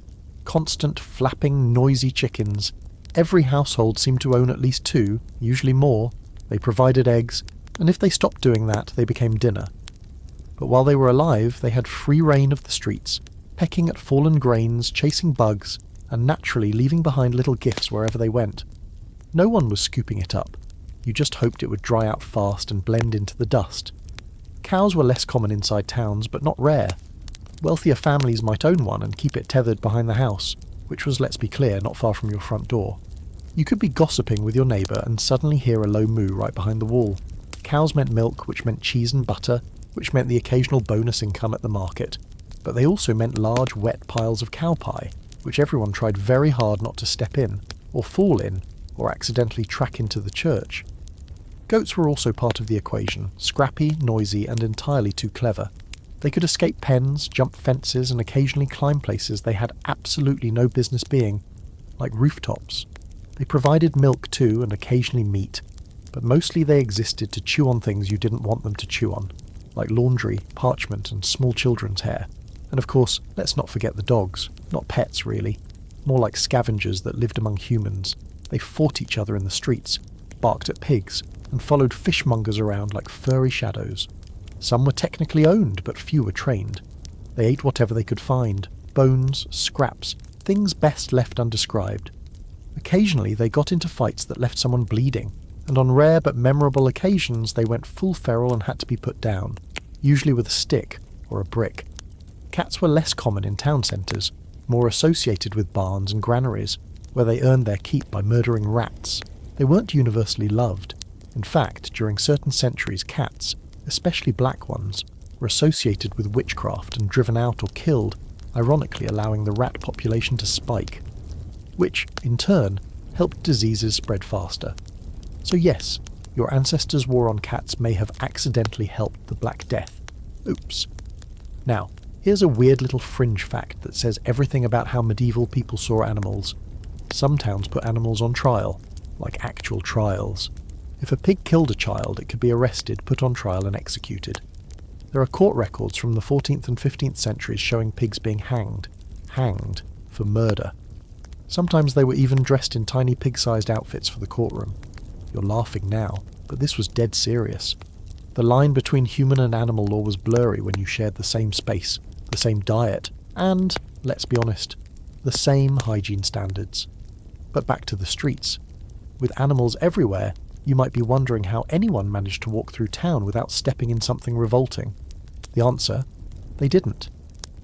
Speaker 1: Constant, flapping, noisy chickens. Every household seemed to own at least 2, usually more. They provided eggs, and if they stopped doing that, they became dinner. But while they were alive, they had free rein of the streets, pecking at fallen grains, chasing bugs, and naturally leaving behind little gifts wherever they went. No one was scooping it up. You just hoped it would dry out fast and blend into the dust. Cows were less common inside towns, but not rare. Wealthier families might own one and keep it tethered behind the house, which was, let's be clear, not far from your front door. You could be gossiping with your neighbour and suddenly hear a low moo right behind the wall. Cows meant milk, which meant cheese and butter, which meant the occasional bonus income at the market. But they also meant large, wet piles of cow pie, which everyone tried very hard not to step in, or fall in, or accidentally track into the church. Goats were also part of the equation, scrappy, noisy, and entirely too clever. They could escape pens, jump fences, and occasionally climb places they had absolutely no business being, like rooftops. They provided milk too, and occasionally meat, but mostly they existed to chew on things you didn't want them to chew on, like laundry, parchment, and small children's hair. And of course, let's not forget the dogs. Not pets, really. More like scavengers that lived among humans. They fought each other in the streets. barked at pigs and followed fishmongers around like furry shadows. Some were technically owned, but few were trained. They ate whatever they could find: bones, scraps, things best left undescribed. Occasionally they got into fights that left someone bleeding, and on rare but memorable occasions they went full feral and had to be put down, usually with a stick or a brick. Cats were less common in town centres, more associated with barns and granaries, where they earned their keep by murdering rats. They weren't universally loved. In fact, during certain centuries, cats, especially black ones, were associated with witchcraft and driven out or killed, ironically allowing the rat population to spike, which, in turn, helped diseases spread faster. So yes, your ancestors' war on cats may have accidentally helped the Black Death. Oops. Now, here's a weird little fringe fact that says everything about how medieval people saw animals. Some towns put animals on trial, like actual trials. If a pig killed a child, it could be arrested, put on trial and executed. There are court records from the 14th and 15th centuries showing pigs being hanged for murder. Sometimes they were even dressed in tiny pig-sized outfits for the courtroom. You're laughing now, but this was dead serious. The line between human and animal law was blurry when you shared the same space, the same diet, and, let's be honest, the same hygiene standards. But back to the streets. With animals everywhere, you might be wondering how anyone managed to walk through town without stepping in something revolting. The answer? They didn't.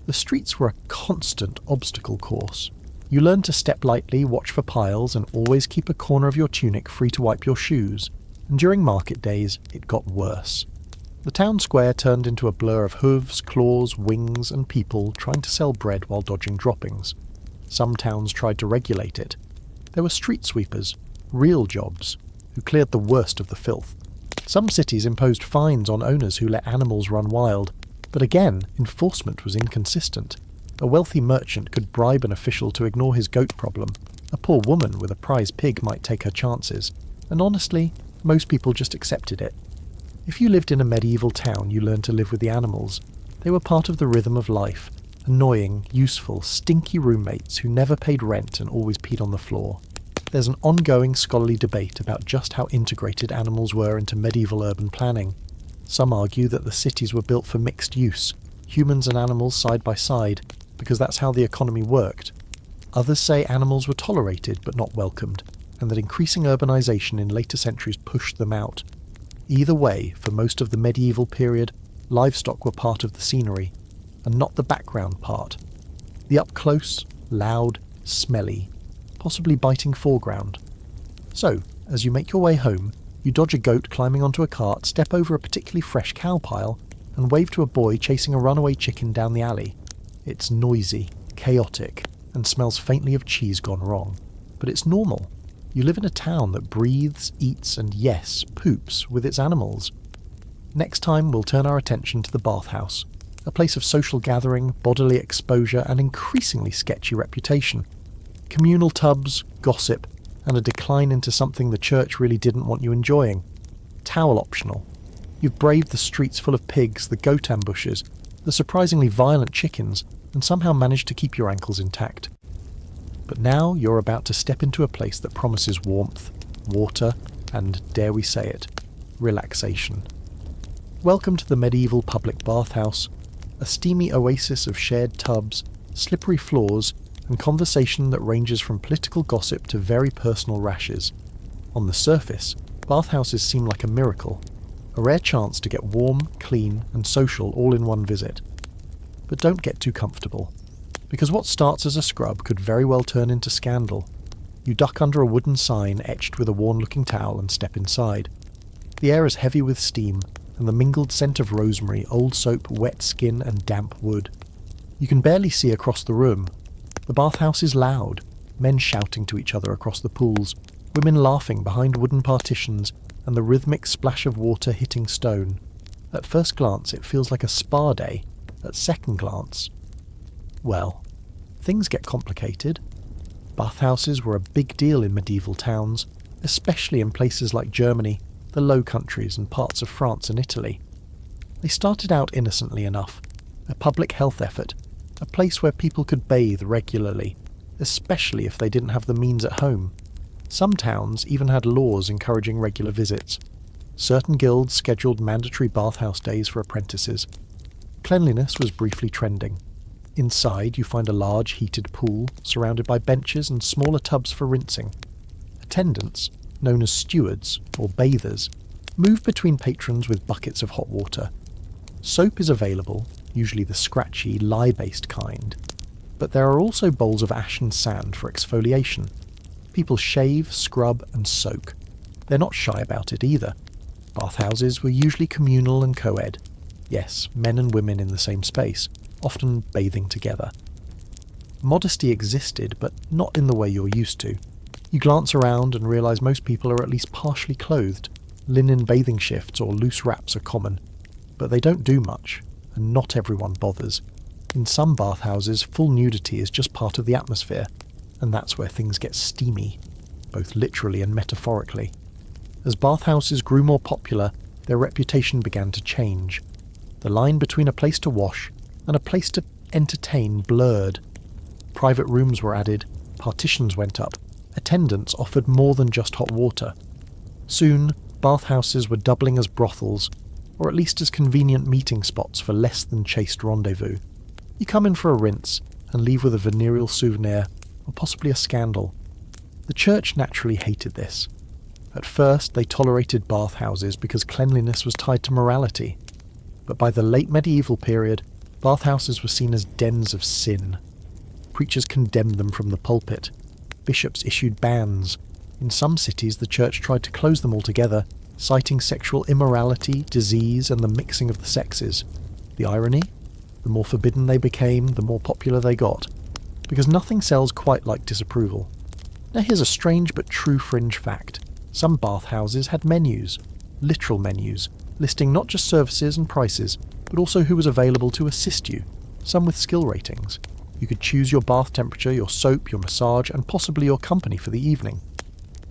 Speaker 1: The streets were a constant obstacle course. You learned to step lightly, watch for piles, and always keep a corner of your tunic free to wipe your shoes. And during market days, it got worse. The town square turned into a blur of hooves, claws, wings, and people trying to sell bread while dodging droppings. Some towns tried to regulate it. There were street sweepers, real jobs, who cleared the worst of the filth. Some cities imposed fines on owners who let animals run wild, but again, enforcement was inconsistent. A wealthy merchant could bribe an official to ignore his goat problem. A poor woman with a prize pig might take her chances, and honestly, most people just accepted it. If you lived in a medieval town, you learned to live with the animals. They were part of the rhythm of life. Annoying, useful, stinky roommates who never paid rent and always peed on the floor. There's an ongoing scholarly debate about just how integrated animals were into medieval urban planning. Some argue that the cities were built for mixed use, humans and animals side by side, because that's how the economy worked. Others say animals were tolerated but not welcomed, and that increasing urbanization in later centuries pushed them out. Either way, for most of the medieval period, livestock were part of the scenery, and not the background part. The up-close, loud, smelly, possibly biting foreground. So, as you make your way home, you dodge a goat climbing onto a cart, step over a particularly fresh cow pile, and wave to a boy chasing a runaway chicken down the alley. It's noisy, chaotic, and smells faintly of cheese gone wrong. But it's normal. You live in a town that breathes, eats, and yes, poops with its animals. Next time we'll turn our attention to the bathhouse, a place of social gathering, bodily exposure, and increasingly sketchy reputation. Communal tubs, gossip, and a decline into something the church really didn't want you enjoying. Towel optional. You've braved the streets full of pigs, the goat ambushes, the surprisingly violent chickens, and somehow managed to keep your ankles intact. But now you're about to step into a place that promises warmth, water, and, dare we say it, relaxation. Welcome to the medieval public bathhouse, a steamy oasis of shared tubs, slippery floors, and conversation that ranges from political gossip to very personal rashes. On the surface, bathhouses seem like a miracle, a rare chance to get warm, clean, and social all in one visit. But don't get too comfortable, because what starts as a scrub could very well turn into scandal. You duck under a wooden sign etched with a worn-looking towel and step inside. The air is heavy with steam, and the mingled scent of rosemary, old soap, wet skin, and damp wood. You can barely see across the room. The bathhouse is loud, men shouting to each other across the pools, women laughing behind wooden partitions, and the rhythmic splash of water hitting stone. At first glance it feels like a spa day. At second glance, well, things get complicated. Bathhouses were a big deal in medieval towns, especially in places like Germany, the Low Countries, and parts of France and Italy. They started out innocently enough, a public health effort, a place where people could bathe regularly, especially if they didn't have the means at home. Some towns even had laws encouraging regular visits. Certain guilds scheduled mandatory bathhouse days for apprentices. Cleanliness was briefly trending. Inside, you find a large heated pool surrounded by benches and smaller tubs for rinsing. Attendants, known as stewards or bathers, move between patrons with buckets of hot water. Soap is available, usually the scratchy, lye-based kind, but there are also bowls of ash and sand for exfoliation. People shave, scrub and soak. They're not shy about it either. Bathhouses were usually communal and co-ed. Yes, men and women in the same space, often bathing together. Modesty existed, but not in the way you're used to. You glance around and realise most people are at least partially clothed. Linen bathing shifts or loose wraps are common, but they don't do much, and not everyone bothers. In some bathhouses, full nudity is just part of the atmosphere, and that's where things get steamy, both literally and metaphorically. As bathhouses grew more popular, their reputation began to change. The line between a place to wash and a place to entertain blurred. Private rooms were added, partitions went up, attendants offered more than just hot water. Soon, bathhouses were doubling as brothels, or at least as convenient meeting spots for less than chaste rendezvous. You come in for a rinse and leave with a venereal souvenir, or possibly a scandal. The church naturally hated this. At first, they tolerated bathhouses because cleanliness was tied to morality. But by the late medieval period, bathhouses were seen as dens of sin. Preachers condemned them from the pulpit. Bishops issued bans. In some cities, the church tried to close them altogether, citing sexual immorality, disease, and the mixing of the sexes. The irony? The more forbidden they became, the more popular they got. Because nothing sells quite like disapproval. Now here's a strange but true fringe fact. Some bathhouses had menus, literal menus, listing not just services and prices, but also who was available to assist you, some with skill ratings. You could choose your bath temperature, your soap, your massage, and possibly your company for the evening.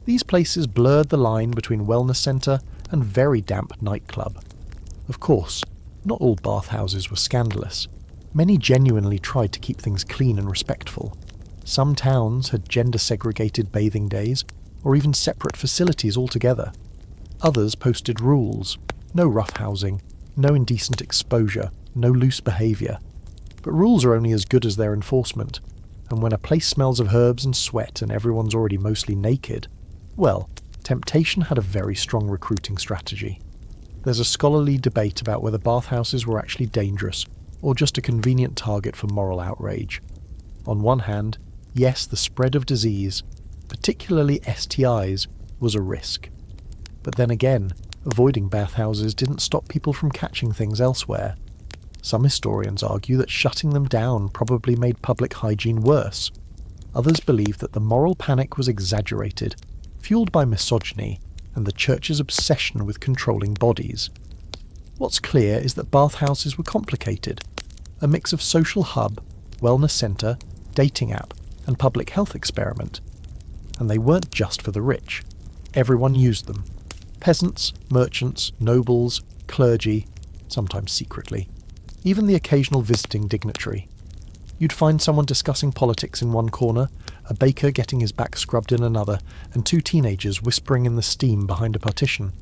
Speaker 1: These places blurred the line between wellness centre and very damp nightclub. Of course, not all bathhouses were scandalous. Many genuinely tried to keep things clean and respectful. Some towns had gender-segregated bathing days, or even separate facilities altogether. Others posted rules: no roughhousing, no indecent exposure, no loose behaviour. But rules are only as good as their enforcement, and when a place smells of herbs and sweat and everyone's already mostly naked, well, temptation had a very strong recruiting strategy. There's a scholarly debate about whether bathhouses were actually dangerous, or just a convenient target for moral outrage. On one hand, yes, the spread of disease, particularly STIs, was a risk. But then again, avoiding bathhouses didn't stop people from catching things elsewhere. Some historians argue that shutting them down probably made public hygiene worse. Others believe that the moral panic was exaggerated, fueled by misogyny and the church's obsession with controlling bodies. What's clear is that bathhouses were complicated, a mix of social hub, wellness centre, dating app, and public health experiment. And they weren't just for the rich. Everyone used them. Peasants, merchants, nobles, clergy, sometimes secretly. Even the occasional visiting dignitary. You'd find someone discussing politics in one corner, a baker getting his back scrubbed in another, and two teenagers whispering in the steam behind a partition.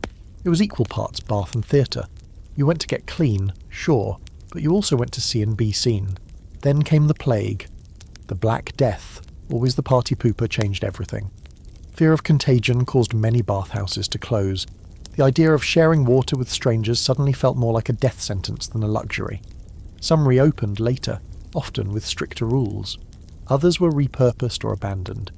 Speaker 1: It was equal parts bath and theatre. You went to get clean, sure, but you also went to see and be seen. Then came the plague. The Black Death, always the party pooper, changed everything. Fear of contagion caused many bathhouses to close. The idea of sharing water with strangers suddenly felt more like a death sentence than a luxury. Some reopened later, often with stricter rules. Others were repurposed or abandoned.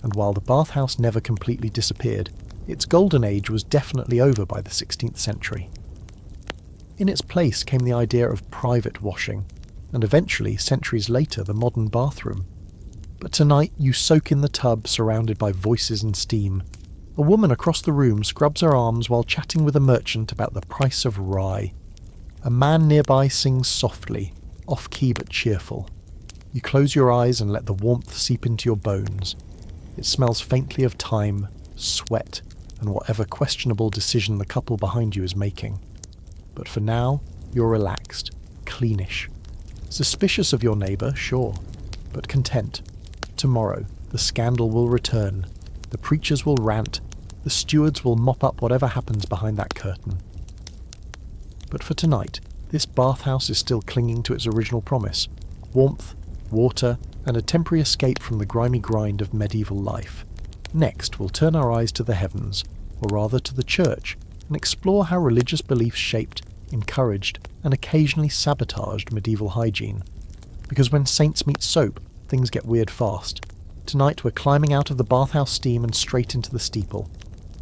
Speaker 1: And while the bathhouse never completely disappeared, its golden age was definitely over by the 16th century. In its place came the idea of private washing, and eventually, centuries later, the modern bathroom. But tonight you soak in the tub surrounded by voices and steam. A woman across the room scrubs her arms while chatting with a merchant about the price of rye. A man nearby sings softly, off-key but cheerful. You close your eyes and let the warmth seep into your bones. It smells faintly of thyme, sweat, and whatever questionable decision the couple behind you is making. But for now, you're relaxed, cleanish. Suspicious of your neighbour, sure, but content. Tomorrow, the scandal will return. The preachers will rant, the stewards will mop up whatever happens behind that curtain. But for tonight, this bathhouse is still clinging to its original promise: warmth, water, and a temporary escape from the grimy grind of medieval life. Next, we'll turn our eyes to the heavens, or rather to the church, and explore how religious beliefs shaped, encouraged, and occasionally sabotaged medieval hygiene. Because when saints meet soap, things get weird fast. Tonight we're climbing out of the bathhouse steam and straight into the steeple.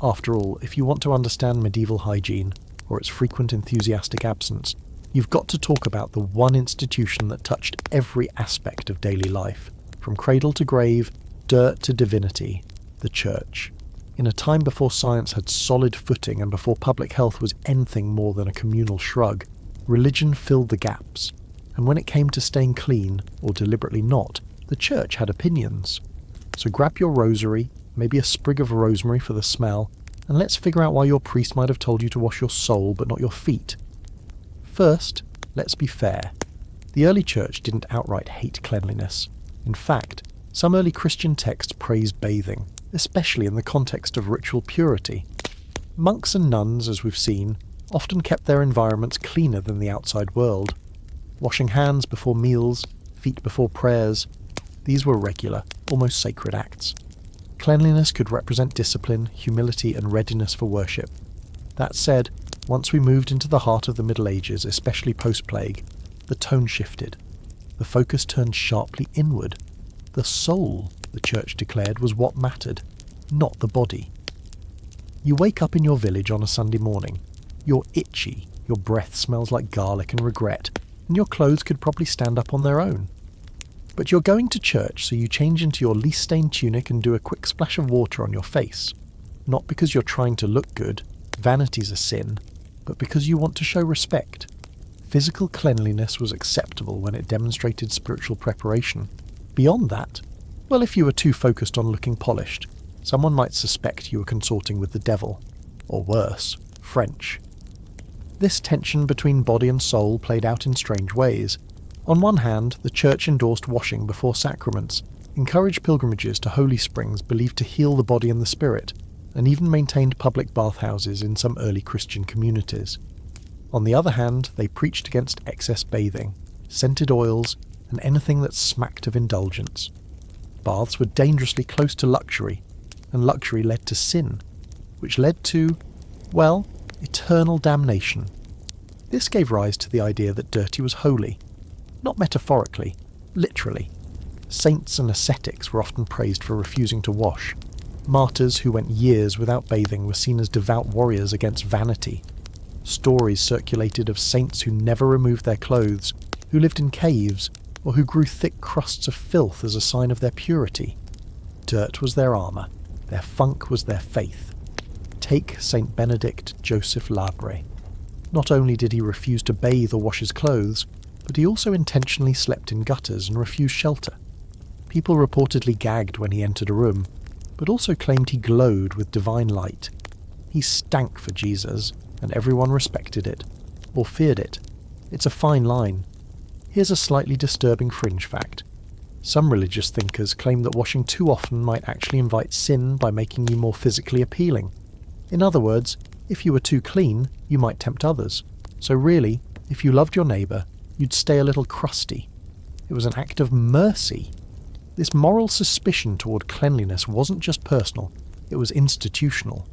Speaker 1: After all, if you want to understand medieval hygiene, or its frequent enthusiastic absence, you've got to talk about the one institution that touched every aspect of daily life, from cradle to grave, dirt to divinity: the church. In a time before science had solid footing and before public health was anything more than a communal shrug, religion filled the gaps. And when it came to staying clean, or deliberately not, the church had opinions. So grab your rosary, maybe a sprig of rosemary for the smell, and let's figure out why your priest might have told you to wash your soul but not your feet. First, let's be fair. The early church didn't outright hate cleanliness. In fact, some early Christian texts praise bathing, especially in the context of ritual purity. Monks and nuns, as we've seen, often kept their environments cleaner than the outside world. Washing hands before meals, feet before prayers, these were regular, almost sacred acts. Cleanliness could represent discipline, humility, and readiness for worship. That said, once we moved into the heart of the Middle Ages, especially post-plague, the tone shifted. The focus turned sharply inward. The soul, the church declared, was what mattered, not the body. You wake up in your village on a Sunday morning. You're itchy, your breath smells like garlic and regret, and your clothes could probably stand up on their own. But you're going to church, so you change into your least-stained tunic and do a quick splash of water on your face. Not because you're trying to look good, vanity's a sin, but because you want to show respect. Physical cleanliness was acceptable when it demonstrated spiritual preparation. Beyond that, well, if you were too focused on looking polished, someone might suspect you were consorting with the devil. Or worse, French. This tension between body and soul played out in strange ways. On one hand, the church endorsed washing before sacraments, encouraged pilgrimages to holy springs believed to heal the body and the spirit, and even maintained public bathhouses in some early Christian communities. On the other hand, they preached against excess bathing, scented oils, and anything that smacked of indulgence. Baths were dangerously close to luxury, and luxury led to sin, which led to, well, eternal damnation. This gave rise to the idea that dirty was holy. Not metaphorically, literally. Saints and ascetics were often praised for refusing to wash. Martyrs who went years without bathing were seen as devout warriors against vanity. Stories circulated of saints who never removed their clothes, who lived in caves, or who grew thick crusts of filth as a sign of their purity. Dirt was their armour, their funk was their faith. Take Saint Benedict Joseph Labre. Not only did he refuse to bathe or wash his clothes, but he also intentionally slept in gutters and refused shelter. People reportedly gagged when he entered a room, but also claimed he glowed with divine light. He stank for Jesus, and everyone respected it, or feared it. It's a fine line. Here's a slightly disturbing fringe fact. Some religious thinkers claim that washing too often might actually invite sin by making you more physically appealing. In other words, if you were too clean, you might tempt others. So really, if you loved your neighbour, you'd stay a little crusty. It was an act of mercy. This moral suspicion toward cleanliness wasn't just personal, it was institutional.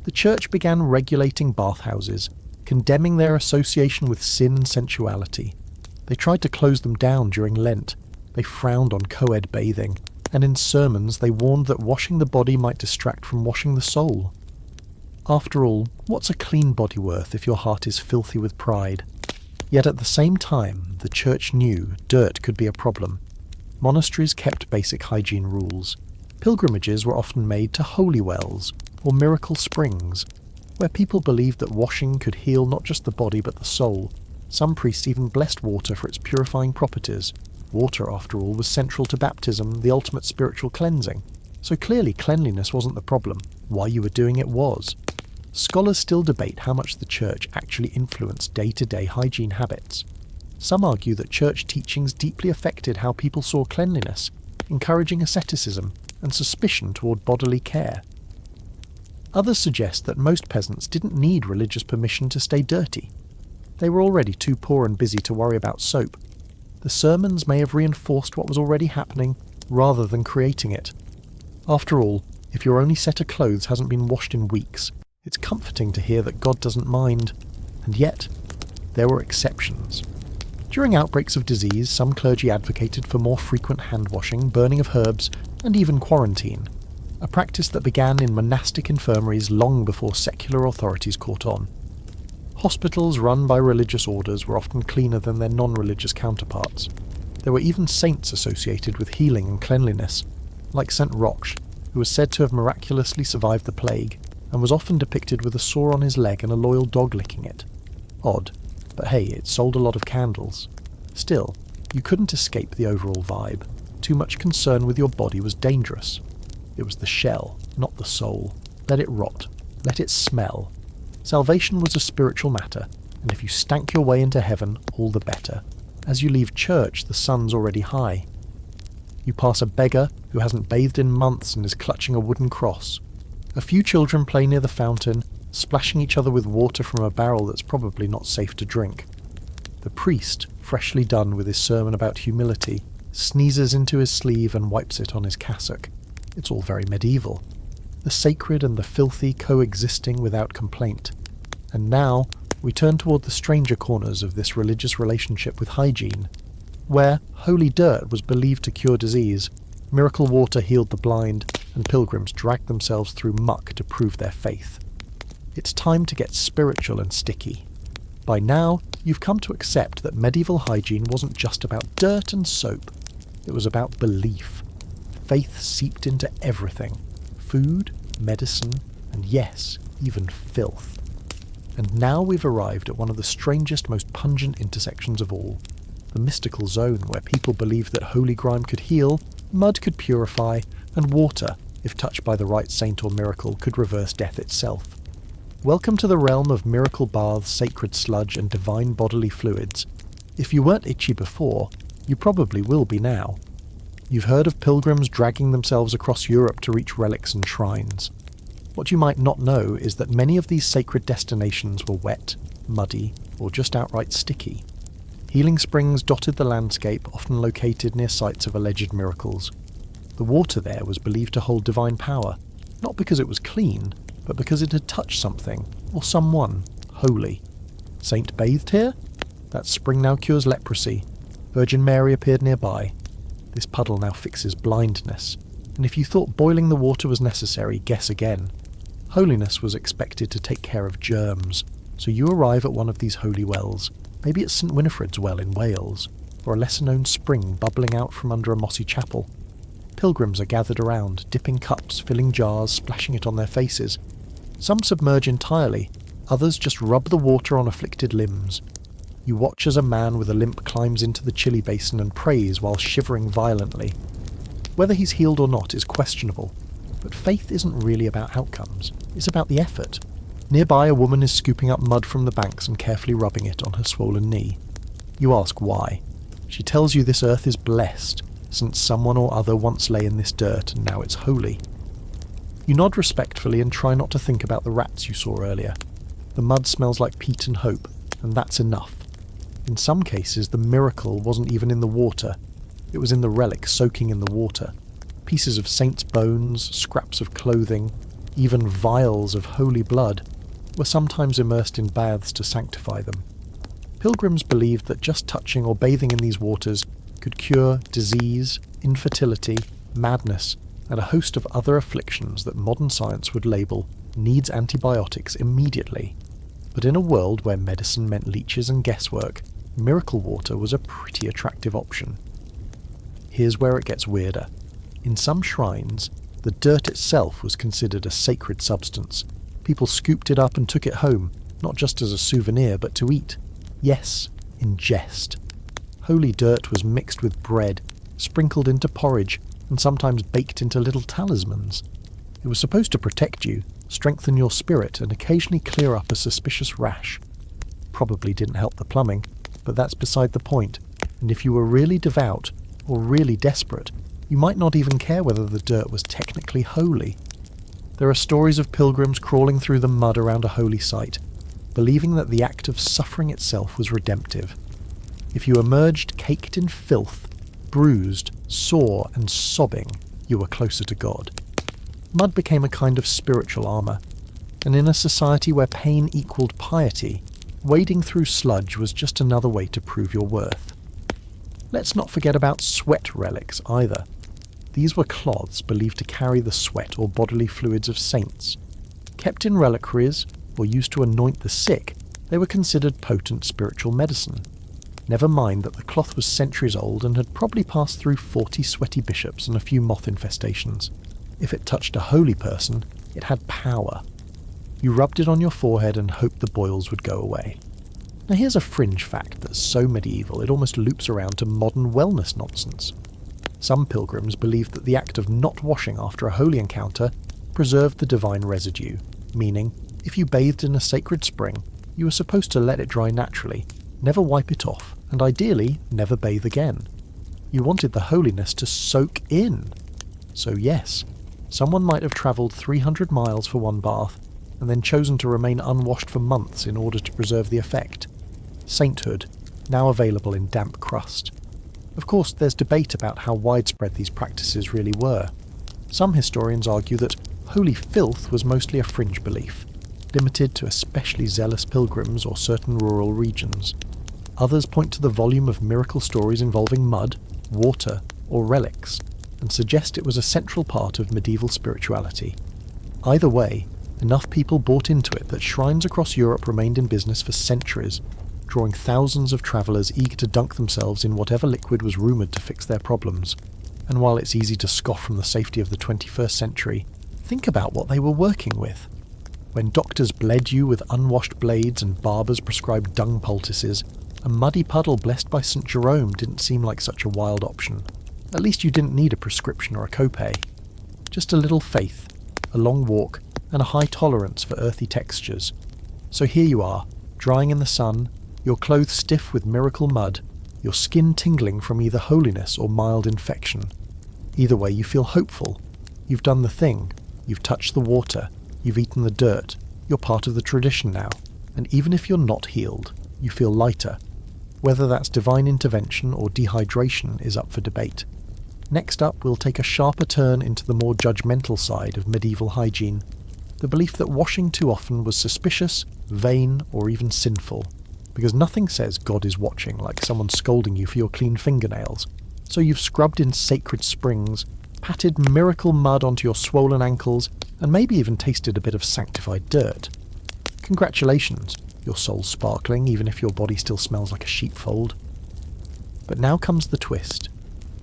Speaker 1: The church began regulating bathhouses, condemning their association with sin and sensuality. They tried to close them down during Lent. They frowned on co-ed bathing, and in sermons they warned that washing the body might distract from washing the soul. After all, what's a clean body worth if your heart is filthy with pride? Yet at the same time, the church knew dirt could be a problem. Monasteries kept basic hygiene rules. Pilgrimages were often made to holy wells, or miracle springs, where people believed that washing could heal not just the body but the soul. Some priests even blessed water for its purifying properties. Water, after all, was central to baptism, the ultimate spiritual cleansing. So clearly cleanliness wasn't the problem. Why you were doing it was. Scholars still debate how much the church actually influenced day-to-day hygiene habits. Some argue that church teachings deeply affected how people saw cleanliness, encouraging asceticism, and suspicion toward bodily care. Others suggest that most peasants didn't need religious permission to stay dirty. They were already too poor and busy to worry about soap. The sermons may have reinforced what was already happening rather than creating it. After all, if your only set of clothes hasn't been washed in weeks, it's comforting to hear that God doesn't mind. And yet, there were exceptions. During outbreaks of disease, some clergy advocated for more frequent hand-washing, burning of herbs, and even quarantine, a practice that began in monastic infirmaries long before secular authorities caught on. Hospitals run by religious orders were often cleaner than their non-religious counterparts. There were even saints associated with healing and cleanliness, like Saint Roch, who was said to have miraculously survived the plague, and was often depicted with a sore on his leg and a loyal dog licking it. Odd, but hey, it sold a lot of candles. Still, you couldn't escape the overall vibe. Too much concern with your body was dangerous. It was the shell, not the soul. Let it rot. Let it smell. Salvation was a spiritual matter, and if you stank your way into heaven, all the better. As you leave church, the sun's already high. You pass a beggar who hasn't bathed in months and is clutching a wooden cross. A few children play near the fountain, splashing each other with water from a barrel that's probably not safe to drink. The priest, freshly done with his sermon about humility, sneezes into his sleeve and wipes it on his cassock. It's all very medieval. The sacred and the filthy coexisting without complaint. And now we turn toward the stranger corners of this religious relationship with hygiene, where holy dirt was believed to cure disease, miracle water healed the blind, and pilgrims dragged themselves through muck to prove their faith. It's time to get spiritual and sticky. By now, you've come to accept that medieval hygiene wasn't just about dirt and soap. It was about belief. Faith seeped into everything. Food, medicine, and yes, even filth. And now we've arrived at one of the strangest, most pungent intersections of all. The mystical zone where people believed that holy grime could heal, mud could purify, and water, if touched by the right saint or miracle, could reverse death itself. Welcome to the realm of miracle baths, sacred sludge, and divine bodily fluids. If you weren't itchy before, you probably will be now. You've heard of pilgrims dragging themselves across Europe to reach relics and shrines. What you might not know is that many of these sacred destinations were wet, muddy, or just outright sticky. Healing springs dotted the landscape, often located near sites of alleged miracles. The water there was believed to hold divine power, not because it was clean, but because it had touched something, or someone, holy. Saint bathed here? That spring now cures leprosy. Virgin Mary appeared nearby. This puddle now fixes blindness. And if you thought boiling the water was necessary, guess again. Holiness was expected to take care of germs, so you arrive at one of these holy wells. Maybe it's St Winifred's Well in Wales, or a lesser-known spring bubbling out from under a mossy chapel. Pilgrims are gathered around, dipping cups, filling jars, splashing it on their faces. Some submerge entirely, others just rub the water on afflicted limbs. You watch as a man with a limp climbs into the chilli basin and prays while shivering violently. Whether he's healed or not is questionable, but faith isn't really about outcomes, it's about the effort. Nearby, a woman is scooping up mud from the banks and carefully rubbing it on her swollen knee. You ask why. She tells you this earth is blessed, since someone or other once lay in this dirt and now it's holy. You nod respectfully and try not to think about the rats you saw earlier. The mud smells like peat and hope, and that's enough. In some cases, the miracle wasn't even in the water. It was in the relic soaking in the water. Pieces of saints' bones, scraps of clothing, even vials of holy blood were sometimes immersed in baths to sanctify them. Pilgrims believed that just touching or bathing in these waters could cure disease, infertility, madness, and a host of other afflictions that modern science would label needs antibiotics immediately. But in a world where medicine meant leeches and guesswork, miracle water was a pretty attractive option. Here's where it gets weirder. In some shrines, the dirt itself was considered a sacred substance. People scooped it up and took it home, not just as a souvenir, but to eat. Yes, ingest. Holy dirt was mixed with bread, sprinkled into porridge, and sometimes baked into little talismans. It was supposed to protect you, strengthen your spirit, and occasionally clear up a suspicious rash. Probably didn't help the plumbing, but that's beside the point, and if you were really devout, or really desperate, You might not even care whether the dirt was technically holy. There are stories of pilgrims crawling through the mud around a holy site, believing that the act of suffering itself was redemptive. If you emerged caked in filth, bruised, sore, and sobbing, you were closer to God. Mud became a kind of spiritual armour, and in a society where pain equalled piety, wading through sludge was just another way to prove your worth. Let's not forget about sweat relics either. These were cloths believed to carry the sweat or bodily fluids of saints. Kept in reliquaries, or used to anoint the sick, they were considered potent spiritual medicine. Never mind that the cloth was centuries old and had probably passed through 40 sweaty bishops and a few moth infestations. If it touched a holy person, it had power. You rubbed it on your forehead and hoped the boils would go away. Now here's a fringe fact that's so medieval it almost loops around to modern wellness nonsense. Some pilgrims believed that the act of not washing after a holy encounter preserved the divine residue, meaning if you bathed in a sacred spring, you were supposed to let it dry naturally, never wipe it off, and ideally never bathe again. You wanted the holiness to soak in. So yes, someone might have travelled 300 miles for one bath, and then chosen to remain unwashed for months in order to preserve the effect. Sainthood, now available in damp crust. Of course, there's debate about how widespread these practices really were. Some historians argue that holy filth was mostly a fringe belief, limited to especially zealous pilgrims or certain rural regions. Others point to the volume of miracle stories involving mud, water, or relics, and suggest it was a central part of medieval spirituality. Either way, enough people bought into it that shrines across Europe remained in business for centuries, drawing thousands of travellers eager to dunk themselves in whatever liquid was rumoured to fix their problems. And while it's easy to scoff from the safety of the 21st century, think about what they were working with. When doctors bled you with unwashed blades and barbers prescribed dung poultices, a muddy puddle blessed by St. Jerome didn't seem like such a wild option. At least you didn't need a prescription or a copay. Just a little faith, a long walk, and a high tolerance for earthy textures. So here you are, drying in the sun, your clothes stiff with miracle mud, your skin tingling from either holiness or mild infection. Either way, you feel hopeful. You've done the thing. You've touched the water. You've eaten the dirt. You're part of the tradition now. And even if you're not healed, you feel lighter. Whether that's divine intervention or dehydration is up for debate. Next up, we'll take a sharper turn into the more judgmental side of medieval hygiene. The belief that washing too often was suspicious, vain, or even sinful. Because nothing says God is watching like someone scolding you for your clean fingernails. So you've scrubbed in sacred springs, patted miracle mud onto your swollen ankles, and maybe even tasted a bit of sanctified dirt. Congratulations, your soul's sparkling even if your body still smells like a sheepfold. But now comes the twist.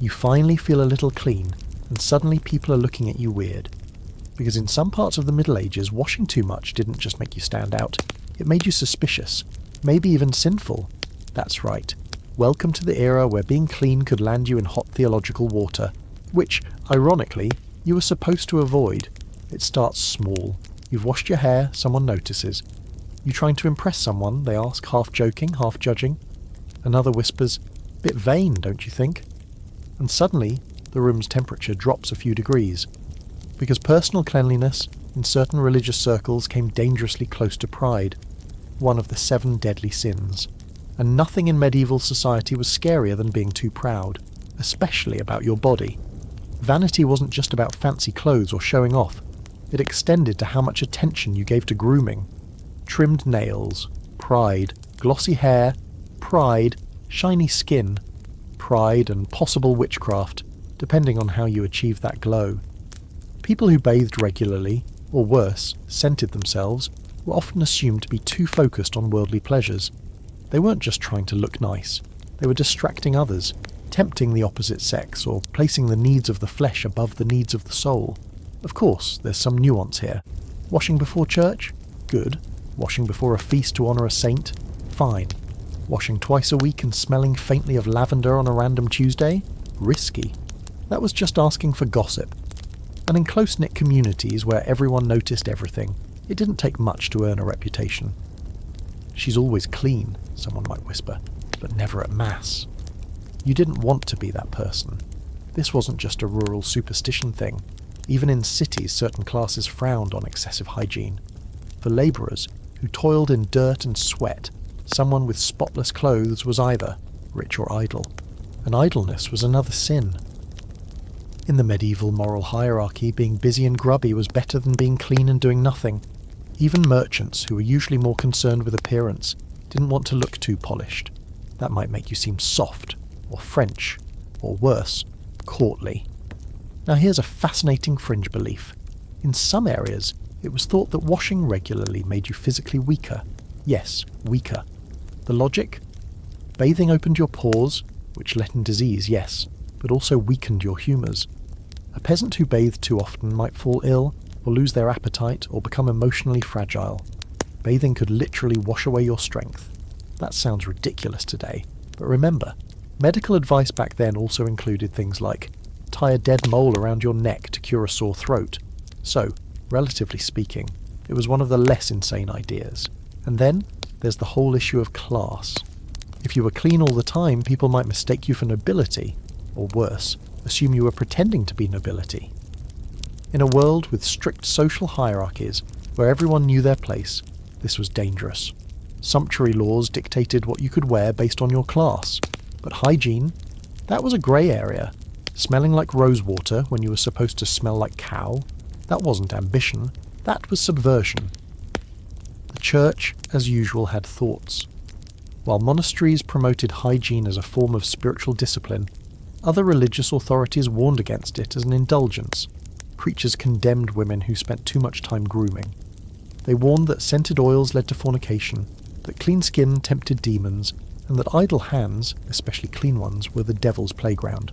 Speaker 1: You finally feel a little clean, and suddenly people are looking at you weird. Because in some parts of the Middle Ages, washing too much didn't just make you stand out, it made you suspicious. Maybe even sinful. That's right. Welcome to the era where being clean could land you in hot theological water, which, ironically, you were supposed to avoid. It starts small. You've washed your hair, someone notices. You trying to impress someone, they ask, half joking, half judging. Another whispers, bit vain, don't you think? And suddenly, the room's temperature drops a few degrees. Because personal cleanliness, in certain religious circles, came dangerously close to pride. One of the 7 deadly sins. And nothing in medieval society was scarier than being too proud, especially about your body. Vanity wasn't just about fancy clothes or showing off. It extended to how much attention you gave to grooming. Trimmed nails, pride, glossy hair, pride, shiny skin, pride and possible witchcraft, depending on how you achieved that glow. People who bathed regularly, or worse, scented themselves, were often assumed to be too focused on worldly pleasures. They weren't just trying to look nice. They were distracting others, tempting the opposite sex, or placing the needs of the flesh above the needs of the soul. Of course, there's some nuance here. Washing before church? Good. Washing before a feast to honour a saint? Fine. Washing twice a week and smelling faintly of lavender on a random Tuesday? Risky. That was just asking for gossip. And in close-knit communities where everyone noticed everything, it didn't take much to earn a reputation. She's always clean, someone might whisper, but never at Mass. You didn't want to be that person. This wasn't just a rural superstition thing. Even in cities, certain classes frowned on excessive hygiene. For labourers, who toiled in dirt and sweat, someone with spotless clothes was either rich or idle, and idleness was another sin. In the medieval moral hierarchy, being busy and grubby was better than being clean and doing nothing. Even merchants, who were usually more concerned with appearance, didn't want to look too polished. That might make you seem soft, or French, or worse, courtly. Now here's a fascinating fringe belief. In some areas, it was thought that washing regularly made you physically weaker. Yes, weaker. The logic? Bathing opened your pores, which let in disease, yes, but also weakened your humours. A peasant who bathed too often might fall ill, or lose their appetite, or become emotionally fragile. Bathing could literally wash away your strength. That sounds ridiculous today, but remember, medical advice back then also included things like tie a dead mole around your neck to cure a sore throat. So, relatively speaking, it was one of the less insane ideas. And then, there's the whole issue of class. If you were clean all the time, people might mistake you for nobility, or worse, assume you were pretending to be nobility. In a world with strict social hierarchies, where everyone knew their place, this was dangerous. Sumptuary laws dictated what you could wear based on your class, but hygiene, that was a grey area. Smelling like rosewater when you were supposed to smell like cow, that wasn't ambition, that was subversion. The church, as usual, had thoughts. While monasteries promoted hygiene as a form of spiritual discipline, other religious authorities warned against it as an indulgence. Preachers condemned women who spent too much time grooming. They warned that scented oils led to fornication, that clean skin tempted demons, and that idle hands, especially clean ones, were the devil's playground.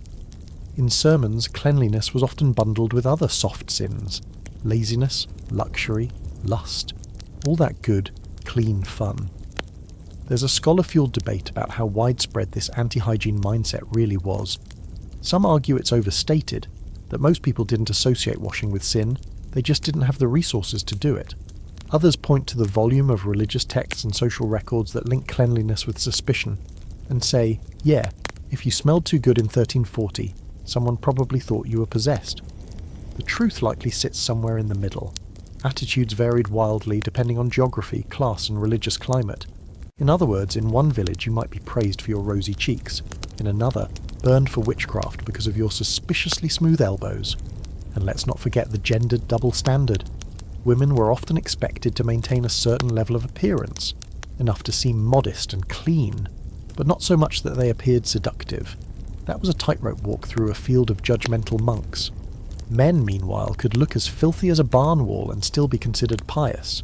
Speaker 1: In sermons, cleanliness was often bundled with other soft sins: laziness, luxury, lust, all that good, clean fun. There's a scholar-fueled debate about how widespread this anti-hygiene mindset really was. Some argue it's overstated, that most people didn't associate washing with sin, they just didn't have the resources to do it. Others point to the volume of religious texts and social records that link cleanliness with suspicion, and say, yeah, if you smelled too good in 1340, someone probably thought you were possessed. The truth likely sits somewhere in the middle. Attitudes varied wildly depending on geography, class and religious climate. In other words, in one village you might be praised for your rosy cheeks, in another, burned for witchcraft because of your suspiciously smooth elbows. And let's not forget the gendered double standard. Women were often expected to maintain a certain level of appearance, enough to seem modest and clean, but not so much that they appeared seductive. That was a tightrope walk through a field of judgmental monks. Men, meanwhile, could look as filthy as a barn wall and still be considered pious.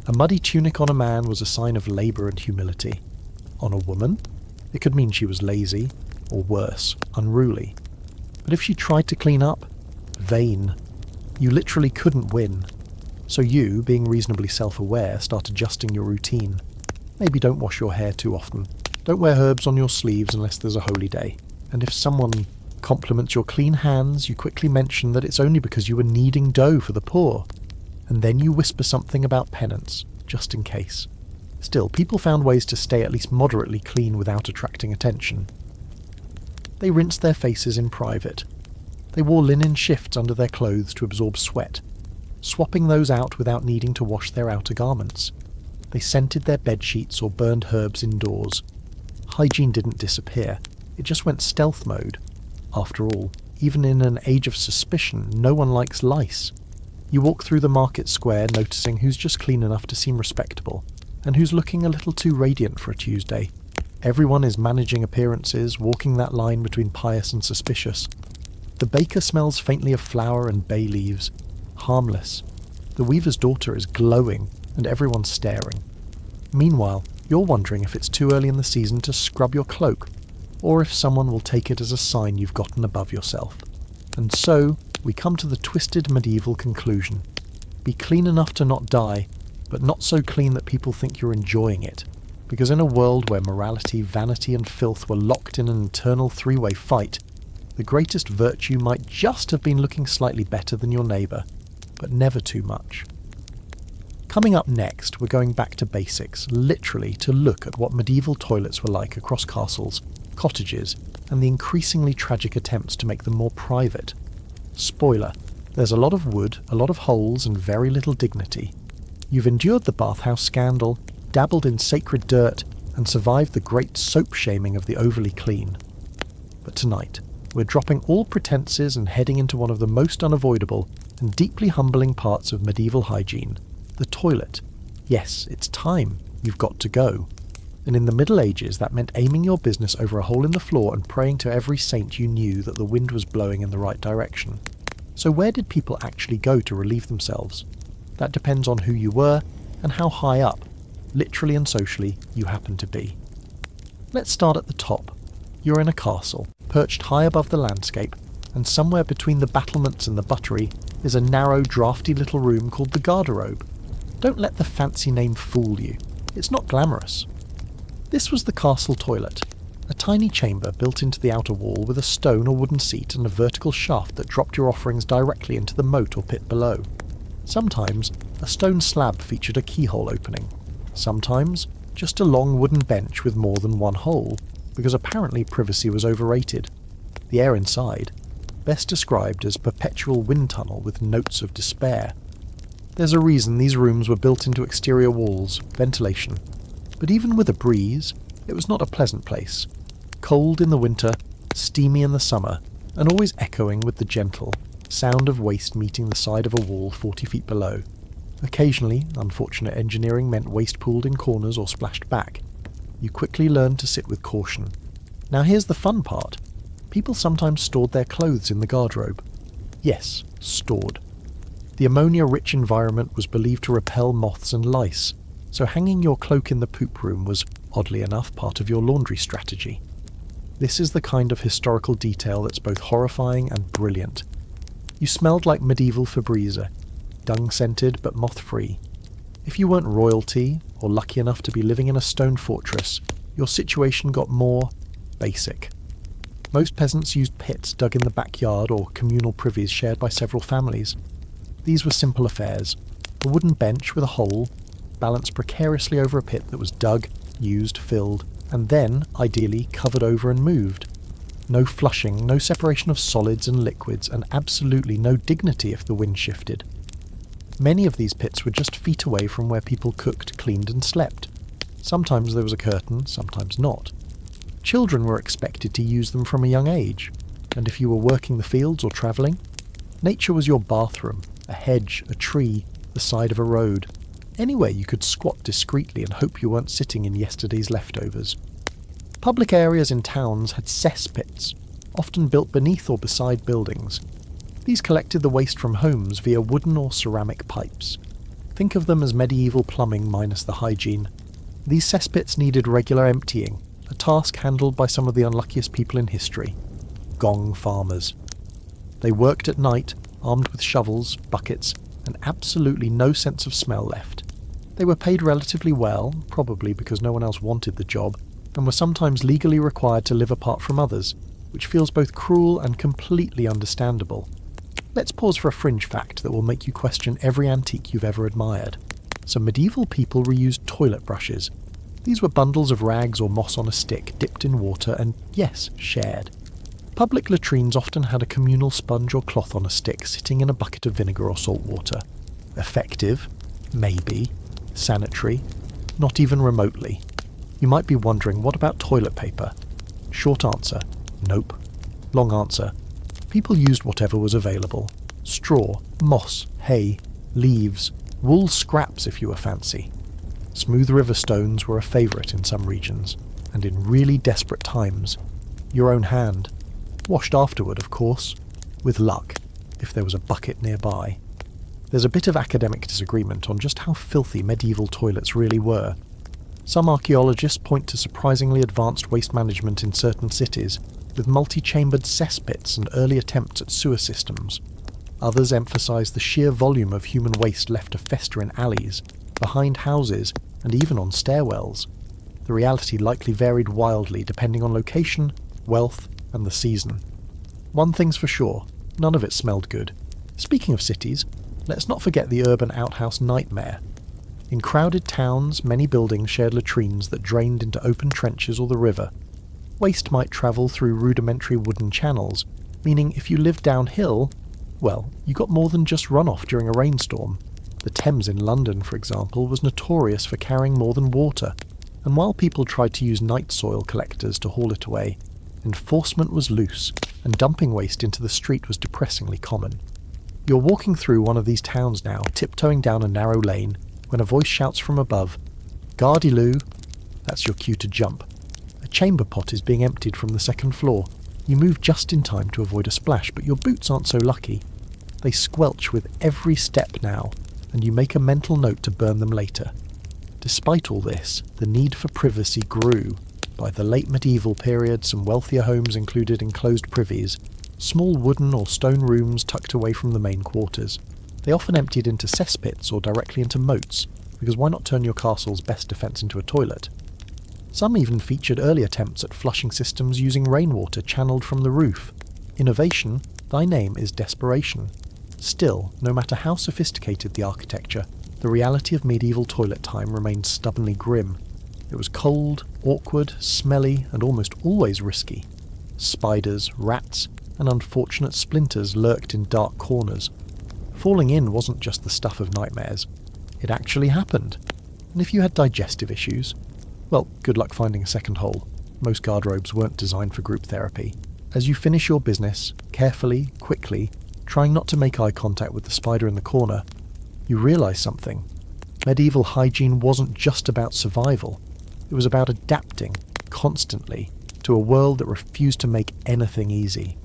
Speaker 1: A muddy tunic on a man was a sign of labour and humility. On a woman, it could mean she was lazy, or worse, unruly. But if she tried to clean up, vain. You literally couldn't win. So you, being reasonably self-aware, start adjusting your routine. Maybe don't wash your hair too often. Don't wear herbs on your sleeves unless there's a holy day. And if someone compliments your clean hands, you quickly mention that it's only because you were kneading dough for the poor. And then you whisper something about penance, just in case. Still, people found ways to stay at least moderately clean without attracting attention. They rinsed their faces in private. They wore linen shifts under their clothes to absorb sweat, swapping those out without needing to wash their outer garments. They scented their bedsheets or burned herbs indoors. Hygiene didn't disappear, it just went stealth mode. After all, even in an age of suspicion, no one likes lice. You walk through the market square noticing who's just clean enough to seem respectable, and who's looking a little too radiant for a Tuesday. Everyone is managing appearances, walking that line between pious and suspicious. The baker smells faintly of flour and bay leaves. Harmless. The weaver's daughter is glowing, and everyone's staring. Meanwhile, you're wondering if it's too early in the season to scrub your cloak, or if someone will take it as a sign you've gotten above yourself. And so, we come to the twisted medieval conclusion. Be clean enough to not die, but not so clean that people think you're enjoying it. Because in a world where morality, vanity and filth were locked in an eternal three-way fight, the greatest virtue might just have been looking slightly better than your neighbour, but never too much. Coming up next, we're going back to basics, literally to look at what medieval toilets were like across castles, cottages, and the increasingly tragic attempts to make them more private. Spoiler, there's a lot of wood, a lot of holes, and very little dignity. You've endured the bathhouse scandal, dabbled in sacred dirt, and survived the great soap-shaming of the overly clean. But tonight, we're dropping all pretences and heading into one of the most unavoidable and deeply humbling parts of medieval hygiene, the toilet. Yes, it's time. You've got to go. And in the Middle Ages, that meant aiming your business over a hole in the floor and praying to every saint you knew that the wind was blowing in the right direction. So where did people actually go to relieve themselves? That depends on who you were and how high up, literally and socially, you happen to be. Let's start at the top. You're in a castle, perched high above the landscape, and somewhere between the battlements and the buttery is a narrow, drafty little room called the garderobe. Don't let the fancy name fool you. It's not glamorous. This was the castle toilet, a tiny chamber built into the outer wall with a stone or wooden seat and a vertical shaft that dropped your offerings directly into the moat or pit below. Sometimes, a stone slab featured a keyhole opening. Sometimes, just a long wooden bench with more than one hole, because apparently privacy was overrated. The air inside, best described as perpetual wind tunnel with notes of despair. There's a reason these rooms were built into exterior walls, ventilation. But even with a breeze, it was not a pleasant place. Cold in the winter, steamy in the summer, and always echoing with the gentle sound of waste meeting the side of a wall 40 feet below. Occasionally, unfortunate engineering meant waste pooled in corners or splashed back. You quickly learned to sit with caution. Now here's the fun part. People sometimes stored their clothes in the garderobe. Yes, stored. The ammonia-rich environment was believed to repel moths and lice, so hanging your cloak in the poop room was, oddly enough, part of your laundry strategy. This is the kind of historical detail that's both horrifying and brilliant. You smelled like medieval Febreze, dung-scented but moth-free. If you weren't royalty, or lucky enough to be living in a stone fortress, your situation got more basic. Most peasants used pits dug in the backyard or communal privies shared by several families. These were simple affairs. A wooden bench with a hole, balanced precariously over a pit that was dug, used, filled, and then, ideally, covered over and moved. No flushing, no separation of solids and liquids, and absolutely no dignity if the wind shifted. Many of these pits were just feet away from where people cooked, cleaned and slept. Sometimes there was a curtain, sometimes not. Children were expected to use them from a young age, and if you were working the fields or travelling, nature was your bathroom, a hedge, a tree, the side of a road. Anywhere you could squat discreetly and hope you weren't sitting in yesterday's leftovers. Public areas in towns had cesspits, often built beneath or beside buildings. These collected the waste from homes via wooden or ceramic pipes. Think of them as medieval plumbing minus the hygiene. These cesspits needed regular emptying, a task handled by some of the unluckiest people in history. Gong farmers. They worked at night, armed with shovels, buckets, and absolutely no sense of smell left. They were paid relatively well, probably because no one else wanted the job, and were sometimes legally required to live apart from others, which feels both cruel and completely understandable. Let's pause for a fringe fact that will make you question every antique you've ever admired. Some medieval people reused toilet brushes. These were bundles of rags or moss on a stick, dipped in water and, yes, shared. Public latrines often had a communal sponge or cloth on a stick sitting in a bucket of vinegar or salt water. Effective? Maybe. Sanitary? Not even remotely. You might be wondering, what about toilet paper? Short answer, nope. Long answer, people used whatever was available. Straw, moss, hay, leaves, wool scraps if you were fancy. Smooth river stones were a favourite in some regions, and in really desperate times, your own hand. Washed afterward, of course, with luck, if there was a bucket nearby. There's a bit of academic disagreement on just how filthy medieval toilets really were. Some archaeologists point to surprisingly advanced waste management in certain cities, with multi-chambered cesspits and early attempts at sewer systems. Others emphasise the sheer volume of human waste left to fester in alleys, behind houses, and even on stairwells. The reality likely varied wildly depending on location, wealth, and the season. One thing's for sure, none of it smelled good. Speaking of cities, let's not forget the urban outhouse nightmare. In crowded towns, many buildings shared latrines that drained into open trenches or the river. Waste might travel through rudimentary wooden channels, meaning if you lived downhill, well, you got more than just runoff during a rainstorm. The Thames in London, for example, was notorious for carrying more than water, and while people tried to use night soil collectors to haul it away, enforcement was loose, and dumping waste into the street was depressingly common. You're walking through one of these towns now, tiptoeing down a narrow lane, when a voice shouts from above, "Gardyloo!" That's your cue to jump. A chamber pot is being emptied from the second floor. You move just in time to avoid a splash, but your boots aren't so lucky. They squelch with every step now, and you make a mental note to burn them later. Despite all this, the need for privacy grew. By the late medieval period, some wealthier homes included enclosed privies, small wooden or stone rooms tucked away from the main quarters. They often emptied into cesspits or directly into moats, because why not turn your castle's best defence into a toilet? Some even featured early attempts at flushing systems using rainwater channeled from the roof. Innovation, thy name is desperation. Still, no matter how sophisticated the architecture, the reality of medieval toilet time remained stubbornly grim. It was cold, awkward, smelly, and almost always risky. Spiders, rats, and unfortunate splinters lurked in dark corners. Falling in wasn't just the stuff of nightmares. It actually happened. And if you had digestive issues, well, good luck finding a second hole. Most guardrobes weren't designed for group therapy. As you finish your business, carefully, quickly, trying not to make eye contact with the spider in the corner, you realise something. Medieval hygiene wasn't just about survival. It was about adapting, constantly, to a world that refused to make anything easy.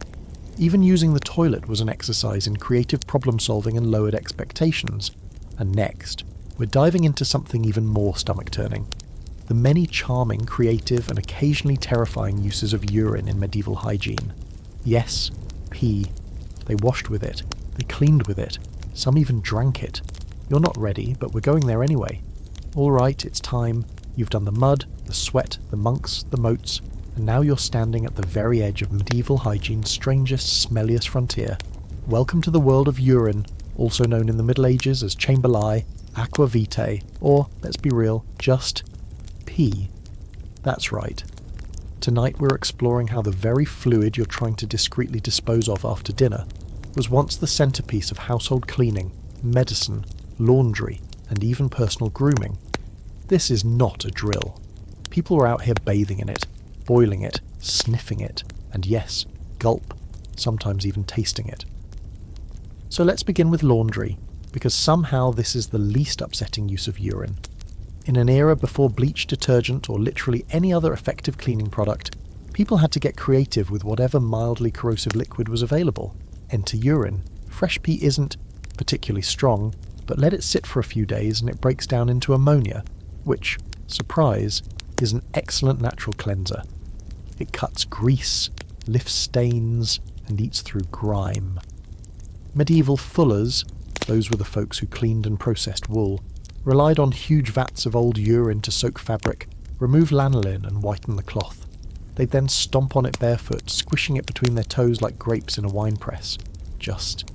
Speaker 1: Even using the toilet was an exercise in creative problem-solving and lowered expectations. And next, we're diving into something even more stomach-turning. The many charming, creative, and occasionally terrifying uses of urine in medieval hygiene. Yes, pee. They washed with it. They cleaned with it. Some even drank it. You're not ready, but we're going there anyway. All right, it's time. You've done the mud, the sweat, the monks, the moats, and now you're standing at the very edge of medieval hygiene's strangest, smelliest frontier. Welcome to the world of urine, also known in the Middle Ages as chamber lye, aqua vitae, or, let's be real, just pee. That's right. Tonight we're exploring how the very fluid you're trying to discreetly dispose of after dinner was once the centerpiece of household cleaning, medicine, laundry, and even personal grooming. This is not a drill. People were out here bathing in it, boiling it, sniffing it, and yes, gulp, sometimes even tasting it. So let's begin with laundry, because somehow this is the least upsetting use of urine. In an era before bleach detergent or literally any other effective cleaning product, people had to get creative with whatever mildly corrosive liquid was available. Enter urine. Fresh pee isn't particularly strong, but let it sit for a few days and it breaks down into ammonia, which, surprise, is an excellent natural cleanser. It cuts grease, lifts stains, and eats through grime. Medieval fullers, those were the folks who cleaned and processed wool, relied on huge vats of old urine to soak fabric, remove lanolin and whiten the cloth. They'd then stomp on it barefoot, squishing it between their toes like grapes in a wine press. Just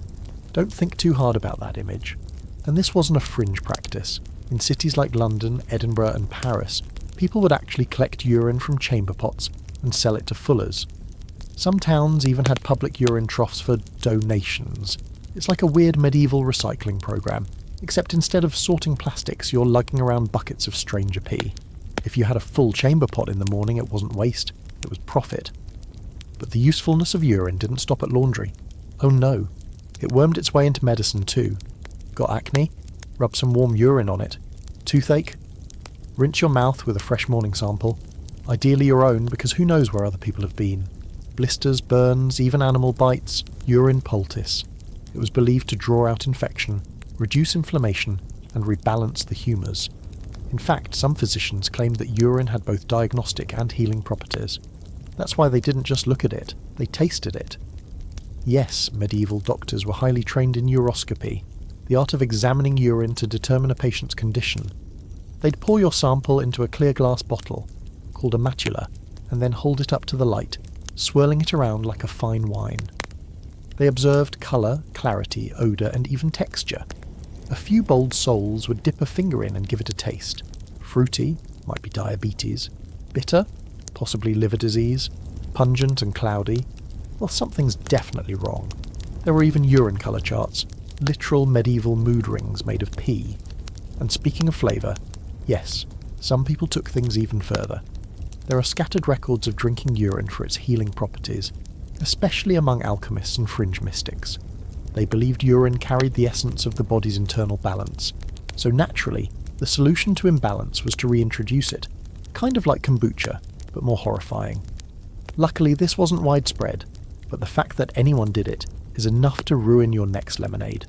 Speaker 1: don't think too hard about that image. And this wasn't a fringe practice. In cities like London, Edinburgh and Paris, people would actually collect urine from chamber pots and sell it to fullers. Some towns even had public urine troughs for donations. It's like a weird medieval recycling program, except instead of sorting plastics, you're lugging around buckets of stranger pee. If you had a full chamber pot in the morning, it wasn't waste, it was profit. But the usefulness of urine didn't stop at laundry. Oh no, it wormed its way into medicine too. Got acne? Rub some warm urine on it. Toothache? Rinse your mouth with a fresh morning sample. Ideally your own, because who knows where other people have been. Blisters, burns, even animal bites, urine poultice. It was believed to draw out infection, reduce inflammation, and rebalance the humours. In fact, some physicians claimed that urine had both diagnostic and healing properties. That's why they didn't just look at it, they tasted it. Yes, medieval doctors were highly trained in uroscopy, the art of examining urine to determine a patient's condition. They'd pour your sample into a clear glass bottle, called a matula, and then hold it up to the light, swirling it around like a fine wine. They observed colour, clarity, odour, and even texture. A few bold souls would dip a finger in and give it a taste. Fruity, might be diabetes. Bitter, Possibly liver disease? Pungent and cloudy? Well, something's definitely wrong. There were even urine colour charts, literal medieval mood rings made of pee. And speaking of flavour, yes, some people took things even further. There are scattered records of drinking urine for its healing properties, especially among alchemists and fringe mystics. They believed urine carried the essence of the body's internal balance, so naturally, the solution to imbalance was to reintroduce it, kind of like kombucha, but more horrifying. Luckily, this wasn't widespread, but the fact that anyone did it is enough to ruin your next lemonade.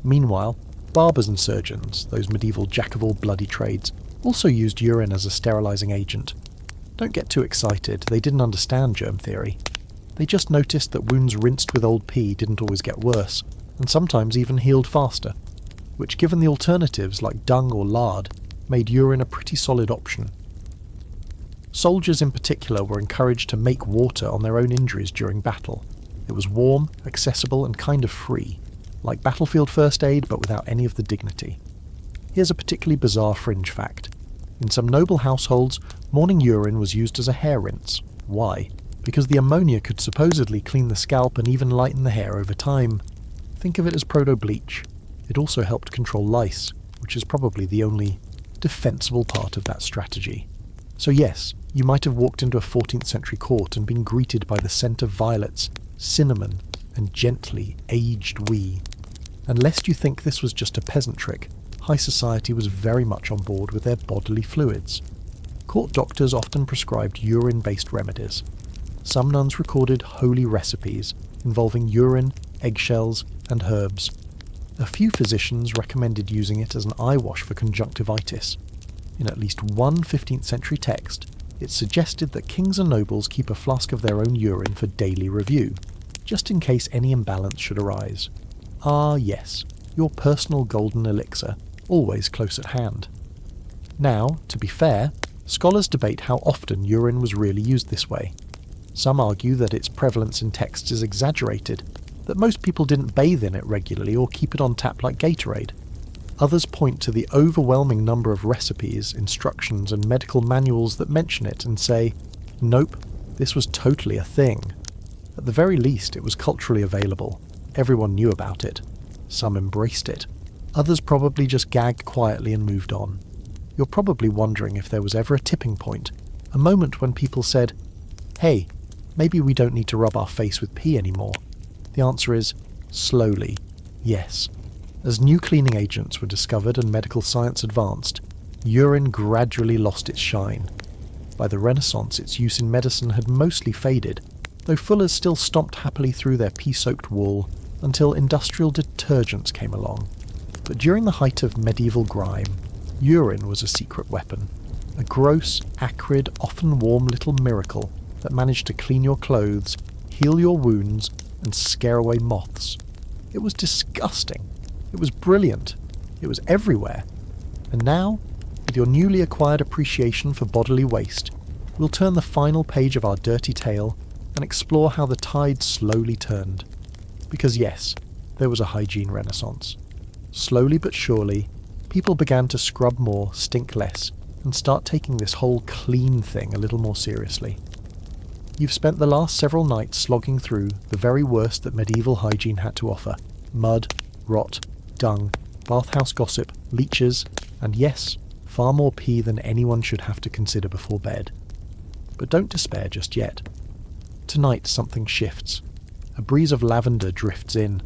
Speaker 1: Meanwhile, barbers and surgeons, those medieval jack-of-all-bloody trades, also used urine as a sterilising agent. Don't get too excited, they didn't understand germ theory. They just noticed that wounds rinsed with old pee didn't always get worse, and sometimes even healed faster, which, given the alternatives like dung or lard, made urine a pretty solid option. Soldiers in particular were encouraged to make water on their own injuries during battle. It was warm, accessible, and kind of free, like battlefield first aid but without any of the dignity. Here's a particularly bizarre fringe fact. In some noble households, morning urine was used as a hair rinse. Why? Because the ammonia could supposedly clean the scalp and even lighten the hair over time. Think of it as proto-bleach. It also helped control lice, which is probably the only defensible part of that strategy. So yes, you might have walked into a 14th century court and been greeted by the scent of violets, cinnamon, and gently aged wee. And lest you think this was just a peasant trick, high society was very much on board with their bodily fluids. Court doctors often prescribed urine-based remedies. Some nuns recorded holy recipes involving urine, eggshells, and herbs. A few physicians recommended using it as an eye wash for conjunctivitis. In at least one 15th century text, it suggested that kings and nobles keep a flask of their own urine for daily review, just in case any imbalance should arise. Ah yes, your personal golden elixir, always close at hand. Now, to be fair, scholars debate how often urine was really used this way. Some argue that its prevalence in texts is exaggerated, that most people didn't bathe in it regularly or keep it on tap like Gatorade. Others point to the overwhelming number of recipes, instructions, and medical manuals that mention it and say, nope, this was totally a thing. At the very least, it was culturally available. Everyone knew about it. Some embraced it. Others probably just gagged quietly and moved on. You're probably wondering if there was ever a tipping point, a moment when people said, hey, maybe we don't need to rub our face with pee anymore. The answer is, slowly, yes. As new cleaning agents were discovered and medical science advanced, urine gradually lost its shine. By the Renaissance, its use in medicine had mostly faded, though fullers still stomped happily through their pea-soaked wool until industrial detergents came along. But during the height of medieval grime, urine was a secret weapon, a gross, acrid, often warm little miracle that managed to clean your clothes, heal your wounds, and scare away moths. It was disgusting. It was brilliant. It was everywhere. And now, with your newly acquired appreciation for bodily waste, we'll turn the final page of our dirty tale and explore how the tide slowly turned. Because yes, there was a hygiene renaissance. Slowly but surely, people began to scrub more, stink less, and start taking this whole clean thing a little more seriously. You've spent the last several nights slogging through the very worst that medieval hygiene had to offer. Mud, rot, dung, bathhouse gossip, leeches, and yes, far more pee than anyone should have to consider before bed. But don't despair just yet. Tonight something shifts. A breeze of lavender drifts in.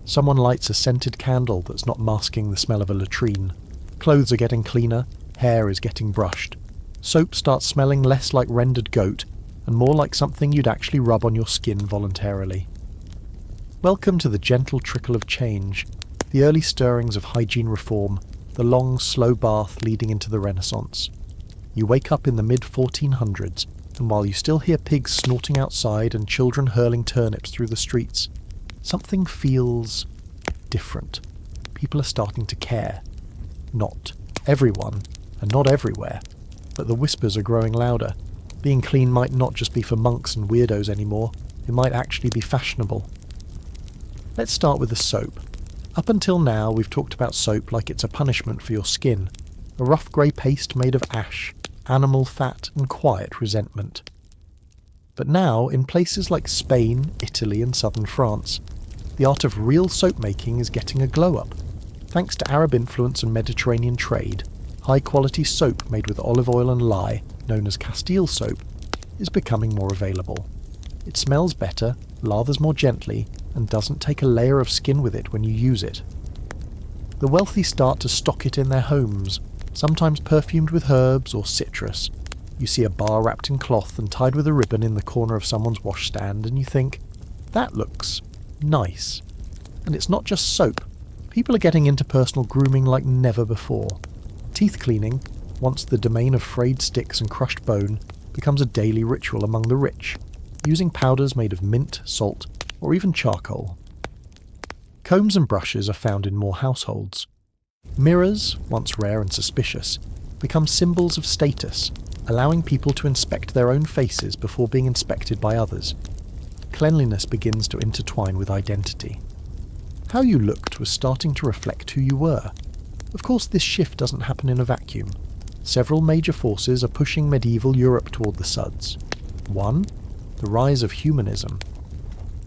Speaker 1: Someone lights a scented candle that's not masking the smell of a latrine. Clothes are getting cleaner, hair is getting brushed. Soap starts smelling less like rendered goat and more like something you'd actually rub on your skin voluntarily. Welcome to the gentle trickle of change, the early stirrings of hygiene reform, the long, slow bath leading into the Renaissance. You wake up in the mid-1400s, and while you still hear pigs snorting outside and children hurling turnips through the streets, something feels different. People are starting to care. Not everyone, and not everywhere, but the whispers are growing louder. Being clean might not just be for monks and weirdos anymore, it might actually be fashionable. Let's start with the soap. Up until now, we've talked about soap like it's a punishment for your skin, a rough grey paste made of ash, animal fat and quiet resentment. But now, in places like Spain, Italy and southern France, the art of real soap making is getting a glow-up. Thanks to Arab influence and Mediterranean trade, high-quality soap made with olive oil and lye, known as Castile soap, is becoming more available. It smells better, lathers more gently, and doesn't take a layer of skin with it when you use it. The wealthy start to stock it in their homes, sometimes perfumed with herbs or citrus. You see a bar wrapped in cloth and tied with a ribbon in the corner of someone's washstand, and you think, that looks nice. And it's not just soap. People are getting into personal grooming like never before. Teeth cleaning, once the domain of frayed sticks and crushed bone, becomes a daily ritual among the rich, using powders made of mint, salt, or even charcoal. Combs and brushes are found in more households. Mirrors, once rare and suspicious, become symbols of status, allowing people to inspect their own faces before being inspected by others. Cleanliness begins to intertwine with identity. How you looked was starting to reflect who you were. Of course, this shift doesn't happen in a vacuum. Several major forces are pushing medieval Europe toward the suds. 1. The rise of humanism.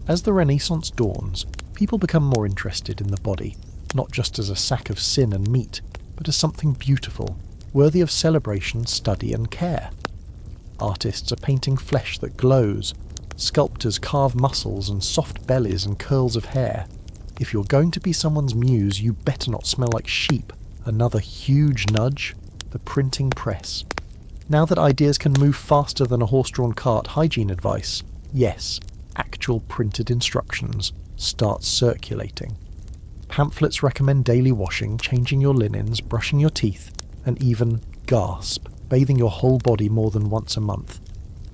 Speaker 1: As the Renaissance dawns, people become more interested in the body, not just as a sack of sin and meat, but as something beautiful, worthy of celebration, study and care. Artists are painting flesh that glows. Sculptors carve muscles and soft bellies and curls of hair. If you're going to be someone's muse, you better not smell like sheep. Another huge nudge: the printing press. Now that ideas can move faster than a horse-drawn cart, hygiene advice, yes, actual printed instructions, start circulating. Pamphlets recommend daily washing, changing your linens, brushing your teeth, and even, gasp, bathing your whole body more than once a month.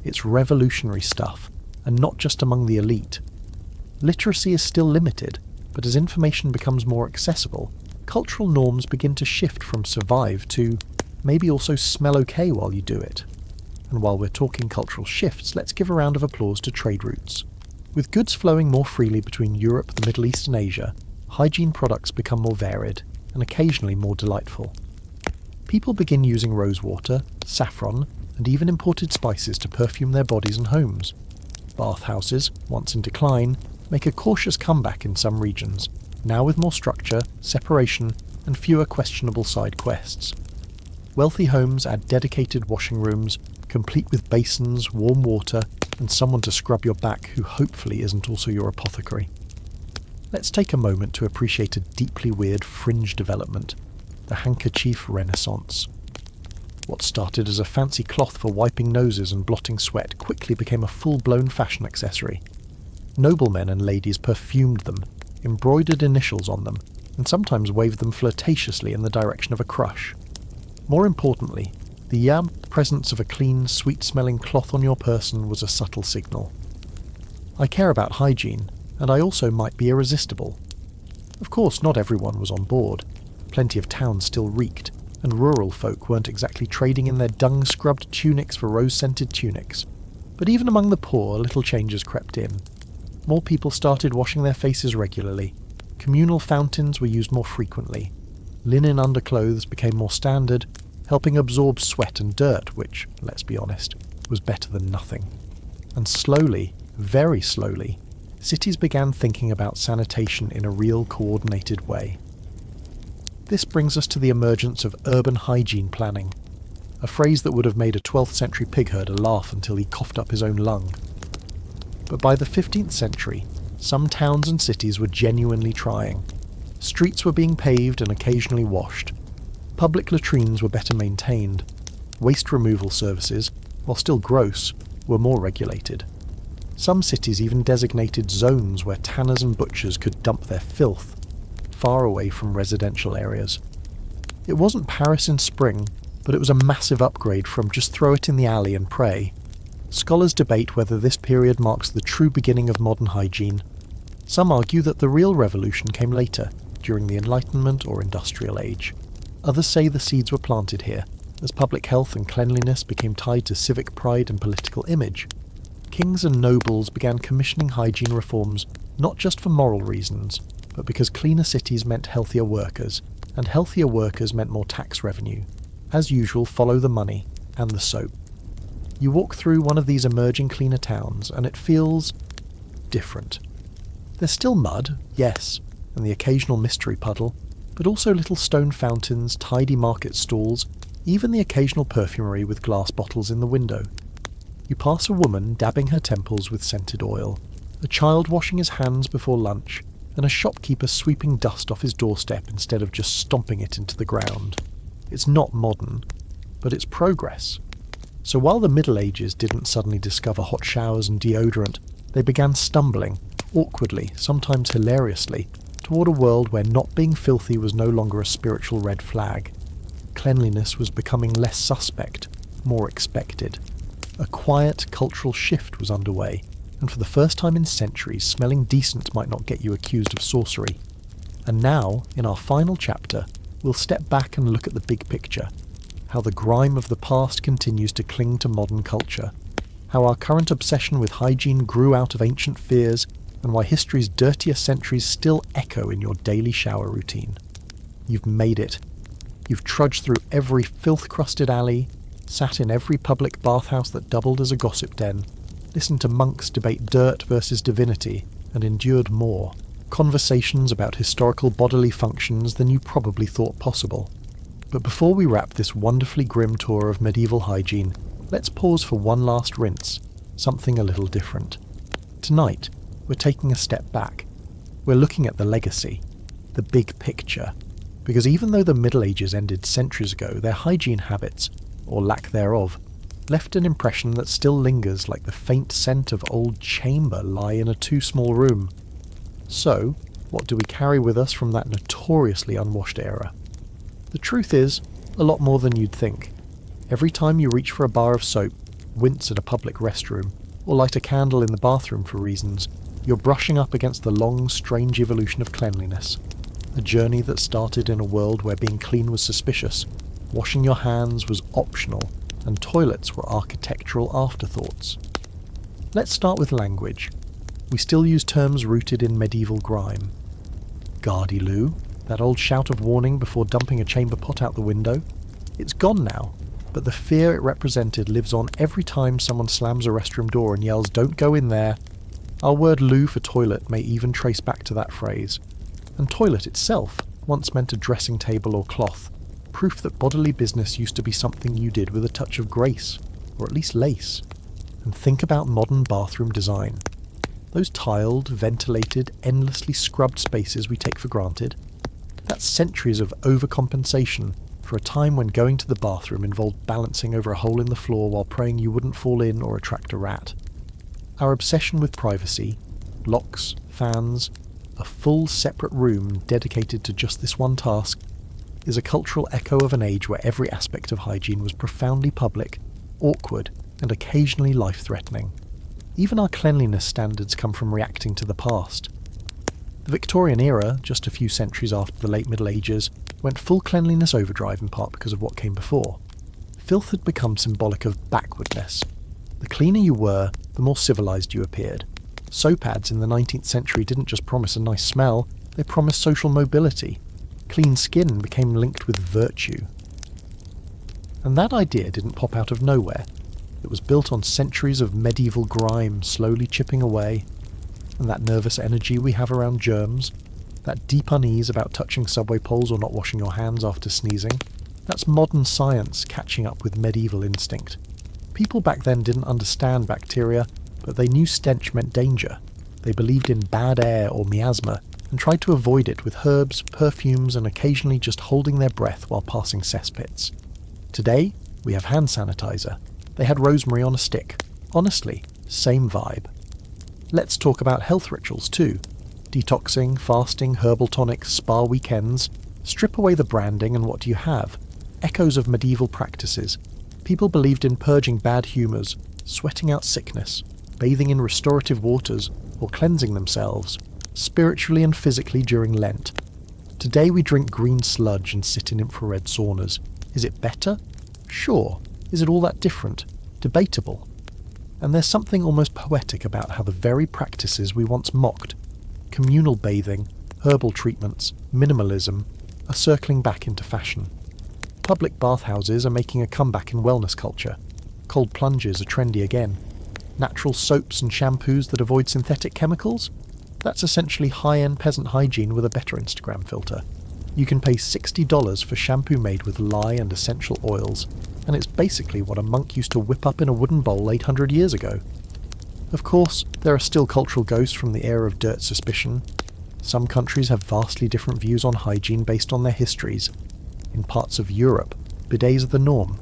Speaker 1: It's revolutionary stuff, and not just among the elite. Literacy is still limited, but as information becomes more accessible, cultural norms begin to shift from survive to maybe also smell okay while you do it. And while we're talking cultural shifts, let's give a round of applause to trade routes. With goods flowing more freely between Europe, the Middle East and Asia, hygiene products become more varied and occasionally more delightful. People begin using rosewater, saffron, and even imported spices to perfume their bodies and homes. Bathhouses, once in decline, make a cautious comeback in some regions, now with more structure, separation, and fewer questionable side quests. Wealthy homes add dedicated washing rooms, complete with basins, warm water, and someone to scrub your back who hopefully isn't also your apothecary. Let's take a moment to appreciate a deeply weird fringe development, the handkerchief renaissance. What started as a fancy cloth for wiping noses and blotting sweat quickly became a full-blown fashion accessory. Noblemen and ladies perfumed them, embroidered initials on them, and sometimes waved them flirtatiously in the direction of a crush. More importantly, the presence of a clean, sweet-smelling cloth on your person was a subtle signal. I care about hygiene, and I also might be irresistible. Of course, not everyone was on board. Plenty of towns still reeked, and rural folk weren't exactly trading in their dung-scrubbed tunics for rose-scented tunics. But even among the poor, little changes crept in. More people started washing their faces regularly. Communal fountains were used more frequently. Linen underclothes became more standard, helping absorb sweat and dirt, which, let's be honest, was better than nothing. And slowly, very slowly, cities began thinking about sanitation in a real coordinated way. This brings us to the emergence of urban hygiene planning, a phrase that would have made a 12th century pig herder laugh until he coughed up his own lung. But by the 15th century, some towns and cities were genuinely trying. Streets were being paved and occasionally washed. Public latrines were better maintained. Waste removal services, while still gross, were more regulated. Some cities even designated zones where tanners and butchers could dump their filth, far away from residential areas. It wasn't Paris in spring, but it was a massive upgrade from just throw it in the alley and pray. Scholars debate whether this period marks the true beginning of modern hygiene. Some argue that the real revolution came later, during the Enlightenment or Industrial Age. Others say the seeds were planted here, as public health and cleanliness became tied to civic pride and political image. Kings and nobles began commissioning hygiene reforms not just for moral reasons, but because cleaner cities meant healthier workers, and healthier workers meant more tax revenue. As usual, follow the money. and the soap. You walk through one of these emerging cleaner towns and it feels different. There's still mud, yes, and the occasional mystery puddle, but also little stone fountains, tidy market stalls, even the occasional perfumery with glass bottles in the window. You pass a woman dabbing her temples with scented oil, a child washing his hands before lunch, and a shopkeeper sweeping dust off his doorstep instead of just stomping it into the ground. It's not modern, but it's progress. So while the Middle Ages didn't suddenly discover hot showers and deodorant, they began stumbling, awkwardly, sometimes hilariously, toward a world where not being filthy was no longer a spiritual red flag. Cleanliness was becoming less suspect, more expected. A quiet cultural shift was underway, and for the first time in centuries, smelling decent might not get you accused of sorcery. And now, in our final chapter, we'll step back and look at the big picture. How the grime of the past continues to cling to modern culture. How our current obsession with hygiene grew out of ancient fears, and why history's dirtier centuries still echo in your daily shower routine. You've made it. You've trudged through every filth-crusted alley, sat in every public bathhouse that doubled as a gossip den, listened to monks debate dirt versus divinity, and endured more conversations about historical bodily functions than you probably thought possible. But before we wrap this wonderfully grim tour of medieval hygiene, let's pause for one last rinse, something a little different. Tonight, we're taking a step back. We're looking at the legacy, the big picture, because even though the Middle Ages ended centuries ago, their hygiene habits, or lack thereof, left an impression that still lingers like the faint scent of old chamber lie in a too small room. So, what do we carry with us from that notoriously unwashed era? The truth is, a lot more than you'd think. Every time you reach for a bar of soap, wince at a public restroom, or light a candle in the bathroom for reasons, you're brushing up against the long, strange evolution of cleanliness. A journey that started in a world where being clean was suspicious, washing your hands was optional, and toilets were architectural afterthoughts. Let's start with language. We still use terms rooted in medieval grime. Gardy-loo, that old shout of warning before dumping a chamber pot out the window. It's gone now, but the fear it represented lives on every time someone slams a restroom door and yells, "Don't go in there." Our word loo for toilet may even trace back to that phrase. And toilet itself once meant a dressing table or cloth, proof that bodily business used to be something you did with a touch of grace, or at least lace. And think about modern bathroom design. Those tiled, ventilated, endlessly scrubbed spaces we take for granted. That's centuries of overcompensation for a time when going to the bathroom involved balancing over a hole in the floor while praying you wouldn't fall in or attract a rat. Our obsession with privacy, locks, fans, a full separate room dedicated to just this one task, is a cultural echo of an age where every aspect of hygiene was profoundly public, awkward, and occasionally life-threatening. Even our cleanliness standards come from reacting to the past. The Victorian era, just a few centuries after the late Middle Ages, went full cleanliness overdrive in part because of what came before. Filth had become symbolic of backwardness. The cleaner you were, the more civilized you appeared. Soap ads in the 19th century didn't just promise a nice smell, they promised social mobility. Clean skin became linked with virtue. And that idea didn't pop out of nowhere. It was built on centuries of medieval grime slowly chipping away, and that nervous energy we have around germs, that deep unease about touching subway poles or not washing your hands after sneezing, that's modern science catching up with medieval instinct. People back then didn't understand bacteria, but they knew stench meant danger. They believed in bad air or miasma, and tried to avoid it with herbs, perfumes, and occasionally just holding their breath while passing cesspits. Today, we have hand sanitizer. They had rosemary on a stick. Honestly, same vibe. Let's talk about health rituals too. Detoxing, fasting, herbal tonics, spa weekends. Strip away the branding and what do you have? Echoes of medieval practices. People believed in purging bad humours, sweating out sickness, bathing in restorative waters, or cleansing themselves, spiritually and physically during Lent. Today we drink green sludge and sit in infrared saunas. Is it better? Sure. Is it all that different? Debatable. And there's something almost poetic about how the very practices we once mocked, communal bathing, herbal treatments, minimalism, are circling back into fashion. public bathhouses are making a comeback in wellness culture. Cold plunges are trendy again. Natural soaps and shampoos that avoid synthetic chemicals? That's essentially high-end peasant hygiene with a better Instagram filter. You can pay $60 for shampoo made with lye and essential oils, and it's basically what a monk used to whip up in a wooden bowl 800 years ago. Of course, there are still cultural ghosts from the era of dirt suspicion. Some countries have vastly different views on hygiene based on their histories. In parts of Europe, bidets are the norm.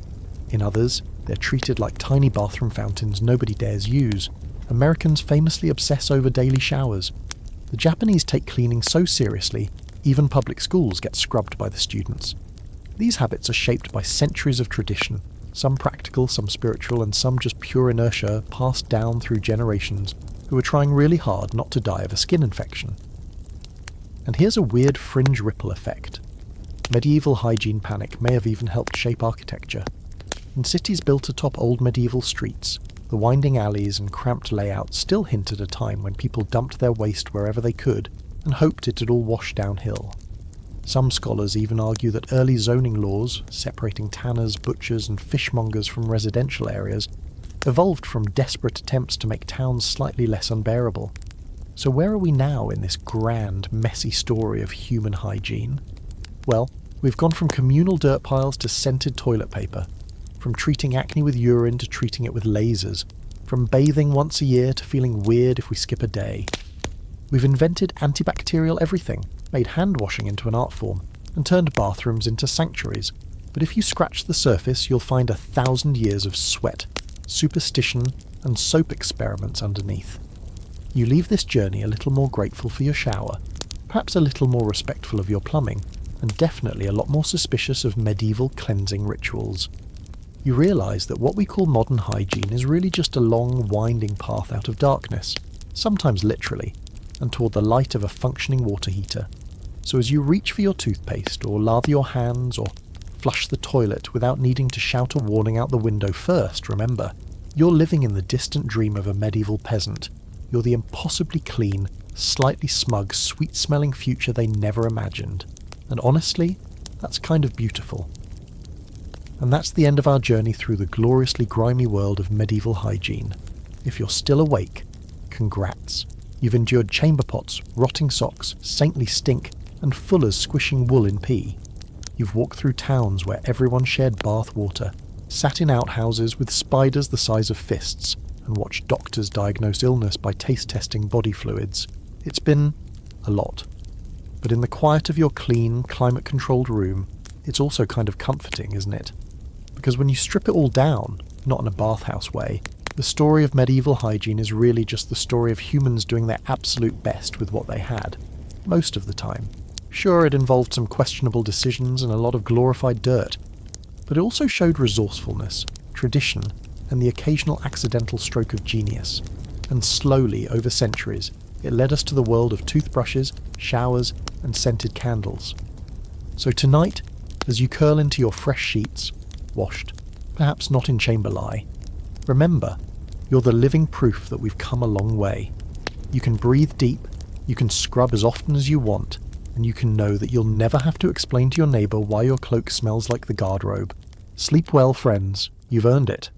Speaker 1: In others, they're treated like tiny bathroom fountains nobody dares use. Americans famously obsess over daily showers. The Japanese take cleaning so seriously, even public schools get scrubbed by the students. These habits are shaped by centuries of tradition, some practical, some spiritual, and some just pure inertia passed down through generations who are trying really hard not to die of a skin infection. And here's a weird fringe ripple effect. Medieval hygiene panic may have even helped shape architecture. In cities built atop old medieval streets, the winding alleys and cramped layouts still hint at a time when people dumped their waste wherever they could and hoped it would all wash downhill. Some scholars even argue that early zoning laws, separating tanners, butchers and fishmongers from residential areas, evolved from desperate attempts to make towns slightly less unbearable. So where are we now in this grand, messy story of human hygiene? Well, we've gone from communal dirt piles to scented toilet paper, from treating acne with urine to treating it with lasers, from bathing once a year to feeling weird if we skip a day. We've invented antibacterial everything, made hand washing into an art form, and turned bathrooms into sanctuaries. But if you scratch the surface, you'll find 1,000 years of sweat, superstition, and soap experiments underneath. You leave this journey a little more grateful for your shower, perhaps a little more respectful of your plumbing, and definitely a lot more suspicious of medieval cleansing rituals. You realise that what we call modern hygiene is really just a long, winding path out of darkness, sometimes literally, and toward the light of a functioning water heater. So as you reach for your toothpaste, or lather your hands, or flush the toilet without needing to shout a warning out the window first, remember, you're living in the distant dream of a medieval peasant. You're the impossibly clean, slightly smug, sweet-smelling future they never imagined. And honestly, that's kind of beautiful. And that's the end of our journey through the gloriously grimy world of medieval hygiene. If you're still awake, congrats. You've endured chamber pots, rotting socks, saintly stink, and fullers squishing wool in pee. You've walked through towns where everyone shared bath water, sat in outhouses with spiders the size of fists, and watched doctors diagnose illness by taste testing body fluids. It's been a lot. But in the quiet of your clean, climate-controlled room, it's also kind of comforting, isn't it? Because when you strip it all down, not in a bathhouse way, the story of medieval hygiene is really just the story of humans doing their absolute best with what they had, most of the time. Sure, it involved some questionable decisions and a lot of glorified dirt, but it also showed resourcefulness, tradition, and the occasional accidental stroke of genius. And slowly, over centuries, it led us to the world of toothbrushes, showers, and scented candles. So tonight, as you curl into your fresh sheets, washed, perhaps not in chamber lye, remember, you're the living proof that we've come a long way. You can breathe deep, you can scrub as often as you want, and you can know that you'll never have to explain to your neighbour why your cloak smells like the guard robe. Sleep well, friends. You've earned it.